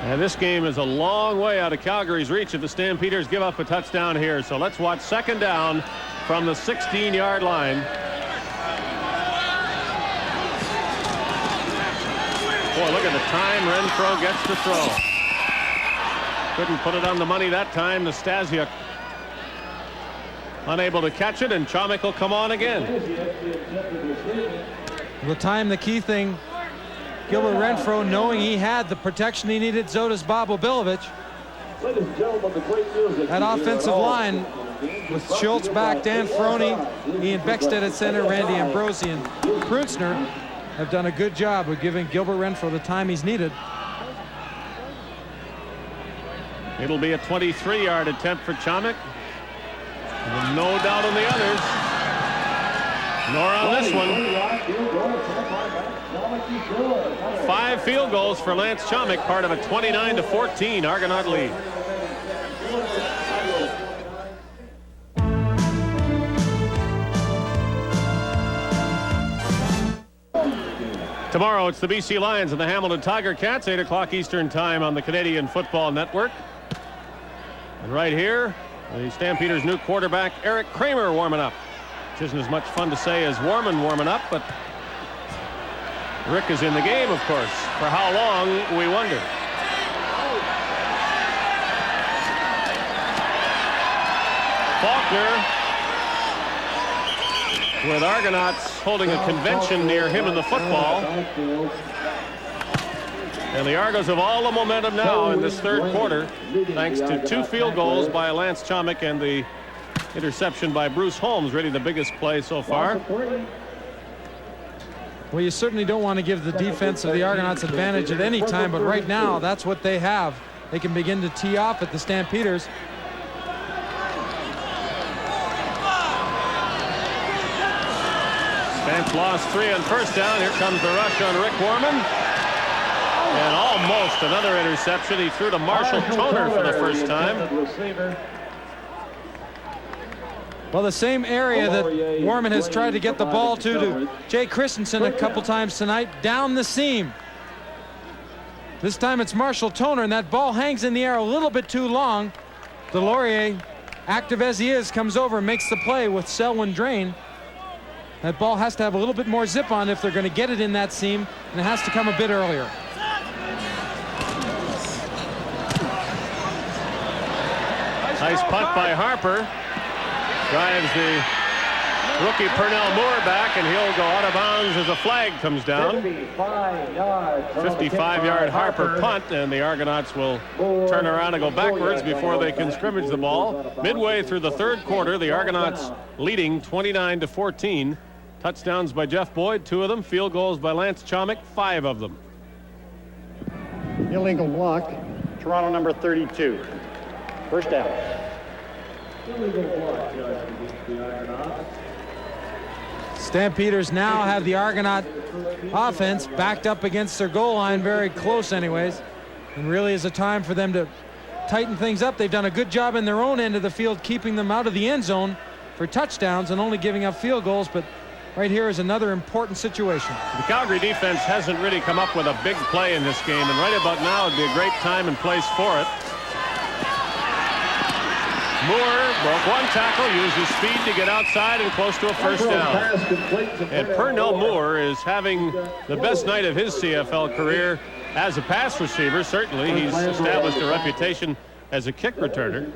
And this game is a long way out of Calgary's reach if the Stampeders give up a touchdown here. So let's watch second down from the 16-yard line. Boy, look at the time Renfro gets to throw. Couldn't put it on the money that time. Nastasiuk unable to catch it, and Chomik will come on again. The time, the key thing. Gilbert Renfro, knowing he had the protection he needed, so does Bob Obilovich. That offensive line with Schultz back, Dan Ferroni, Ian Beckstead at center, Randy Ambrosi and Prunsner have done a good job of giving Gilbert Renfro the time he's needed. It'll be a 23-yard attempt for Chomik. And no doubt on the others. Nor on this one. 5 field goals for Lance Chomik, part of a 29-14 Argonaut lead. Tomorrow it's the BC Lions and the Hamilton Tiger Cats, 8 o'clock Eastern time on the Canadian Football Network. And right here, the Stampeders' new quarterback, Eric Kramer, warming up. Which isn't as much fun to say as Warman warming up, but Rick is in the game, of course. For how long, we wonder. Faulkner, with Argonauts holding a convention near him in the football. And the Argos have all the momentum now in this third quarter, thanks to 2 field goals by Lance Chomik and the interception by Bruce Holmes, really the biggest play so far. Well, you certainly don't want to give the defense of the Argonauts advantage at any time, but right now, that's what they have. They can begin to tee off at the Stampeders. Stamps lost 3 on first down. Here comes the rush on Rick Warman. And almost another interception. He threw to Marshall Toner for the first time. Well, the same area that Warman has tried to get the ball to Jay Christensen a couple times tonight, down the seam. This time it's Marshall Toner, and that ball hangs in the air a little bit too long. Delorier, active as he is, comes over and makes the play with Selwyn Drain. That ball has to have a little bit more zip on if they're going to get it in that seam, and it has to come a bit earlier. Nice punt by Harper. Drives the rookie Pernell Moore back, and he'll go out of bounds as a flag comes down. 55-yard Harper punt, and the Argonauts will turn around and go backwards before they can scrimmage the ball. Midway through the third quarter, the Argonauts leading 29-14. Touchdowns by Jeff Boyd, 2 of them. Field goals by Lance Chomik, 5 of them. Illegal block, Toronto number 32. First down. Stampeders now have the Argonaut offense backed up against their goal line, very close anyways, and really is a time for them to tighten things up. They've done a good job in their own end of the field, keeping them out of the end zone for touchdowns and only giving up field goals, but right here is another important situation. The Calgary defense hasn't really come up with a big play in this game, and right about now would be a great time and place for it. Moore broke one tackle, used his speed to get outside and close to a first down. And Pernell Moore is having the best night of his CFL career as a pass receiver. Certainly, he's established a reputation as a kick returner. You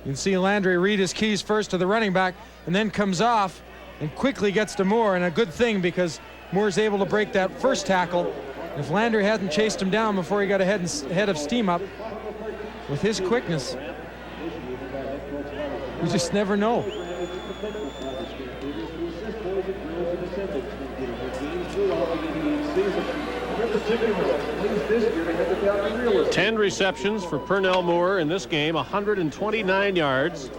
can see Landry read his keys first to the running back and then comes off and quickly gets to Moore, and a good thing because Moore's able to break that first tackle. If Landry hadn't chased him down before he got ahead of steam up, with his quickness, you just never know. 10 receptions for Pernell Moore in this game, 129 yards.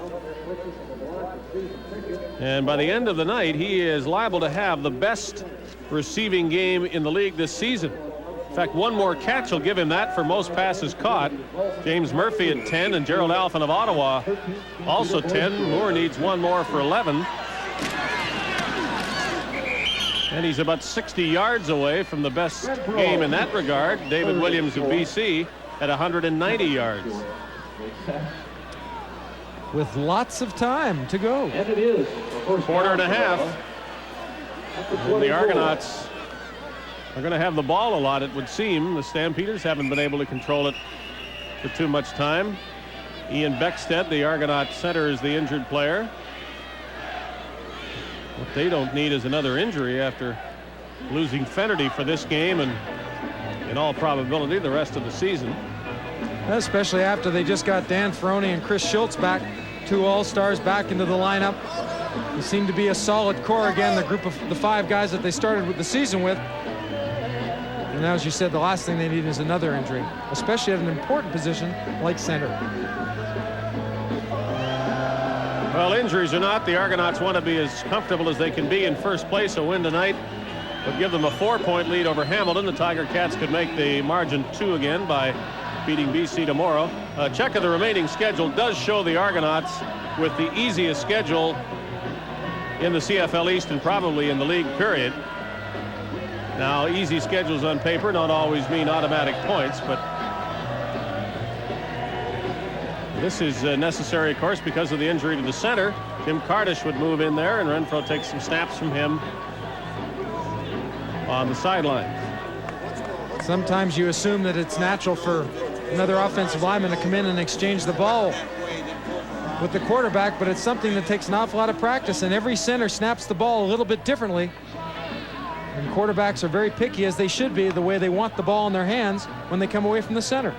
And by the end of the night, he is liable to have the best receiving game in the league this season. In fact, one more catch will give him that for most passes caught. James Murphy at 10 and Gerald Alphen of Ottawa also 10. Moore needs one more for 11. And he's about 60 yards away from the best game in that regard. David Williams of BC at 190 yards. With lots of time to go. And it is quarter and a half. And the Argonauts are going to have the ball a lot, it would seem. The Stampeders haven't been able to control it for too much time. Ian Beckstead, the Argonaut center, is the injured player. What they don't need is another injury after losing Fennerty for this game and, in all probability, the rest of the season. Especially after they just got Dan Ferroni and Chris Schultz back, 2 All-Stars back into the lineup. They seem to be a solid core again, the group of the 5 guys that they started with the season with. And now, as you said, the last thing they need is another injury, especially at an important position like center. Well, injuries or not, the Argonauts want to be as comfortable as they can be in first place. A win tonight would give them a 4-point lead over Hamilton. The Tiger Cats could make the margin 2 again by beating BC tomorrow. A check of the remaining schedule does show the Argonauts with the easiest schedule in the CFL East and probably in the league period. Now, easy schedules on paper don't always mean automatic points, but this is necessary, of course, because of the injury to the center. Tim Cardish would move in there, and Renfro takes some snaps from him on the sideline. Sometimes you assume that it's natural for another offensive lineman to come in and exchange the ball with the quarterback, but it's something that takes an awful lot of practice, and every center snaps the ball a little bit differently. And quarterbacks are very picky, as they should be, the way they want the ball in their hands when they come away from the center.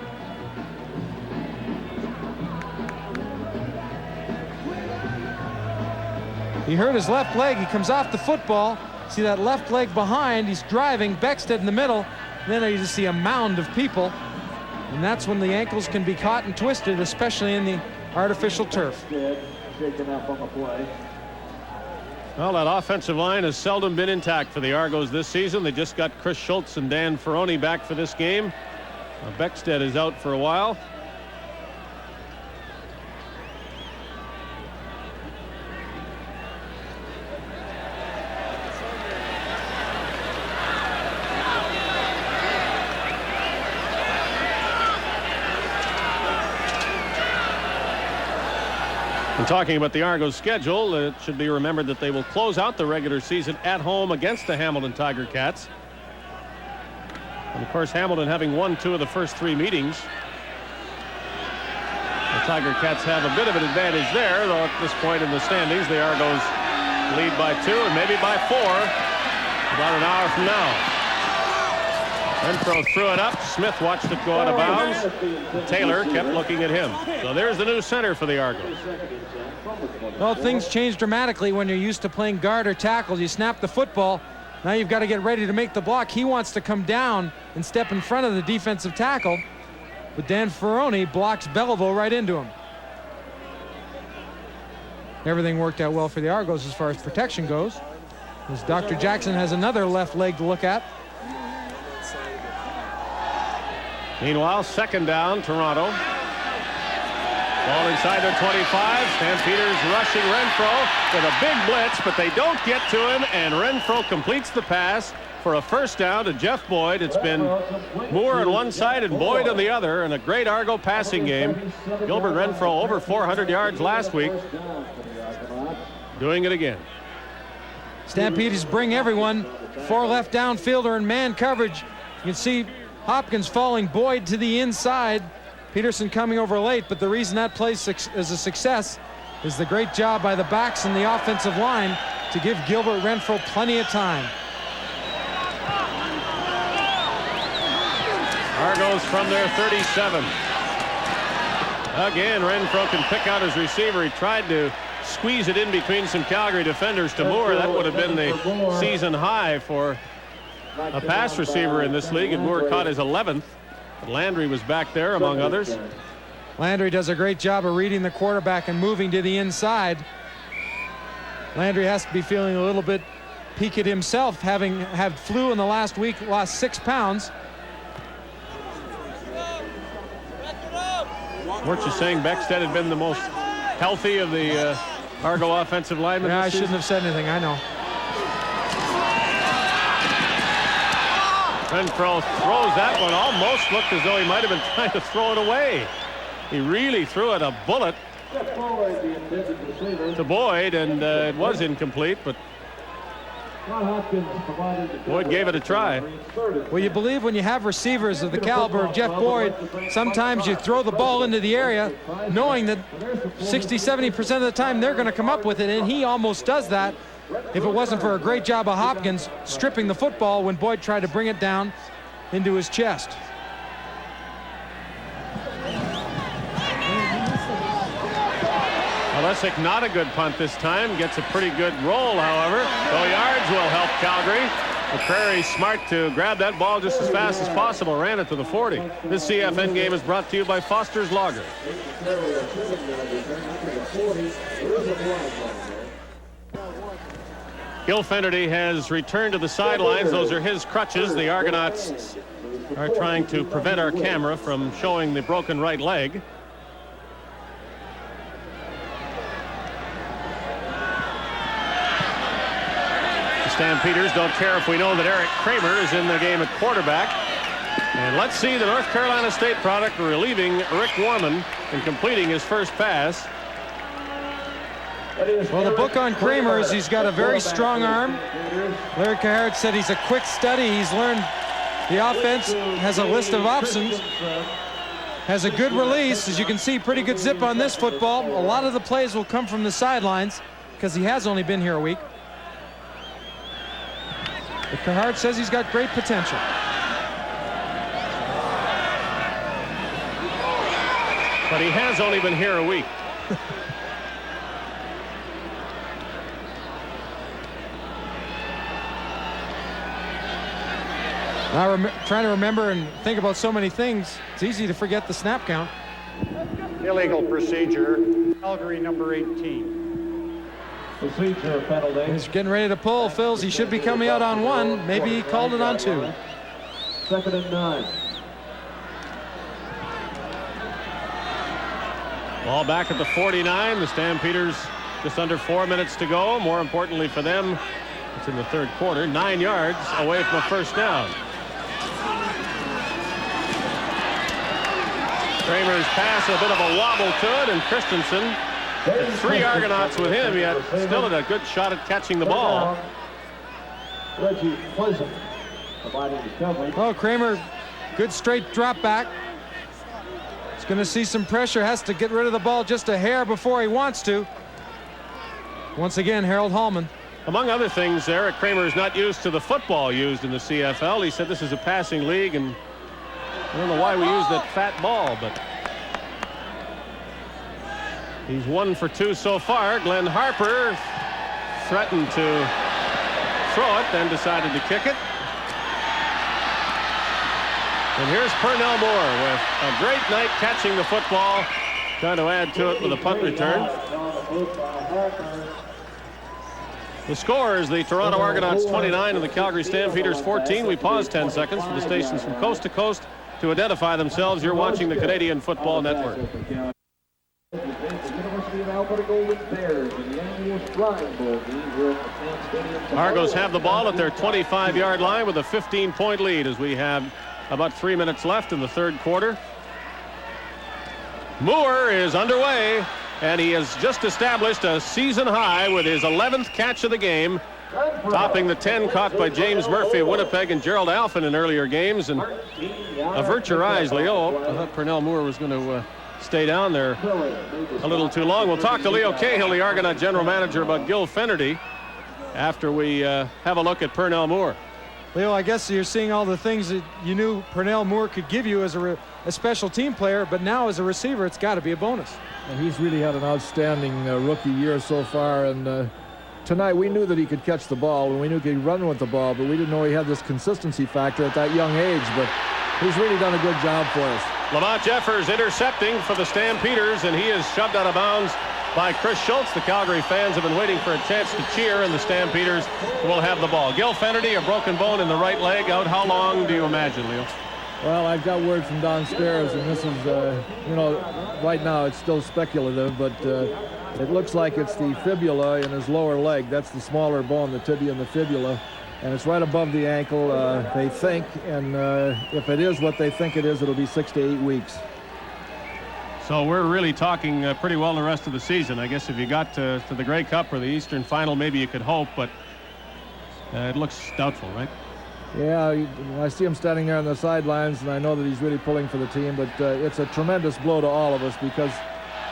He hurt his left leg. He comes off the football. See that left leg behind. He's driving. Beckstead in the middle. And then you just see a mound of people. And that's when the ankles can be caught and twisted, especially in the artificial turf. Shaken up on the play. Well, that offensive line has seldom been intact for the Argos this season. They just got Chris Schultz and Dan Ferroni back for this game. Beckstead is out for a while. And talking about the Argos schedule, it should be remembered that they will close out the regular season at home against the Hamilton Tiger Cats. And of course, Hamilton having won 2 of the first 3 meetings. The Tiger Cats have a bit of an advantage there, though at this point in the standings, the Argos lead by 2 and maybe by 4 about an hour from now. Renfro threw it up. Smith watched it go out of bounds. Taylor kept looking at him. So there's the new center for the Argos. Well, things change dramatically when you're used to playing guard or tackle. You snap the football. Now you've got to get ready to make the block. He wants to come down and step in front of the defensive tackle. But Dan Ferroni blocks Belleville right into him. Everything worked out well for the Argos as far as protection goes, as Dr. Jackson has another left leg to look at. Meanwhile, second down, Toronto. Ball inside their 25. Stampeders rushing Renfro with a big blitz, but they don't get to him, and Renfro completes the pass for a first down to Jeff Boyd. It's been Moore on one side and Boyd on the other, and a great Argo passing game. Gilbert Renfro over 400 yards last week. Doing it again. Stampeders bring everyone. 4 left downfielder in man coverage. You can see Hopkins falling, Boyd to the inside. Peterson coming over late, but the reason that play is a success is the great job by the backs and the offensive line to give Gilbert Renfro plenty of time. Argos from their 37. Again, Renfro can pick out his receiver. He tried to squeeze it in between some Calgary defenders to Moore. That would have been the season high for a pass receiver in this league, and Moore caught his 11th. But Landry was back there, among others. Landry does a great job of reading the quarterback and moving to the inside. Landry has to be feeling a little bit peaked himself, having had flu in the last week, lost 6 pounds. Weren't you saying Beckstead had been the most healthy of the Argo offensive linemen? Yeah, I shouldn't have said anything, I know. Renfro throws that one. Almost looked as though he might have been trying to throw it away. He really threw it a bullet to Boyd, and it was incomplete, but Boyd gave it a try. Well, you believe when you have receivers of the caliber of Jeff Boyd, sometimes you throw the ball into the area knowing that 60-70% of the time they're going to come up with it, and he almost does that. If it wasn't for a great job of Hopkins stripping the football when Boyd tried to bring it down into his chest. Olesic, not a good punt this time. Gets a pretty good roll, however. So yards will help Calgary. McCrary smart to grab that ball just as fast as possible. Ran it to the 40. This CFN game is brought to you by Foster's Lager. Gil Fennerty has returned to the sidelines. Those are his crutches. The Argonauts are trying to prevent our camera from showing the broken right leg. The Stampeders don't care if we know that Eric Kramer is in the game at quarterback. And let's see the North Carolina State product relieving Rick Warman and completing his first pass. Well, the book on Kramer is he's got a very strong arm. Larry Cahart said he's a quick study. He's learned the offense, has a list of options, has a good release. As you can see, pretty good zip on this football. A lot of the plays will come from the sidelines because he has only been here a week. But Cahart says he's got great potential. But he has only been here a week. Trying to remember and think about so many things, it's easy to forget the snap count. Illegal procedure, Calgary number 18. Procedure penalty. He's getting ready to pull. Phils, he should be coming out on 1. Maybe he called it on 2. 2nd and 9. Ball back at the 49. The Stampeders just under 4 minutes to go. More importantly for them, it's in the third quarter. 9 yards away from a first down. Kramer's pass, a bit of a wobble to it, and Christensen, 3 Argonauts with him, yet still had a good shot at catching the ball. Oh, Kramer, good straight drop back. He's going to see some pressure, has to get rid of the ball just a hair before he wants to. Once again, Harold Hallman. Among other things, Eric Kramer is not used to the football used in the CFL. He said this is a passing league, and I don't know why we use that fat ball, but he's 1 for 2 so far. Glenn Harper threatened to throw it, then decided to kick it. And here's Pernell Moore with a great night catching the football, trying to add to it with a punt return. The score is the Toronto Argonauts 29 and the Calgary Stampeders 14. We pause 10 seconds for the stations from coast to coast to identify themselves. You're watching the Canadian Football Network. Argos have the ball at their 25-yard line with a 15-point lead as we have about 3 minutes left in the third quarter. Moore is underway, and he has just established a season high with his 11th catch of the game, topping the 10 caught by James Murphy of Winnipeg and Gerald Alphin in earlier games. And avert your eyes, Leo. I thought Pernell Moore was going to stay down there a little too long. We'll talk to Leo Cahill, the Argonaut general manager, about Gil Fennerty after we have a look at Pernell Moore. Leo, I guess you're seeing all the things that you knew Pernell Moore could give you as a special team player, but now as a receiver, it's got to be a bonus. He's really had an outstanding rookie year so far, and tonight we knew that he could catch the ball and we knew he could run with the ball, but we didn't know he had this consistency factor at that young age. But he's really done a good job for us. Lamont Jeffers intercepting for the Stampeders, and he is shoved out of bounds by Chris Schultz. The Calgary fans have been waiting for a chance to cheer, and the Stampeders will have the ball. Gil Fennerty, a broken bone in the right leg, out how long do you imagine, Leo? Well, I've got word from Don Spears, and this is, right now it's still speculative, but it looks like it's the fibula in his lower leg. That's the smaller bone, the tibia and the fibula, and it's right above the ankle, they think, and if it is what they think it is, it'll be 6 to 8 weeks. So we're really talking pretty well the rest of the season. I guess if you got to the Grey Cup or the Eastern Final, maybe you could hope, but it looks doubtful, right? Yeah, I see him standing there on the sidelines, and I know that he's really pulling for the team, but it's a tremendous blow to all of us because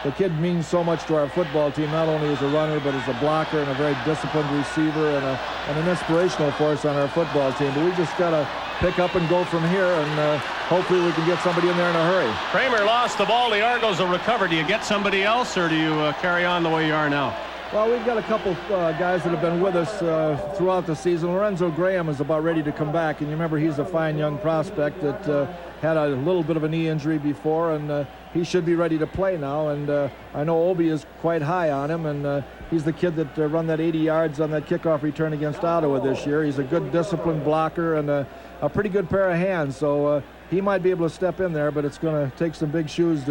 the kid means so much to our football team, not only as a runner, but as a blocker and a very disciplined receiver and an inspirational force on our football team. But we just got to pick up and go from here, and hopefully we can get somebody in there in a hurry. Kramer lost the ball. The Argos will recover. Do you get somebody else, or do you carry on the way you are now? Well, we've got a couple guys that have been with us throughout the season. Lorenzo Graham is about ready to come back, and you remember he's a fine young prospect that had a little bit of a knee injury before, and he should be ready to play now. And I know Obi is quite high on him, and he's the kid that run that 80 yards on that kickoff return against Ottawa this year. He's a good disciplined blocker and a pretty good pair of hands, so he might be able to step in there, but it's going to take some big shoes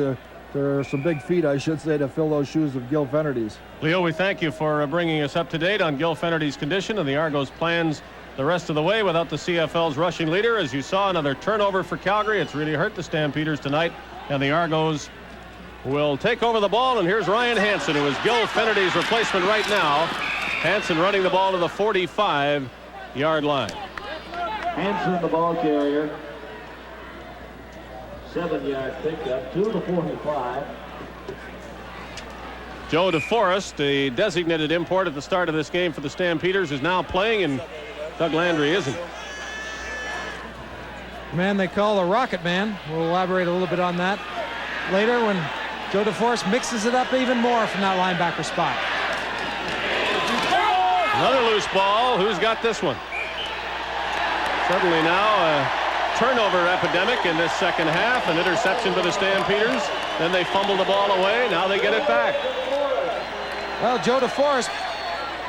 or some big feet, I should say, to fill those shoes of Gil Fennerty's. Leo, we thank you for bringing us up to date on Gil Fennerty's condition and the Argos' plans the rest of the way without the CFL's rushing leader. As you saw, another turnover for Calgary. It's really hurt the Stampeders tonight, and the Argos will take over the ball. And here's Ryan Hansen, who is Gil Fennerty's replacement right now. Hansen running the ball to the 45-yard line. Hansen, the ball carrier. 7-yard pickup to the 45. Joe DeForest, the designated import at the start of this game for the Stampeders, is now playing, and Doug Landry isn't. The man they call the Rocket Man. We'll elaborate a little bit on that later when Joe DeForest mixes it up even more from that linebacker spot. Another loose ball. Who's got this one? Suddenly now turnover epidemic in this second half. An interception for the Stampeders. Then they fumble the ball away. Now they get it back. Well, Joe DeForest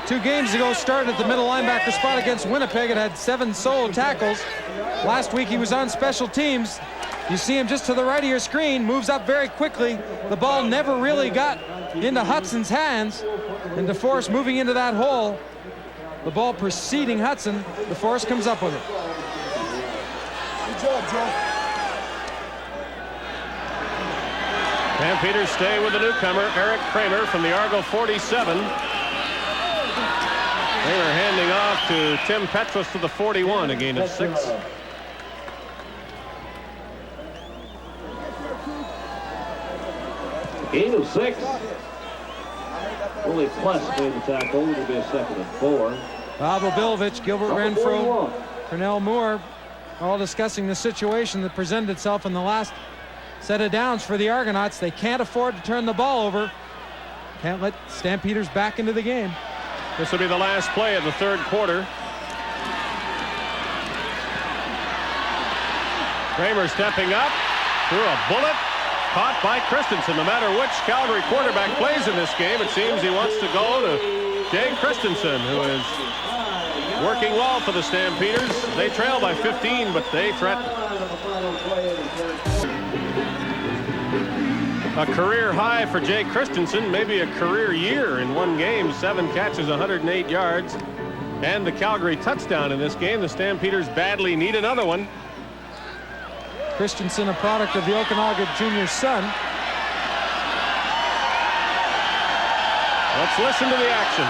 2 games ago started at the middle linebacker spot against Winnipeg and had 7 solo tackles. Last week he was on special teams. You see him just to the right of your screen, moves up very quickly. The ball never really got into Hudson's hands, and DeForest moving into that hole. The ball preceding Hudson. DeForest comes up with it. Good job, Joe. Stampeders stay with the newcomer, Eric Kramer from the Argo 47. Kramer handing off to Tim Petros to the 41, a gain of 6. Gain of 6. Only Plus made the tackle. It'll be a 2nd and 4. Bob Obilovich, Gilbert Renfro, Cornell Moore, all discussing the situation that presented itself in the last set of downs for the Argonauts. They can't afford to turn the ball over. Can't let Stampeders back into the game. This will be the last play of the 3rd quarter. Kramer stepping up, threw a bullet, caught by Christensen. No matter which Calgary quarterback plays in this game, it seems he wants to go to Jay Christensen, who is working well for the Stampeders. They trail by 15, but they threaten. A career high for Jay Christensen, maybe a career year in one game. 7 catches, 108 yards, and the Calgary touchdown in this game. The Stampeders badly need another one. Christensen, a product of the Okanagan Junior son. Let's listen to the action.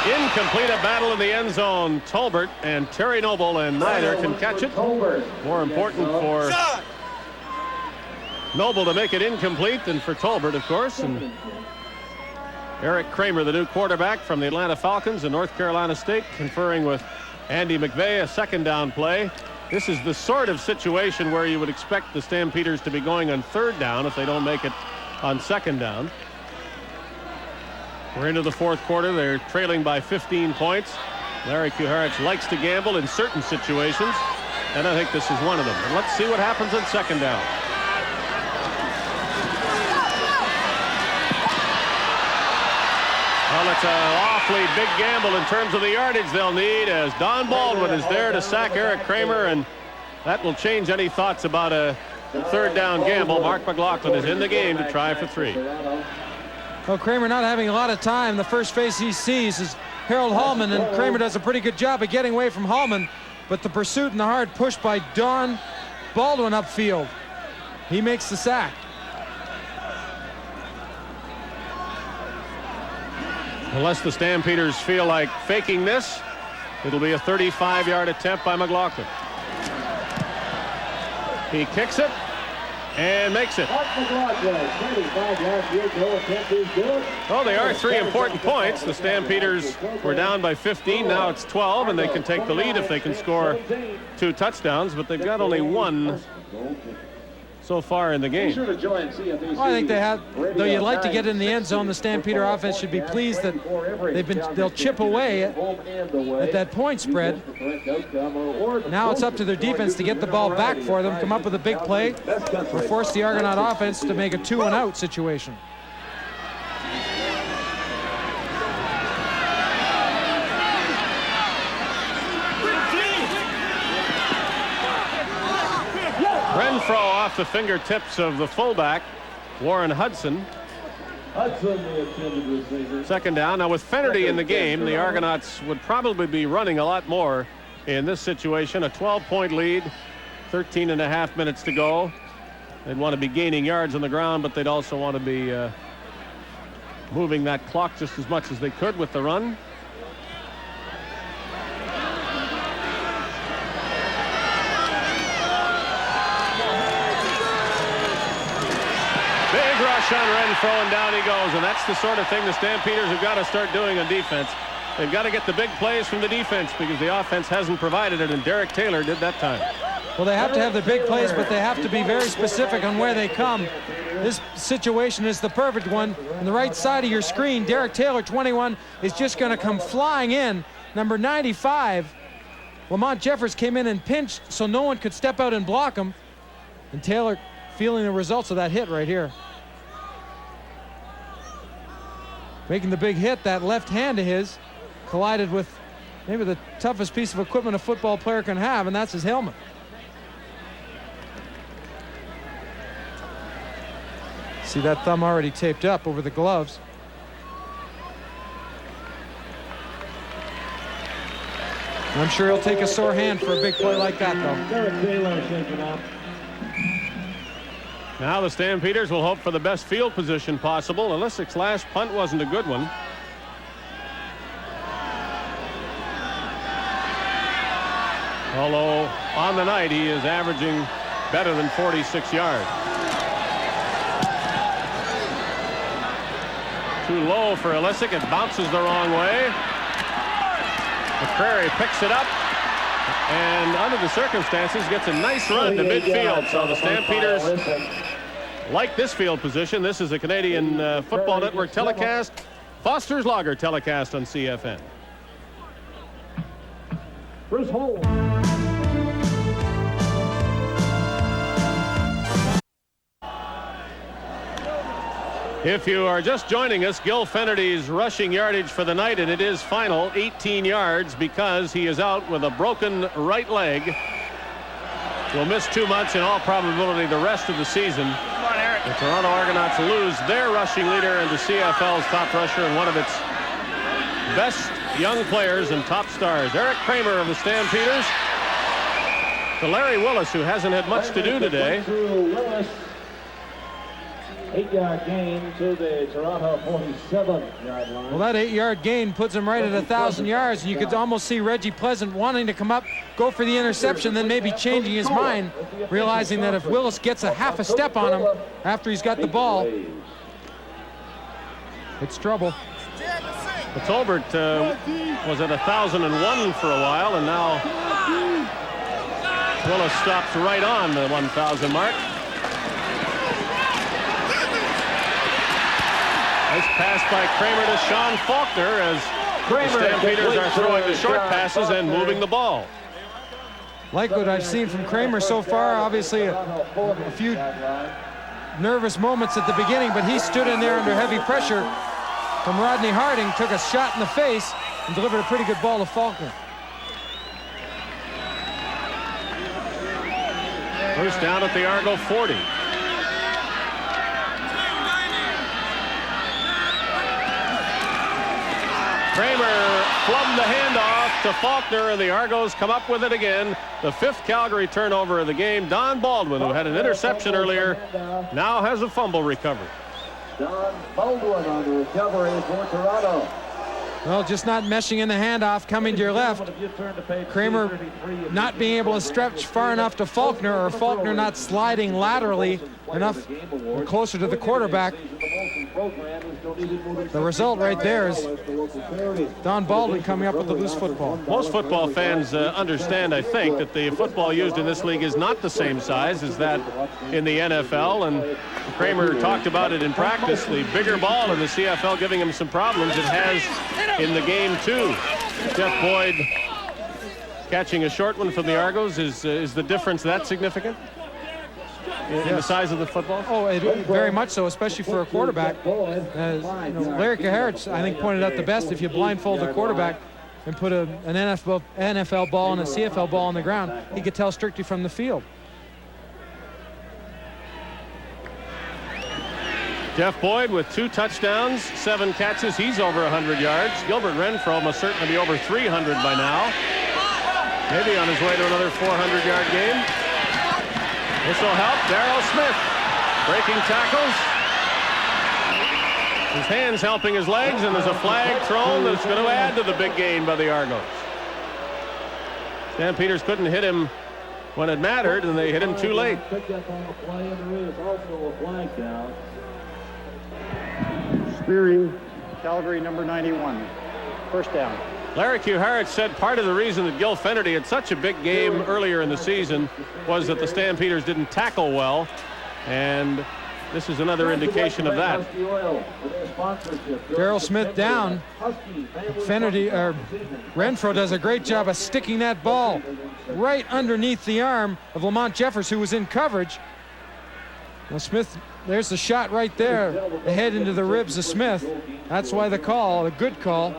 Incomplete, a battle in the end zone. Tolbert and Terry Noble, and neither can catch it. More important for Noble to make it incomplete than for Tolbert, of course. And Eric Kramer, the new quarterback from the Atlanta Falcons and North Carolina State, conferring with Andy McVeigh, a 2nd down play. This is the sort of situation where you would expect the Stampeders to be going on 3rd down if they don't make it on 2nd down. We're into the 4th quarter. They're trailing by 15 points. Larry Kuharich likes to gamble in certain situations, and I think this is one of them. And let's see what happens on 2nd down. Well, it's an awfully big gamble in terms of the yardage they'll need, as Don Baldwin is there to sack Eric Kramer, and that will change any thoughts about a 3rd down gamble. Mark McLaughlin is in the game to try for 3. Well, Kramer not having a lot of time. The first face he sees is Harold Hallman, and Kramer does a pretty good job of getting away from Hallman, but the pursuit and the hard push by Don Baldwin upfield. He makes the sack. Unless the Stampeders feel like faking this, it'll be a 35-yard attempt by McLaughlin. He kicks it and makes it. Well, they are 3 important points. The Stampeders were down by 15. Now it's 12, and they can take the lead if they can score 2 touchdowns, but they've got only 1 so far in the game. Well, I think they have, though you'd like to get in the end zone, the Stampeder offense should be pleased that they'll chip away at that point spread. Now it's up to their defense to get the ball back for them, come up with a big play, or force the Argonaut offense to make a 2-and-out situation. Renfro off the fingertips of the fullback, Warren Hudson. 2nd down. Now with Fennerty in the game, the Argonauts would probably be running a lot more in this situation. A 12-point lead, 13.5 minutes to go. They'd want to be gaining yards on the ground, but they'd also want to be moving that clock just as much as they could with the run. On Renfro, and down he goes, and that's the sort of thing the Stampeders have got to start doing on defense. They've got to get the big plays from the defense because the offense hasn't provided it, and Derek Taylor did that time. Well, they have to have the big plays, but they have to be very specific on where they come. This situation is the perfect one. On the right side of your screen, Derek Taylor, 21, is just going to come flying in. Number 95, Lamont Jeffers came in and pinched so no one could step out and block him, and Taylor feeling the results of that hit right here. Making the big hit, that left hand of his collided with maybe the toughest piece of equipment a football player can have, and that's his helmet. See that thumb already taped up over the gloves. I'm sure he'll take a sore hand for a big play like that, though. Now the Stampeders will hope for the best field position possible. Elisic's last punt wasn't a good one. Although on the night he is averaging better than 46 yards. Too low for Ilisic. It bounces the wrong way. McCrary picks it up, and under the circumstances gets a nice run to midfield. So the Stampeders like this field position. This is a Canadian Football Network telecast. Foster's Lager telecast on CFN. Bruce Hole. If you are just joining us, Gil Fennerty's rushing yardage for the night, and it is final 18 yards because he is out with a broken right leg. Will miss 2 months in all probability the rest of the season. The Toronto Argonauts lose their rushing leader and the CFL's top rusher and one of its best young players and top stars. Eric Kramer of the Stampeders to Larry Willis, who hasn't had much to do today. 8-yard gain to the Toronto 47-yard line. Well, that 8-yard gain puts him right at 1,000 yards, and you could almost see Reggie Pleasant wanting to come up, go for the interception, then maybe changing his mind, realizing that if Willis gets a half a step on him after he's got the ball, it's trouble. But Tolbert was at 1,001 for a while, and now Willis stops right on the 1,000 mark. Nice pass by Kramer to Sean Faulkner as the Stampeders are throwing the short passes and moving the ball. Like what I've seen from Kramer so far, obviously a few nervous moments at the beginning, but he stood in there under heavy pressure from Rodney Harding, took a shot in the face, and delivered a pretty good ball to Faulkner. First down at the Argo 40. Kramer flubbed the handoff to Faulkner, and the Argos come up with it again. The 5th Calgary turnover of the game. Don Baldwin, who had an interception earlier, now has a fumble recovery. Don Baldwin on the recovery for Toronto. Well, just not meshing in the handoff, coming to your left. Kramer not being able to stretch far enough to Faulkner, or Faulkner not sliding laterally enough or closer to the quarterback. The result right there is Don Baldwin coming up with the loose football. Most football fans understand, I think, that the football used in this league is not the same size as that in the NFL, and Kramer talked about it in practice. The bigger ball in the CFL giving him some problems. It has in the game too. Jeff Boyd catching a short one from the Argos. Is the difference that significant in the size of the football? Oh, very much so, especially for a quarterback. As Larry Kaharich, I think, pointed out the best. If you blindfold a quarterback and put an NFL ball and a CFL ball on the ground, he could tell strictly from the field. Jeff Boyd with 2 touchdowns, 7 catches. He's over 100 yards. Gilbert Renfro must certainly be over 300 by now. Maybe on his way to another 400-yard game. This will help. Darryl Smith breaking tackles. His hands helping his legs, and there's a flag thrown that's going to add to the big gain by the Argos. Stampeders couldn't hit him when it mattered, and they hit him too late. Spearing, Calgary number 91. First down. Larry Kuharich said part of the reason that Gil Fennerty had such a big game earlier in the season was that the Stampeders didn't tackle well, and this is another indication of that. Darryl Smith down. Renfro does a great job of sticking that ball right underneath the arm of Lamont Jeffers, who was in coverage. Well, Smith, there's the shot right there, the head into the ribs of Smith. That's why the call, a good call.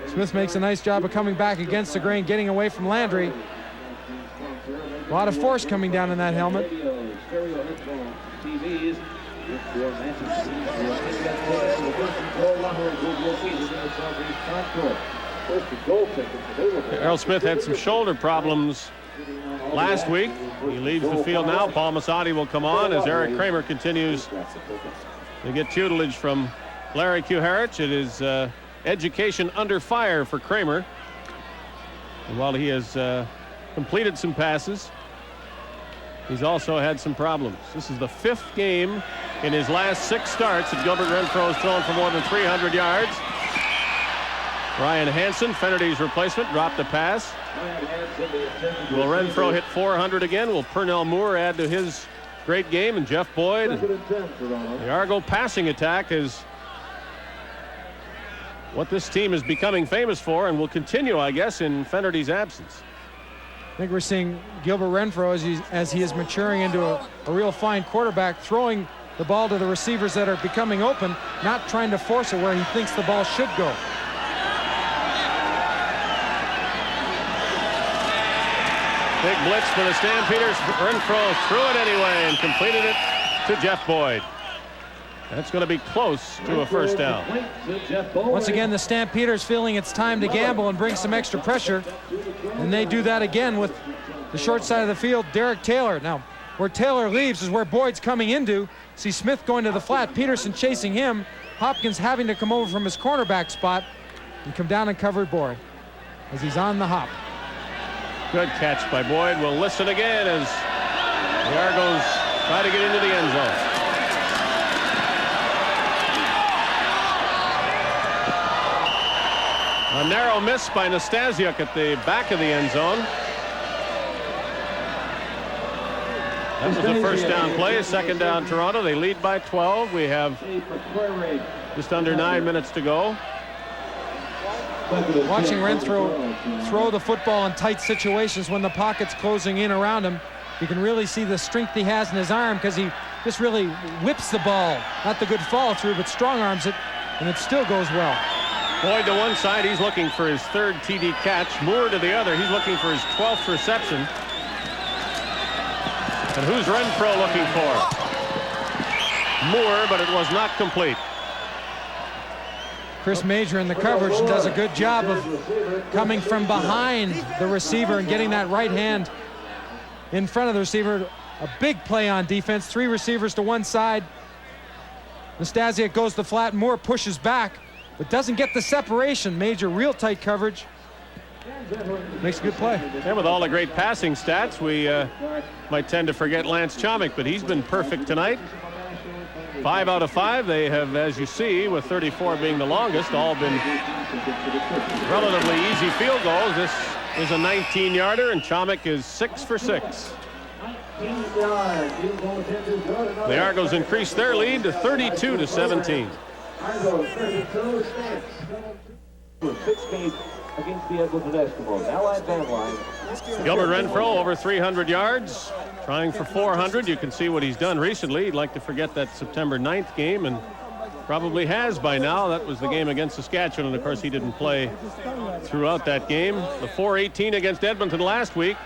Smith makes a nice job of coming back against the grain, getting away from Landry. A lot of force coming down in that helmet. Errol Smith had some shoulder problems last week. He leaves the field now. Paul Massotti will come on as Eric Kramer continues to get tutelage from Larry Kuharich. It is education under fire for Kramer. And while he has completed some passes, he's also had some problems. This is the 5th game in his last 6 starts that Gilbert Renfro has thrown for more than 300 yards. Ryan Hansen, Fennerty's replacement, dropped a pass. Will Renfro hit 400 again? Will Pernell Moore add to his great game? And Jeff Boyd, the Argo passing attack is what this team is becoming famous for and will continue, I guess, in Fennerty's absence. I think we're seeing Gilbert Renfro as he is maturing into a real fine quarterback, throwing the ball to the receivers that are becoming open, not trying to force it where he thinks the ball should go. Big blitz for the Stampeders. Renfro threw it anyway and completed it to Jeff Boyd. That's going to be close to a first down. Once again, the Stampeders feeling it's time to gamble and bring some extra pressure. And they do that again with the short side of the field, Derek Taylor. Now, where Taylor leaves is where Boyd's coming into. See Smith going to the flat, Peterson chasing him. Hopkins having to come over from his cornerback spot and come down and cover Boyd as he's on the hop. Good catch by Boyd. We'll listen again as the Argos try to get into the end zone. A narrow miss by Nastasiuk at the back of the end zone. That was a first down play, second down Toronto. They lead by 12. We have just under 9 minutes to go. Watching Renfro throw the football in tight situations when the pocket's closing in around him, you can really see the strength he has in his arm because he just really whips the ball. Not the good follow through, but strong arms it, and it still goes well. Boyd to one side, he's looking for his third TD catch. Moore to the other, he's looking for his 12th reception. And who's Renfro looking for? Moore, but it was not complete. Chris Major in the coverage does a good job of coming from behind the receiver and getting that right hand in front of the receiver. A big play on defense. 3 receivers to one side. Nastasiuk goes to flat. Moore pushes back, but doesn't get the separation. Major real tight coverage. Makes a good play. And with all the great passing stats, we might tend to forget Lance Chomick, but he's been perfect tonight. 5 out of 5. They have, as you see, with 34 being the longest, all been relatively easy field goals. This is a 19-yarder, and Chomick is 6 for 6. The Argos increase their lead to 32-17. Against the Edmonton Eskimos. Allied Van Line. Gilbert Renfro over 300 yards, trying for 400. You can see what he's done recently. He'd like to forget that September 9th game, and probably has by now. That was the game against Saskatchewan, and of course he didn't play throughout that game. The 418 against Edmonton last week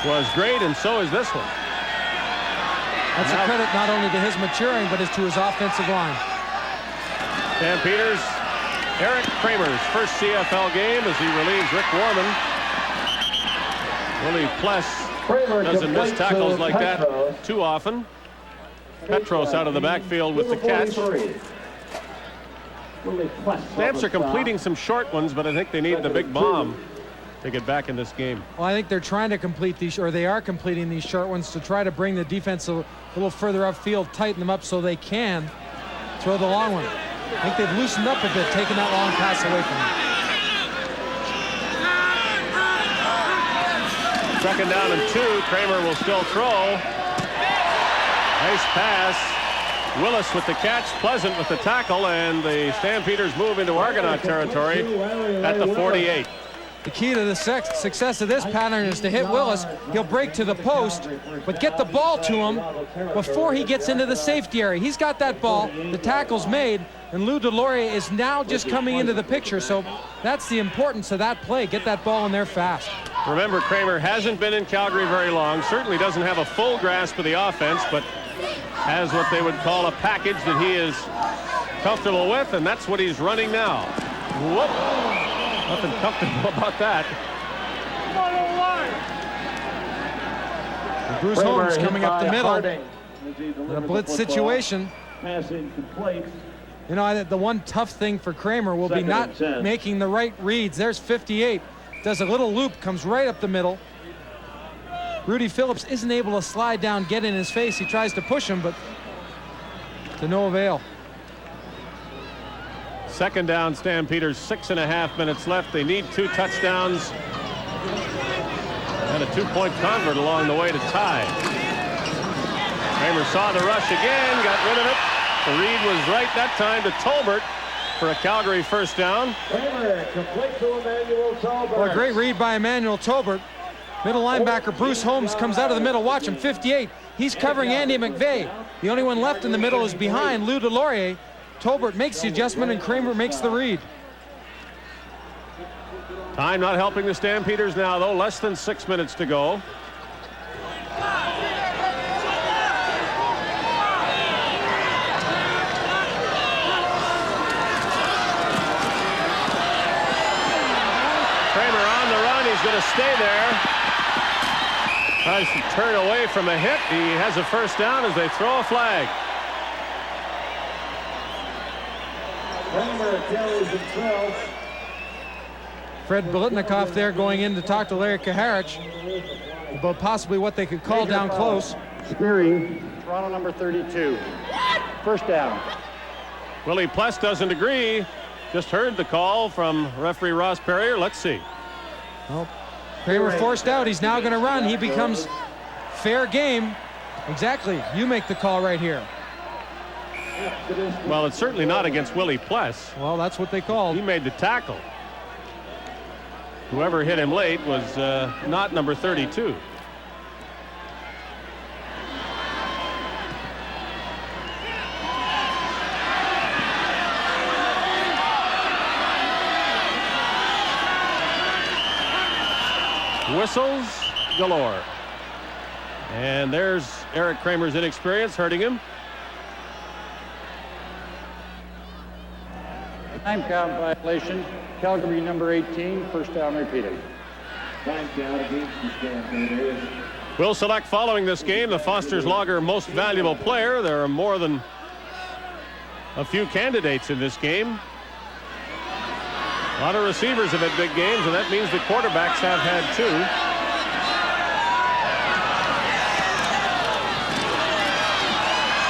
was great, and so is this one. That's a credit not only to his maturing, but to his offensive line. Stampeders. Eric Kramer's first CFL game as he relieves Rick Warman. Willie Pless doesn't miss tackles like that too often. Petros out of the backfield with the catch. Stamps are completing some short ones, but I think they need the big bomb to get back in this game. Well, I think they're trying to complete these, or they are completing these short ones to try to bring the defense a little further upfield, tighten them up so they can throw the long one. I think they've loosened up a bit, taking that long pass away from them. Second down and 2. Kramer will still throw. Nice pass. Willis with the catch, Pleasant with the tackle, and the Stampeders move into Argonaut territory at the 48. The key to the success of this pattern is to hit Willis. He'll break to the post, but get the ball to him before he gets into the safety area. He's got that ball. The tackle's made, and Lou Delorier is now just coming into the picture. So that's the importance of that play. Get that ball in there fast. Remember, Kramer hasn't been in Calgary very long. Certainly doesn't have a full grasp of the offense, but has what they would call a package that he is comfortable with, and that's what he's running now. Whoop. Nothing comfortable about that. And Bruce Holmes coming up the middle in a blitz situation. You know, the one tough thing for Kramer will be not making the right reads. There's 58. Does a little loop, comes right up the middle. Rudy Phillips isn't able to slide down, get in his face. He tries to push him, but to no avail. Second down, Stampeders, 6.5 minutes left. They need 2 touchdowns and a 2-point convert along the way to tie. Kramer saw the rush again, got rid of it. The read was right that time to Tolbert for a Calgary first down. Kramer complete to Emmanuel Tolbert. Well, a great read by Emmanuel Tolbert. Middle linebacker Bruce Holmes comes out of the middle. Watch him, 58. He's covering Andy McVeigh. The only one left in the middle is behind Lou Delorier. Tolbert makes the adjustment and Kramer makes the read. Time not helping the Stampeders now, though. Less than 6 minutes to go. Kramer on the run. He's going to stay there. Tries to turn away from a hit. He has a first down as they throw a flag. Fred Biletnikoff there going in to talk to Larry Kaharich about possibly what they could call down close. Spearing, Toronto number 32. First down. Willie Pless doesn't agree. Just heard the call from referee Ross Perrier. Let's see. Well, Kramer forced out. He's now going to run. He becomes fair game. Exactly. You make the call right here. Well, it's certainly not against Willie Pless. Well, that's what they called. He made the tackle. Whoever hit him late was not number 32. Whistles galore. And there's Eric Kramer's inexperience hurting him. Time count violation. Calgary number 18, first down repeated. Time count against the Stampeders. We'll select following this game the Foster's Lager Most Valuable Player. There are more than a few candidates in this game. A lot of receivers have had big games, and that means the quarterbacks have had two.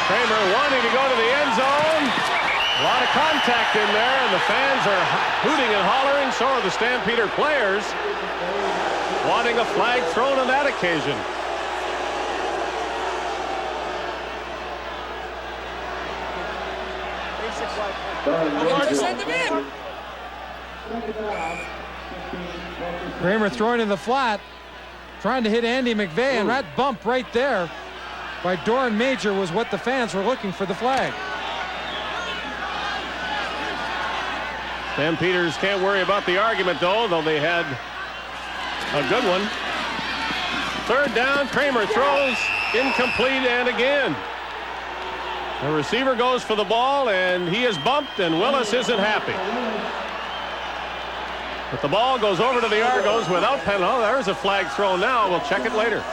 Kramer wanting to go to the end zone. A lot of contact in there, and the fans are hooting and hollering. So are the Stampeder players, wanting a flag thrown on that occasion. Send them in. Kramer throwing in the flat, trying to hit Andy McVeigh, and that bump right there by Doran Major was what the fans were looking for the flag. Stampeders can't worry about the argument, though they had a good one. Third down, Kramer throws, incomplete, and again. The receiver goes for the ball, and he is bumped, and Willis isn't happy. But the ball goes over to the Argos without penalty. Oh, there's a flag thrown now. We'll check it later.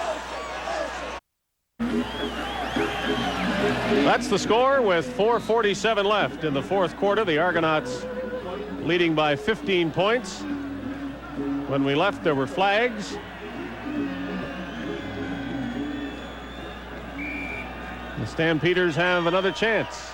That's the score with 4:47 left in the fourth quarter. The Argonauts leading by 15 points. When we left, there were flags. The Stampeders have another chance.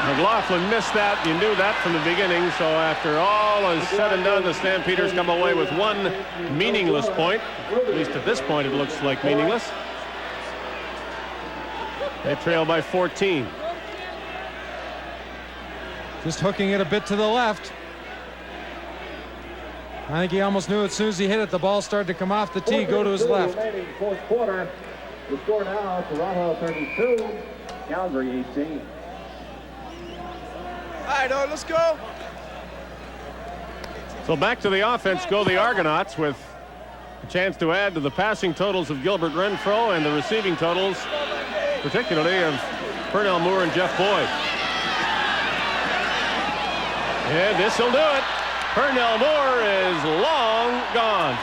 McLaughlin missed that. You knew that from the beginning. So after all is said and done, the Stampeders come away with one meaningless point. At least at this point, it looks like meaningless. They trail by 14. Just hooking it a bit to the left. I think he almost knew as soon as he hit it, the ball started to come off the tee, go to his left. Fourth quarter. The score now, Toronto 32, Calgary 18. All right, let's go. So back to the offense go the Argonauts with a chance to add to the passing totals of Gilbert Renfro and the receiving totals, particularly of Pernell Moore and Jeff Boyd. And this will do it. Pernell Moore is long gone.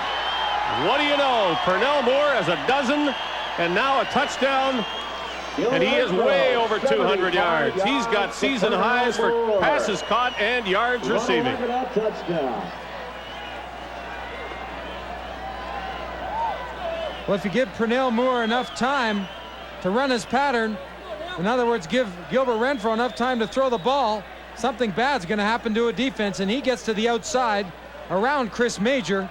What do you know? Pernell Moore has a dozen and now a touchdown. And he is way over 200 yards. He's got season highs for passes caught and yards receiving. Well, if you give Pernell Moore enough time to run his pattern, in other words, give Gilbert Renfro enough time to throw the ball, something bad's going to happen to a defense, and he gets to the outside around Chris Major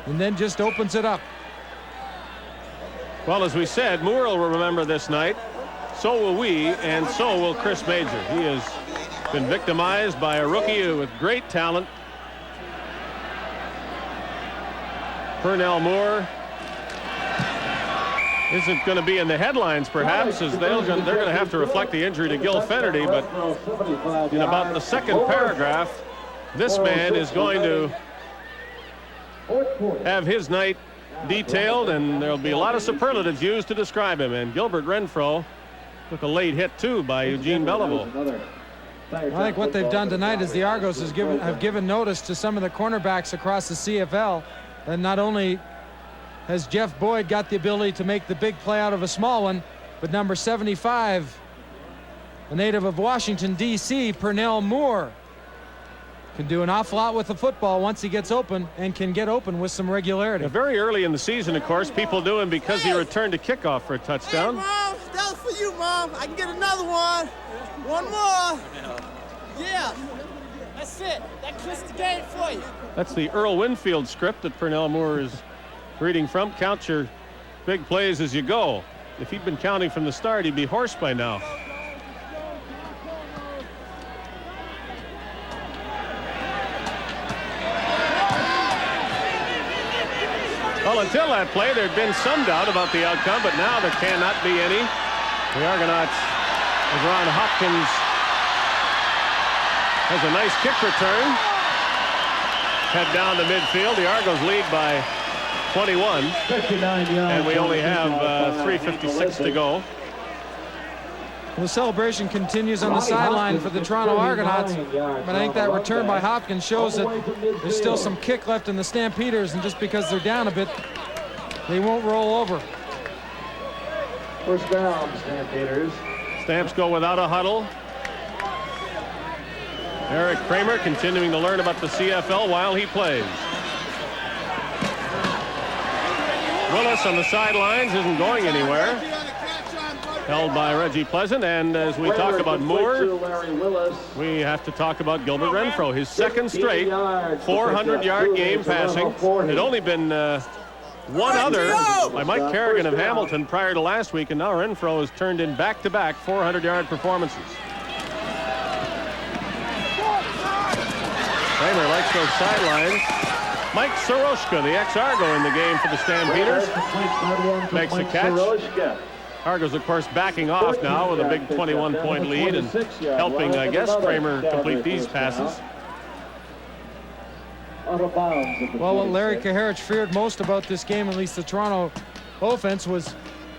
and then just opens it up. Well, as we said, Moore will remember this night. So will we, and so will Chris Major. He has been victimized by a rookie with great talent. Pernell Moore isn't going to be in the headlines, perhaps, as they're going to have to reflect the injury to Gil Fennerty. But in about the second paragraph, this man is going to have his night detailed, and there'll be a lot of superlatives used to describe him. And Gilbert Renfro took a late hit, too, by Eugene Belleville. I think what they've done tonight is the Argos have given notice to some of the cornerbacks across the CFL. And not only has Jeff Boyd got the ability to make the big play out of a small one, but number 75, a native of Washington, D.C., Pernell Moore, can do an awful lot with the football once he gets open, and can get open with some regularity. Very early in the season, of course, people knew him because he returned a kickoff for a touchdown. Hey, for you, Mom. I can get another one. One more. Yeah. That's it. That clips the game for you. That's the Earl Winfield script that Purnell Moore is reading from. Count your big plays as you go. If he'd been counting from the start, he'd be hoarse by now. Well, until that play, there'd been some doubt about the outcome, but now there cannot be any. The Argonauts, as Ron Hopkins has a nice kick return. Head down to midfield. The Argos lead by 21. And we only have 3:56 to go. Well, the celebration continues on the sideline for the Toronto Argonauts, but I think that return by Hopkins shows that there's still some kick left in the Stampeders, and just because they're down a bit, they won't roll over. First down, Stampeders. Stamps go without a huddle. Eric Kramer continuing to learn about the CFL while he plays. Willis on the sidelines isn't going anywhere. Held by Reggie Pleasant, and as we talk about Moore, we have to talk about Gilbert Renfro. His second straight 400-yard game passing. There'd only been one other by Mike Kerrigan of Hamilton prior to last week, and now Renfro has turned in back-to-back 400-yard performances. Kramer likes those sidelines. Mike Soroshka, the ex-Argo in the game for the Stampeders, makes a catch. Argos, of course, backing off now with a big 21-point lead and helping, I guess, Kramer complete these passes. Well, what Larry Kaharich feared most about this game, at least the Toronto offense, was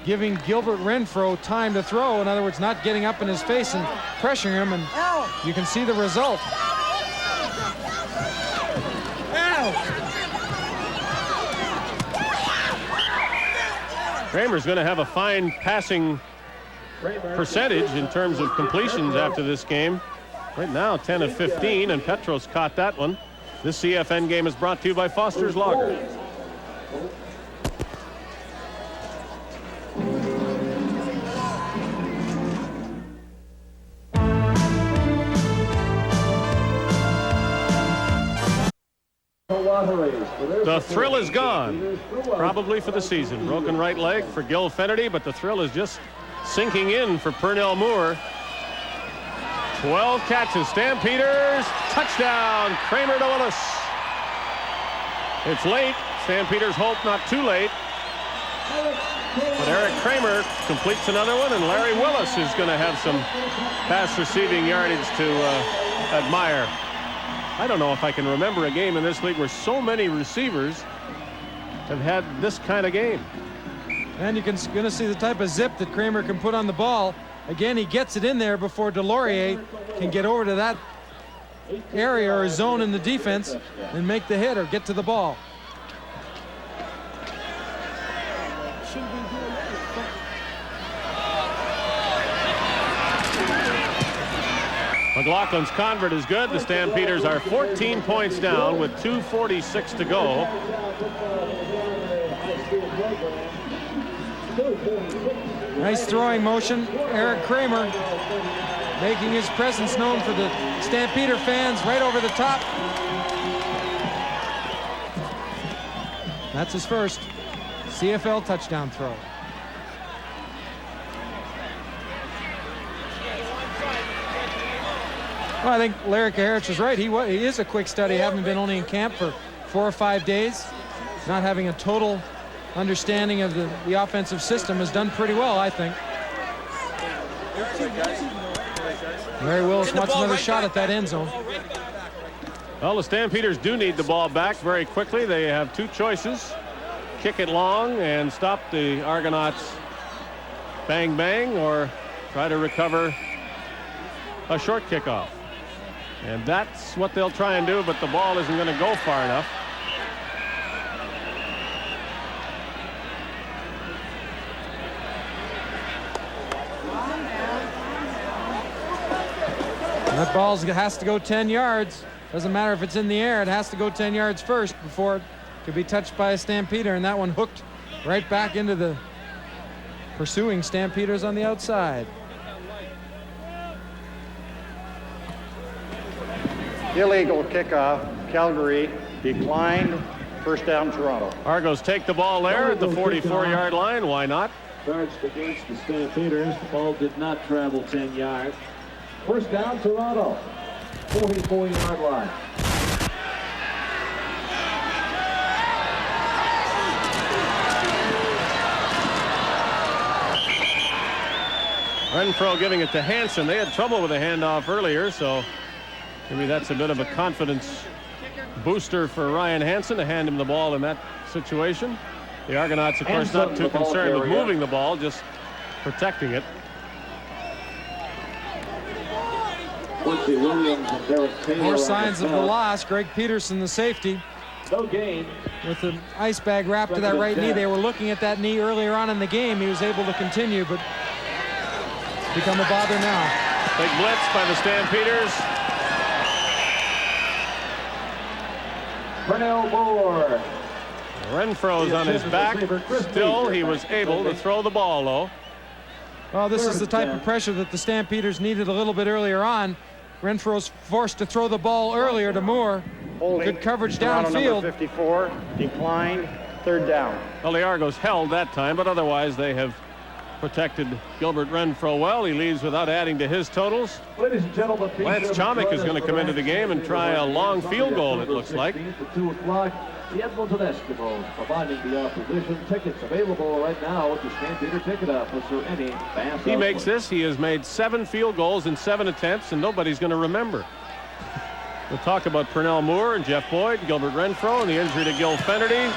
giving Gilbert Renfro time to throw. In other words, not getting up in his face and pressuring him, and you can see the result. Kramer's going to have a fine passing percentage in terms of completions after this game. Right now, 10 of 15, and Petros caught that one. This CFN game is brought to you by Foster's Lager. The thrill is gone, probably for the season. Broken right leg for Gil Fennerty, but the thrill is just sinking in for Purnell Moore. 12 catches, Stampeders, touchdown, Kramer to Willis. It's late, Stampeders hope not too late. But Eric Kramer completes another one, and Larry Willis is going to have some pass receiving yardage to admire. I don't know if I can remember a game in this league where so many receivers have had this kind of game. And you're going to see the type of zip that Kramer can put on the ball. Again, he gets it in there before Delorier can get over to that area or zone in the defense and make the hit or get to the ball. McLaughlin's convert is good. The Stampeders are 14 points down with 2:46 to go. Nice throwing motion. Eric Kramer making his presence known for the Stampeder fans right over the top. That's his first CFL touchdown throw. Well, I think Larry Kaharich is right. He is a quick study, having been only in camp for 4 or 5 days. Not having a total understanding of the offensive system has done pretty well, I think. Larry Willis wants another shot at that end zone. Well, the Stampeders do need the ball back very quickly. They have two choices. Kick it long and stop the Argonauts bang bang, or try to recover a short kickoff. And that's what they'll try and do, but the ball isn't going to go far enough. That ball has to go 10 yards. Doesn't matter if it's in the air, it has to go 10 yards first before it could be touched by a Stampeder, and that one hooked right back into the pursuing Stampeders on the outside. Illegal kickoff. Calgary declined. First down, Toronto. Argos take the ball there at the 44-yard line. Why not? Charged against the Stampeders. The ball did not travel 10 yards. First down, Toronto. 44-yard line. Renfro giving it to Hansen. They had trouble with a handoff earlier, so maybe that's a bit of a confidence booster for Ryan Hansen to hand him the ball in that situation. The Argonauts, of course, not too concerned with moving the ball, just protecting it. More signs of the loss. Greg Peterson, the safety, no gain, with the ice bag wrapped to that right knee. They were looking at that knee earlier on in the game. He was able to continue, but it's become a bother now. Big blitz by the Stampeders. Pernell Moore. Renfro's on his back. Still, he was able to throw the ball low. Well, this is the type of pressure that the Stampeders needed a little bit earlier on. Renfro's forced to throw the ball earlier to Moore. Good coverage downfield. Number 54 declined. Third down. Well, the Argos held that time, but otherwise they have protected Gilbert Renfro well. He leaves without adding to his totals. Ladies and gentlemen, Lance Chomik is going to come into the game and try a long field goal, it looks like. At 2 o'clock, the Edmonton Eskimos providing the opposition. Tickets available right now at the Stampeder Ticket Office or any fast He makes this. He has made 7 field goals in 7 attempts, and nobody's going to remember. We'll talk about Pernell Moore and Jeff Boyd, Gilbert Renfro, and the injury to Gil Fennerty.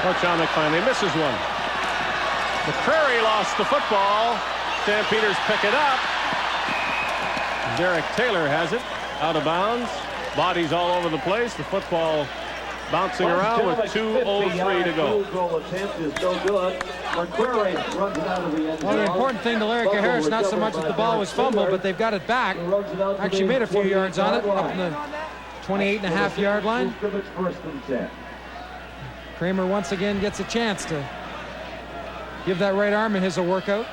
Chomik finally misses one. McCrary lost the football. Stampeders pick it up. Derek Taylor has it out of bounds. Bodies all over the place. The football bouncing around with 2:03 to go. Well, the important thing to Larry Harris, not so much that the ball was fumbled, but they've got it back. Actually made a few yards on it, up in the 28.5-yard line. Kramer once again gets a chance to give that right arm of his a workout.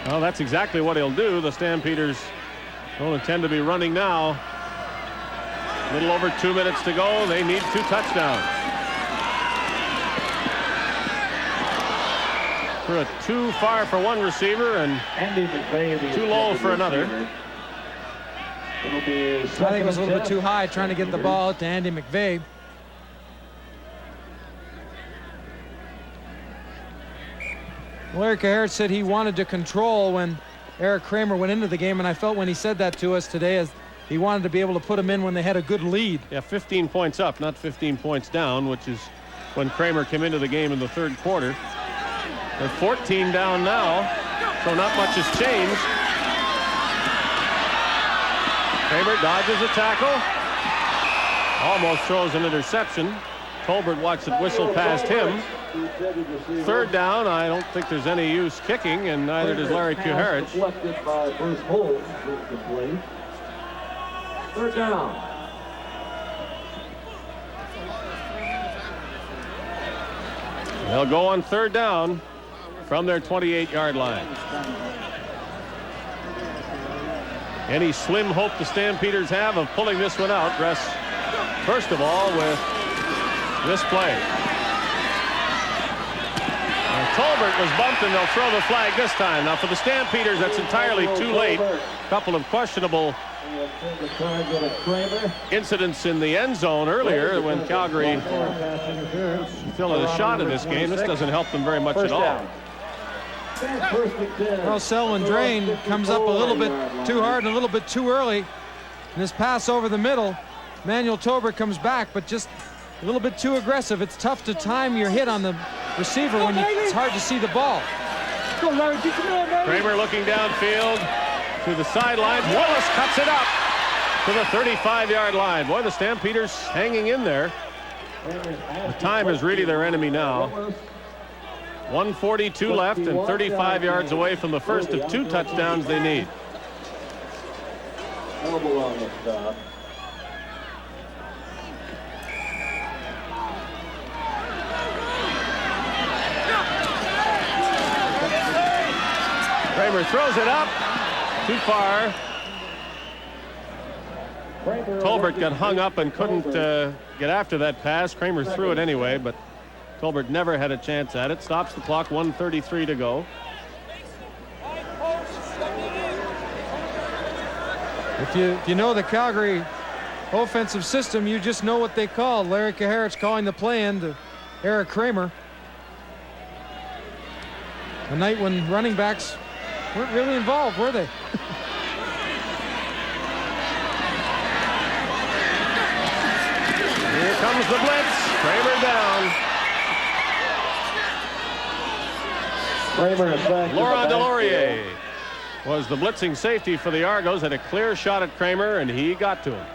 Well, that's exactly what he'll do. The Stampeders don't intend to be running now. A little over 2 minutes to go. They need 2 touchdowns. Threw it too far for one receiver and too low for another. I think it was a little bit too high trying to get the ball out to Andy McVeigh. Larry Harris said he wanted to control when Eric Kramer went into the game, and I felt when he said that to us today as he wanted to be able to put him in when they had a good lead. Yeah, 15 points up, not 15 points down, which is when Kramer came into the game in the third quarter. They're 14 down now, so not much has changed. Kramer dodges a tackle. Almost throws an interception. Tolbert watched it whistle past him. Third down, I don't think there's any use kicking, and neither does Larry Kuharich. Third down. They'll go on third down from their 28-yard line. Any slim hope the Stampeders have of pulling this one out rests, first of all, with this play. Tolbert was bumped, and they'll throw the flag this time. Now for the Stampeders, that's entirely too late. A couple of questionable incidents in the end zone earlier when Calgary still had a shot in this game. This doesn't help them very much at all. Well, Selwyn Drain comes up a little bit too hard and a little bit too early. And this pass over the middle, Manuel Tolbert comes back, but just a little bit too aggressive. It's tough to time your hit on the receiver when it's hard to see the ball. Kramer looking downfield to the sidelines. Willis cuts it up to the 35-yard line. Boy, the Stampeders hanging in there. The time is really their enemy now. 1:42 left and 35 yards away from the first of 2 touchdowns they need. Kramer throws it up. Too far. Tolbert got hung up and couldn't get after that pass. Kramer threw it anyway, but Tolbert never had a chance at it. Stops the clock, 1:33 to go. If you know the Calgary offensive system, you just know what they call. Larry Kaharich calling the play in to Eric Kramer. A night when running backs weren't really involved, were they? Here comes the blitz. Kramer down. Laurent Delorier was the blitzing safety for the Argos. Had a clear shot at Kramer, and he got to him.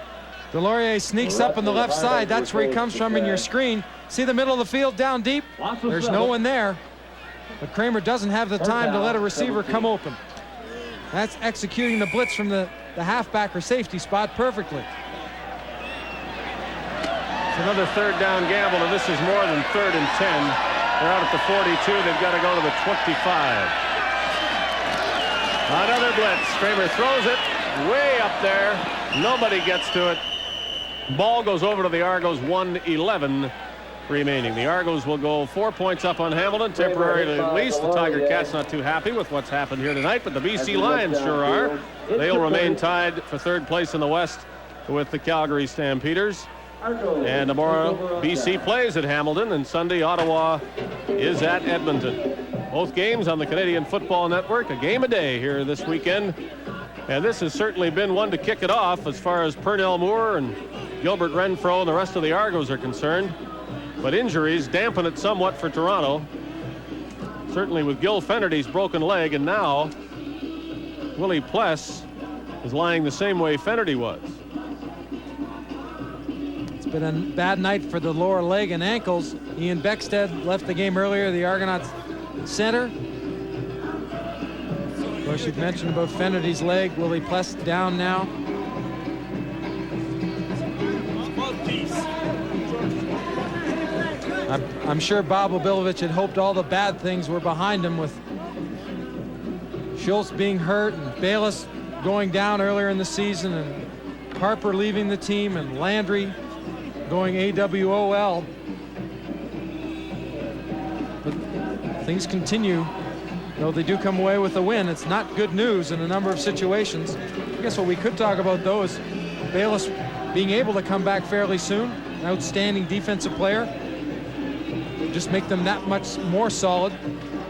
Delorier sneaks up on the left side. That's where he comes from in your screen. See the middle of the field down deep? There's no one there. But Kramer doesn't have the time to let a receiver come open. That's executing the blitz from the halfback or safety spot perfectly. It's another third down gamble, and this is more than 3rd and 10. They're out at the 42. They've got to go to the 25. Another blitz. Kramer throws it way up there. Nobody gets to it. Ball goes over to the Argos, 1:11 remaining. The Argos will go 4 points up on Hamilton, temporarily at least. The Tiger Cats not too happy with what's happened here tonight, but the BC Lions sure are. They'll remain tied for 3rd place in the West with the Calgary Stampeders. And tomorrow, BC plays at Hamilton, and Sunday, Ottawa is at Edmonton. Both games on the Canadian Football Network, a game a day here this weekend. And this has certainly been one to kick it off as far as Pernell Moore and Gilbert Renfro and the rest of the Argos are concerned. But injuries dampen it somewhat for Toronto. Certainly with Gil Fennerty's broken leg, and now Willie Pless is lying the same way Fennerty was. It's been a bad night for the lower leg and ankles. Ian Beckstead left the game earlier, the Argonauts center. Of course, you've mentioned about Fennerty's leg. Willie Pless down now. I'm sure Bob Obilovich had hoped all the bad things were behind him, with Schultz being hurt and Bayless going down earlier in the season and Harper leaving the team and Landry going AWOL. But things continue. Though they do come away with a win, it's not good news in a number of situations. I guess what we could talk about, though, is Bayless being able to come back fairly soon. An outstanding defensive player. Just make them that much more solid.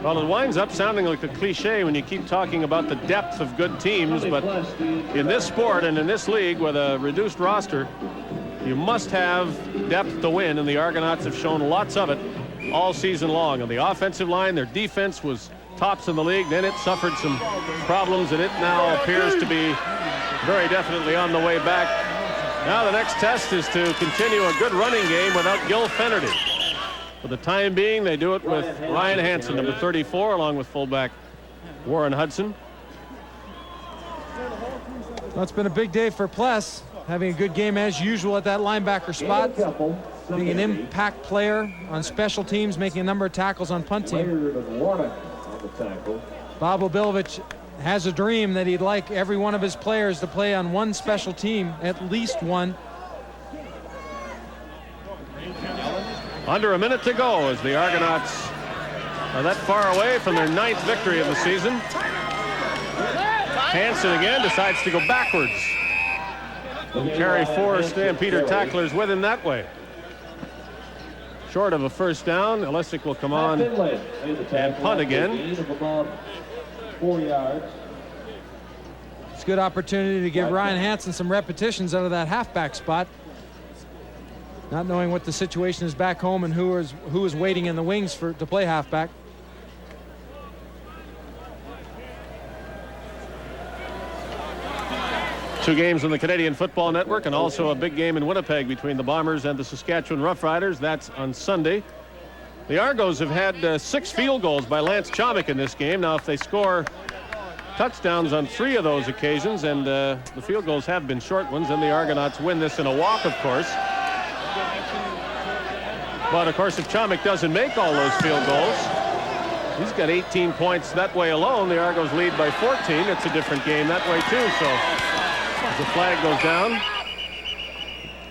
Well, it winds up sounding like a cliche when you keep talking about the depth of good teams, but in this sport and in this league with a reduced roster, you must have depth to win, and the Argonauts have shown lots of it all season long. On the offensive line, their defense was tops in the league. Then it suffered some problems, and it now appears to be very definitely on the way back. Now the next test is to continue a good running game without Gil Fennerty. For the time being, they do it with Ryan Hansen, number 34, along with fullback Warren Hudson. Well, it's been a big day for Pless, having a good game as usual at that linebacker spot, being an impact player on special teams, making a number of tackles on punt team. Bob Obilovich has a dream that he'd like every one of his players to play on one special team, at least one. Under a minute to go as the Argonauts are that far away from their 9th victory of the season. Hansen again decides to go backwards. Carry 4 Stampeder tacklers with him that way. Short of a first down, Elisic will come on and punt again. 4 yards. It's a good opportunity to give Ryan Hansen some repetitions out of that halfback spot. Not knowing what the situation is back home and who is waiting in the wings to play halfback. Two games on the Canadian Football Network, and also a big game in Winnipeg between the Bombers and the Saskatchewan Roughriders. That's on Sunday. The Argos have had 6 field goals by Lance Chomick in this game. Now, if they score touchdowns on 3 of those occasions, and the field goals have been short ones, then the Argonauts win this in a walk, of course. But, of course, if Chomick doesn't make all those field goals, He's got 18 points that way alone. The Argos lead by 14. It's a different game that way too. So the flag goes down.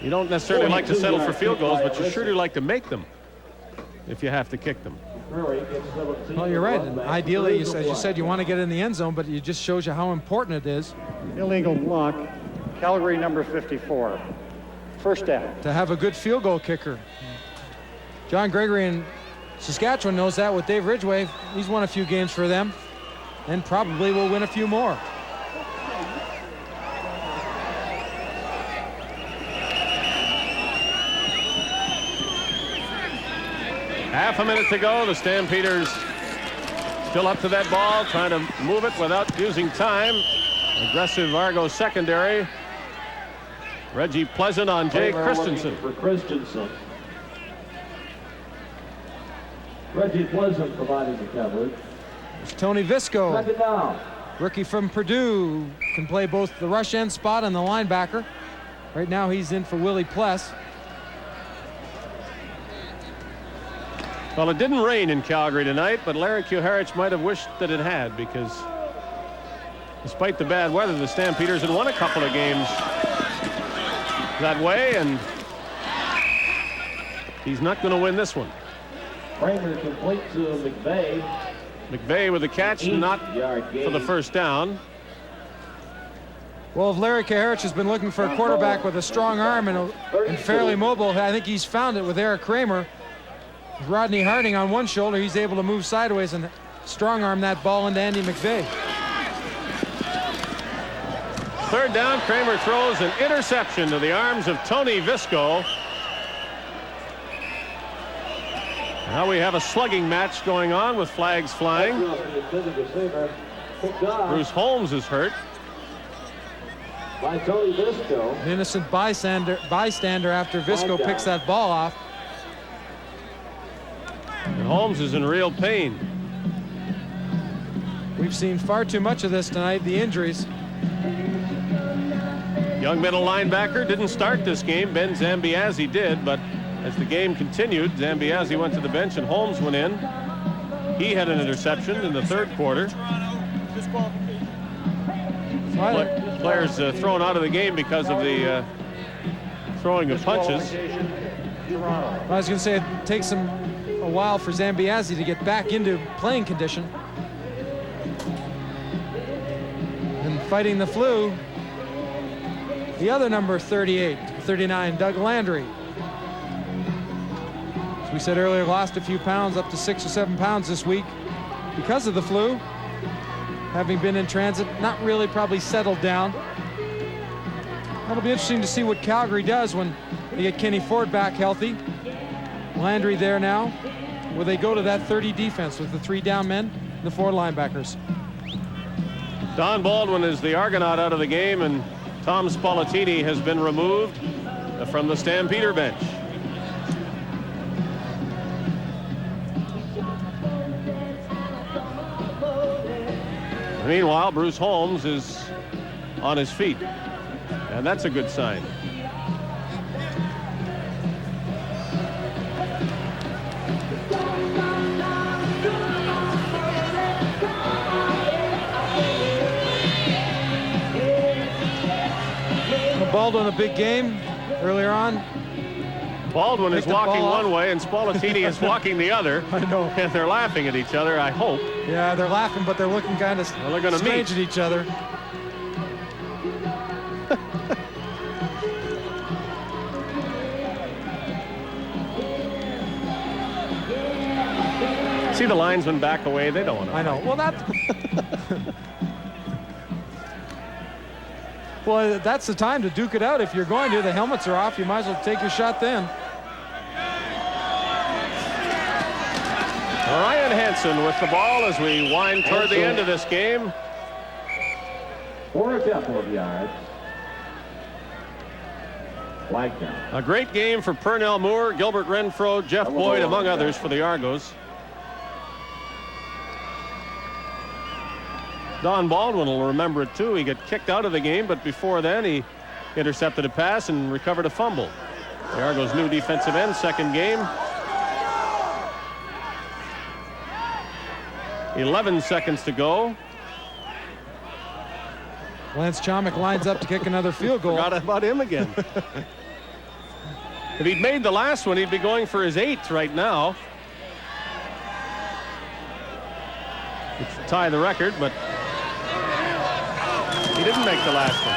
You don't necessarily like to settle for field goals, but you sure do like to make them if you have to kick them. Well, you're right. And ideally, as you said, you want to get in the end zone, but it just shows you how important it is. Illegal block, Calgary number 54. First down. To have a good field goal kicker. John Gregory in Saskatchewan knows that with Dave Ridgway. He's won a few games for them and probably will win a few more. Half a minute to go. The Stampeders still up to that ball, trying to move it without using time. Aggressive Argo secondary. Reggie Pleasant on Jay Christensen. For Christensen. Reggie Pleasant providing the coverage. It's Tony Visco, Second down. rookie from Purdue, can play both the rush end spot and the linebacker. Right now he's in for Willie Pless. Well, it didn't rain in Calgary tonight, but Larry Kuharich might have wished that it had, because despite the bad weather, the Stampeders had won a couple of games that way, and he's not going to win this one. Kramer complete to McVeigh. McVeigh with the catch, not for the first down. Well, if Larry Kuharich has been looking for a quarterback with a strong arm and fairly mobile, I think he's found it with Eric Kramer. With Rodney Harding on one shoulder, he's able to move sideways and strong arm that ball into Andy McVeigh. Third down, Kramer throws an interception to the arms of Tony Visco. Now we have a slugging match going on with flags flying. Bruce Holmes is hurt. By Tony Visco. An innocent bystander after Visco picks that ball off. And Holmes is in real pain. We've seen far too much of this tonight, the injuries. Young middle linebacker didn't start this game. Ben Zambiazzi did, but as the game continued, Zambiazzi went to the bench and Holmes went in. He had an interception in the third quarter. Players thrown out of the game because of the throwing of punches. I was going to say it takes a while for Zambiazzi to get back into playing condition. And fighting the flu, the other number 39, Doug Landry. As we said earlier, lost a few pounds, up to 6 or 7 pounds this week because of the flu. Having been in transit, not really probably settled down. That'll be interesting to see what Calgary does when they get Kenny Ford back healthy. Landry there now. Will they go to that 30 defense with the 3 down men and the 4 linebackers? Don Baldwin is the Argonaut out of the game, and Tom Spallettini has been removed from the Stampeder bench. Meanwhile, Bruce Holmes is on his feet, and that's a good sign. Baldwin a big game earlier on. Baldwin is walking one way and Spallettini is walking the other. I know. And they're laughing at each other, I hope. Yeah, they're laughing, but they're looking kind of strange at each other. See the linesmen back away. They don't want to. I know. Well, well, that's the time to duke it out. If you're going to, the helmets are off. You might as well take your shot then. Ryan Hansen with the ball as we wind toward the end of this game. For a couple of yards. Flag down. A great game for Pernell Moore, Gilbert Renfro, Jeff Boyd, among others, for the Argos. Don Baldwin will remember it too. He got kicked out of the game, but before then he intercepted a pass and recovered a fumble. The Argos' new defensive end, second game. 11 seconds to go. Lance Chomick lines up to kick another field goal. Forgot about him again. If he'd made the last one, he'd be going for his 8th right now, which would tie the record, but he didn't make the last one.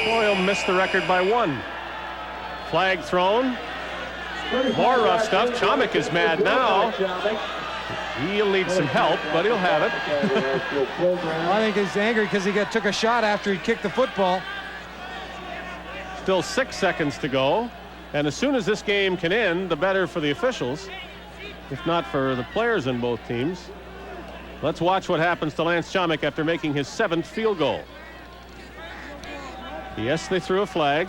Boyle missed the record by 1. Flag thrown. More rough stuff. Chomick is mad now. He'll need some help, but he'll have it. I think he's angry because he took a shot after he kicked the football. Still 6 seconds to go. And as soon as this game can end, the better for the officials, if not for the players in both teams. Let's watch what happens to Lance Chomick after making his 7th field goal. Yes, they threw a flag.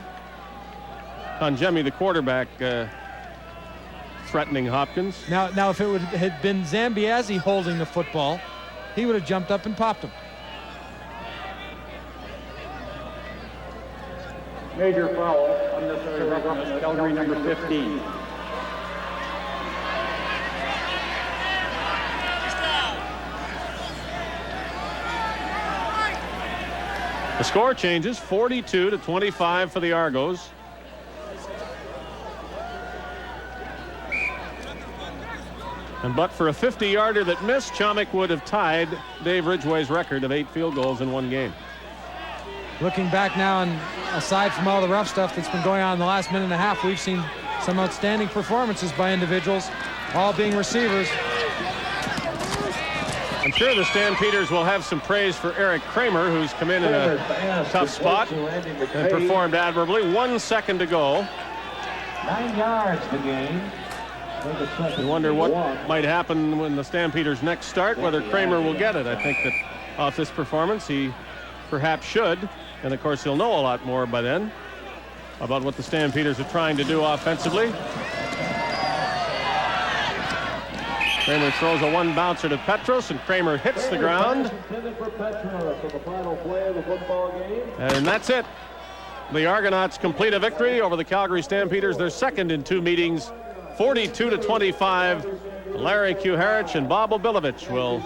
Conjemi, the quarterback, threatening Hopkins. Now, if it had been Zambiazzi holding the football, he would have jumped up and popped him. Major foul, unnecessary roughness, Calgary number 15. The score changes, 42-25 for the Argos. And but for a 50-yarder that missed, Chomick would have tied Dave Ridgway's record of 8 field goals in one game. Looking back now, and aside from all the rough stuff that's been going on in the last minute and a half, we've seen some outstanding performances by individuals, all being receivers. I'm sure the Stampeders will have some praise for Eric Kramer, who's come in a tough spot and performed admirably. 1 second to go. 9 yards to gain. You wonder what might happen when the Stampeders next start, whether Kramer will get it. I think that off this performance, he perhaps should. And of course, he'll know a lot more by then about what the Stampeders are trying to do offensively. Kramer throws a 1-bouncer to Petros, and Kramer hits the ground. And that's it. The Argonauts complete a victory over the Calgary Stampeders. They're second in 2 meetings, 42-25. Larry Kuharich and Bob Obilovich will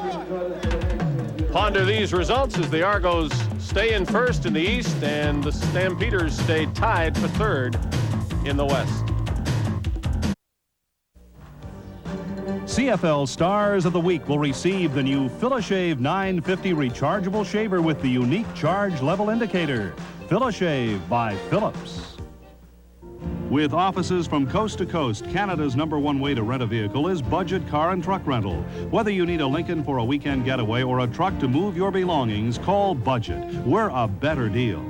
ponder these results as the Argos stay in first in the East and the Stampeders stay tied for third in the West. CFL Stars of the Week will receive the new Philishave 950 rechargeable shaver with the unique charge level indicator. Philishave by Phillips. With offices from coast to coast, Canada's #1 way to rent a vehicle is budget car and truck rental. Whether you need a Lincoln for a weekend getaway or a truck to move your belongings, call Budget. We're a better deal.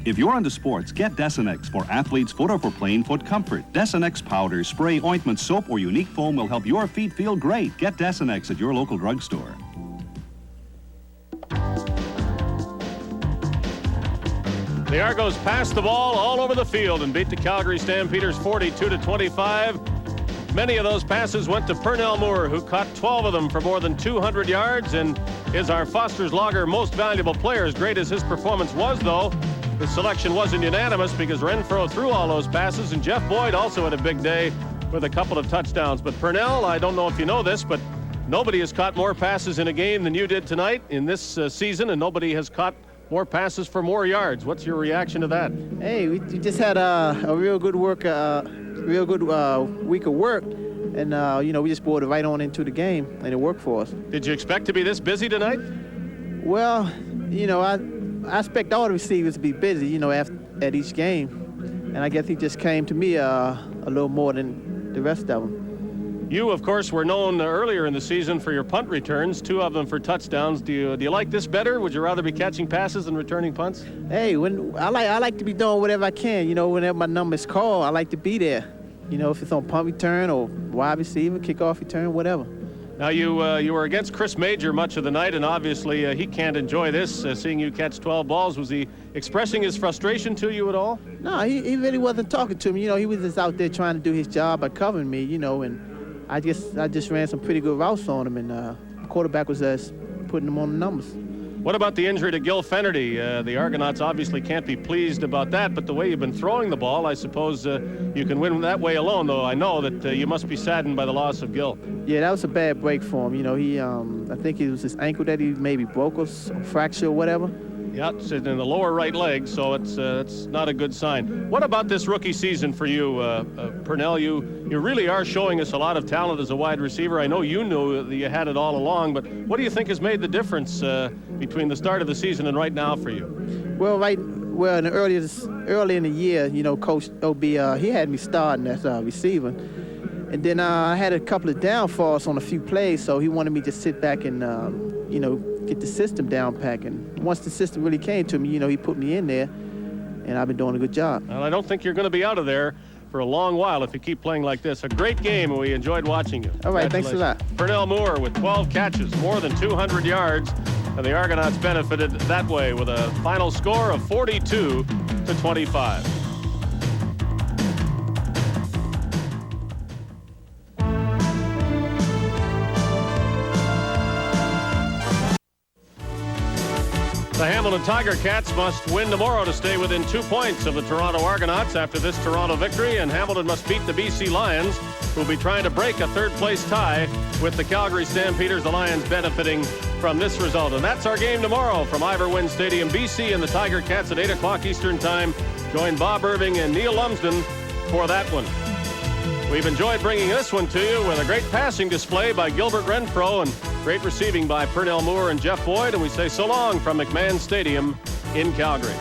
If you're into sports, get Desenex for athlete's foot or for plain foot comfort. Desenex powder, spray, ointment, soap, or unique foam will help your feet feel great. Get Desenex at your local drugstore. The Argos passed the ball all over the field and beat the Calgary Stampeders 42-25. Many of those passes went to Pernell Moore, who caught 12 of them for more than 200 yards and is our Foster's Lager most valuable player. As great as his performance was, though, his selection wasn't unanimous because Renfro threw all those passes, and Jeff Boyd also had a big day with a couple of touchdowns. But Pernell, I don't know if you know this, but nobody has caught more passes in a game than you did tonight in this season, and nobody has caught more passes for more yards. What's your reaction to that? Hey, we just had a real good week of work, and we just brought it right on into the game, and it worked for us. Did you expect to be this busy tonight? Well, I expect all the receivers to be busy, at each game, and I guess he just came to me a little more than the rest of them. You, of course, were known earlier in the season for your punt returns, 2 of them for touchdowns. Do you like this better? Would you rather be catching passes than returning punts? Hey, when I like to be doing whatever I can. Whenever my number is called, I like to be there. If it's on punt return or wide receiver, kickoff return, whatever. Now, you were against Chris Major much of the night, and obviously he can't enjoy this, seeing you catch 12 balls. Was he expressing his frustration to you at all? No, he really wasn't talking to me. He was just out there trying to do his job by covering me, and I just ran some pretty good routes on him, and the quarterback was just putting them on the numbers. What about the injury to Gil Fennerty? The Argonauts obviously can't be pleased about that, but the way you've been throwing the ball, I suppose you can win that way alone, though I know that you must be saddened by the loss of Gil. Yeah, that was a bad break for him. You know, he, I think it was his ankle that he maybe broke or fracture or whatever. Yeah, it's in the lower right leg, so it's not a good sign. What about this rookie season for you, Purnell? You really are showing us a lot of talent as a wide receiver. I know you knew that you had it all along, but what do you think has made the difference between the start of the season and right now for you? Well, early in the year, you know, Coach OB, he had me starting as a receiver. And then I had a couple of downfalls on a few plays, so he wanted me to sit back and, you know, get the system down pat. And once the system really came to me, you know, he put me in there, and I've been doing a good job. Well, I don't think you're going to be out of there for a long while if you keep playing like this. A great game, and we enjoyed watching you. All right, thanks a lot. Purnell Moore with 12 catches, more than 200 yards, and the Argonauts benefited that way with a final score of 42-25. The Hamilton Tiger Cats must win tomorrow to stay within 2 points of the Toronto Argonauts after this Toronto victory, and Hamilton must beat the BC Lions, who will be trying to break a third-place tie with the Calgary Stampeders. The Lions benefiting from this result. And that's our game tomorrow from Ivor Wynne Stadium. BC and the Tiger Cats at 8 o'clock Eastern Time. Join Bob Irving and Neil Lumsden for that one. We've enjoyed bringing this one to you with a great passing display by Gilbert Renfro and great receiving by Purnell Moore and Jeff Boyd. And we say so long from McMahon Stadium in Calgary.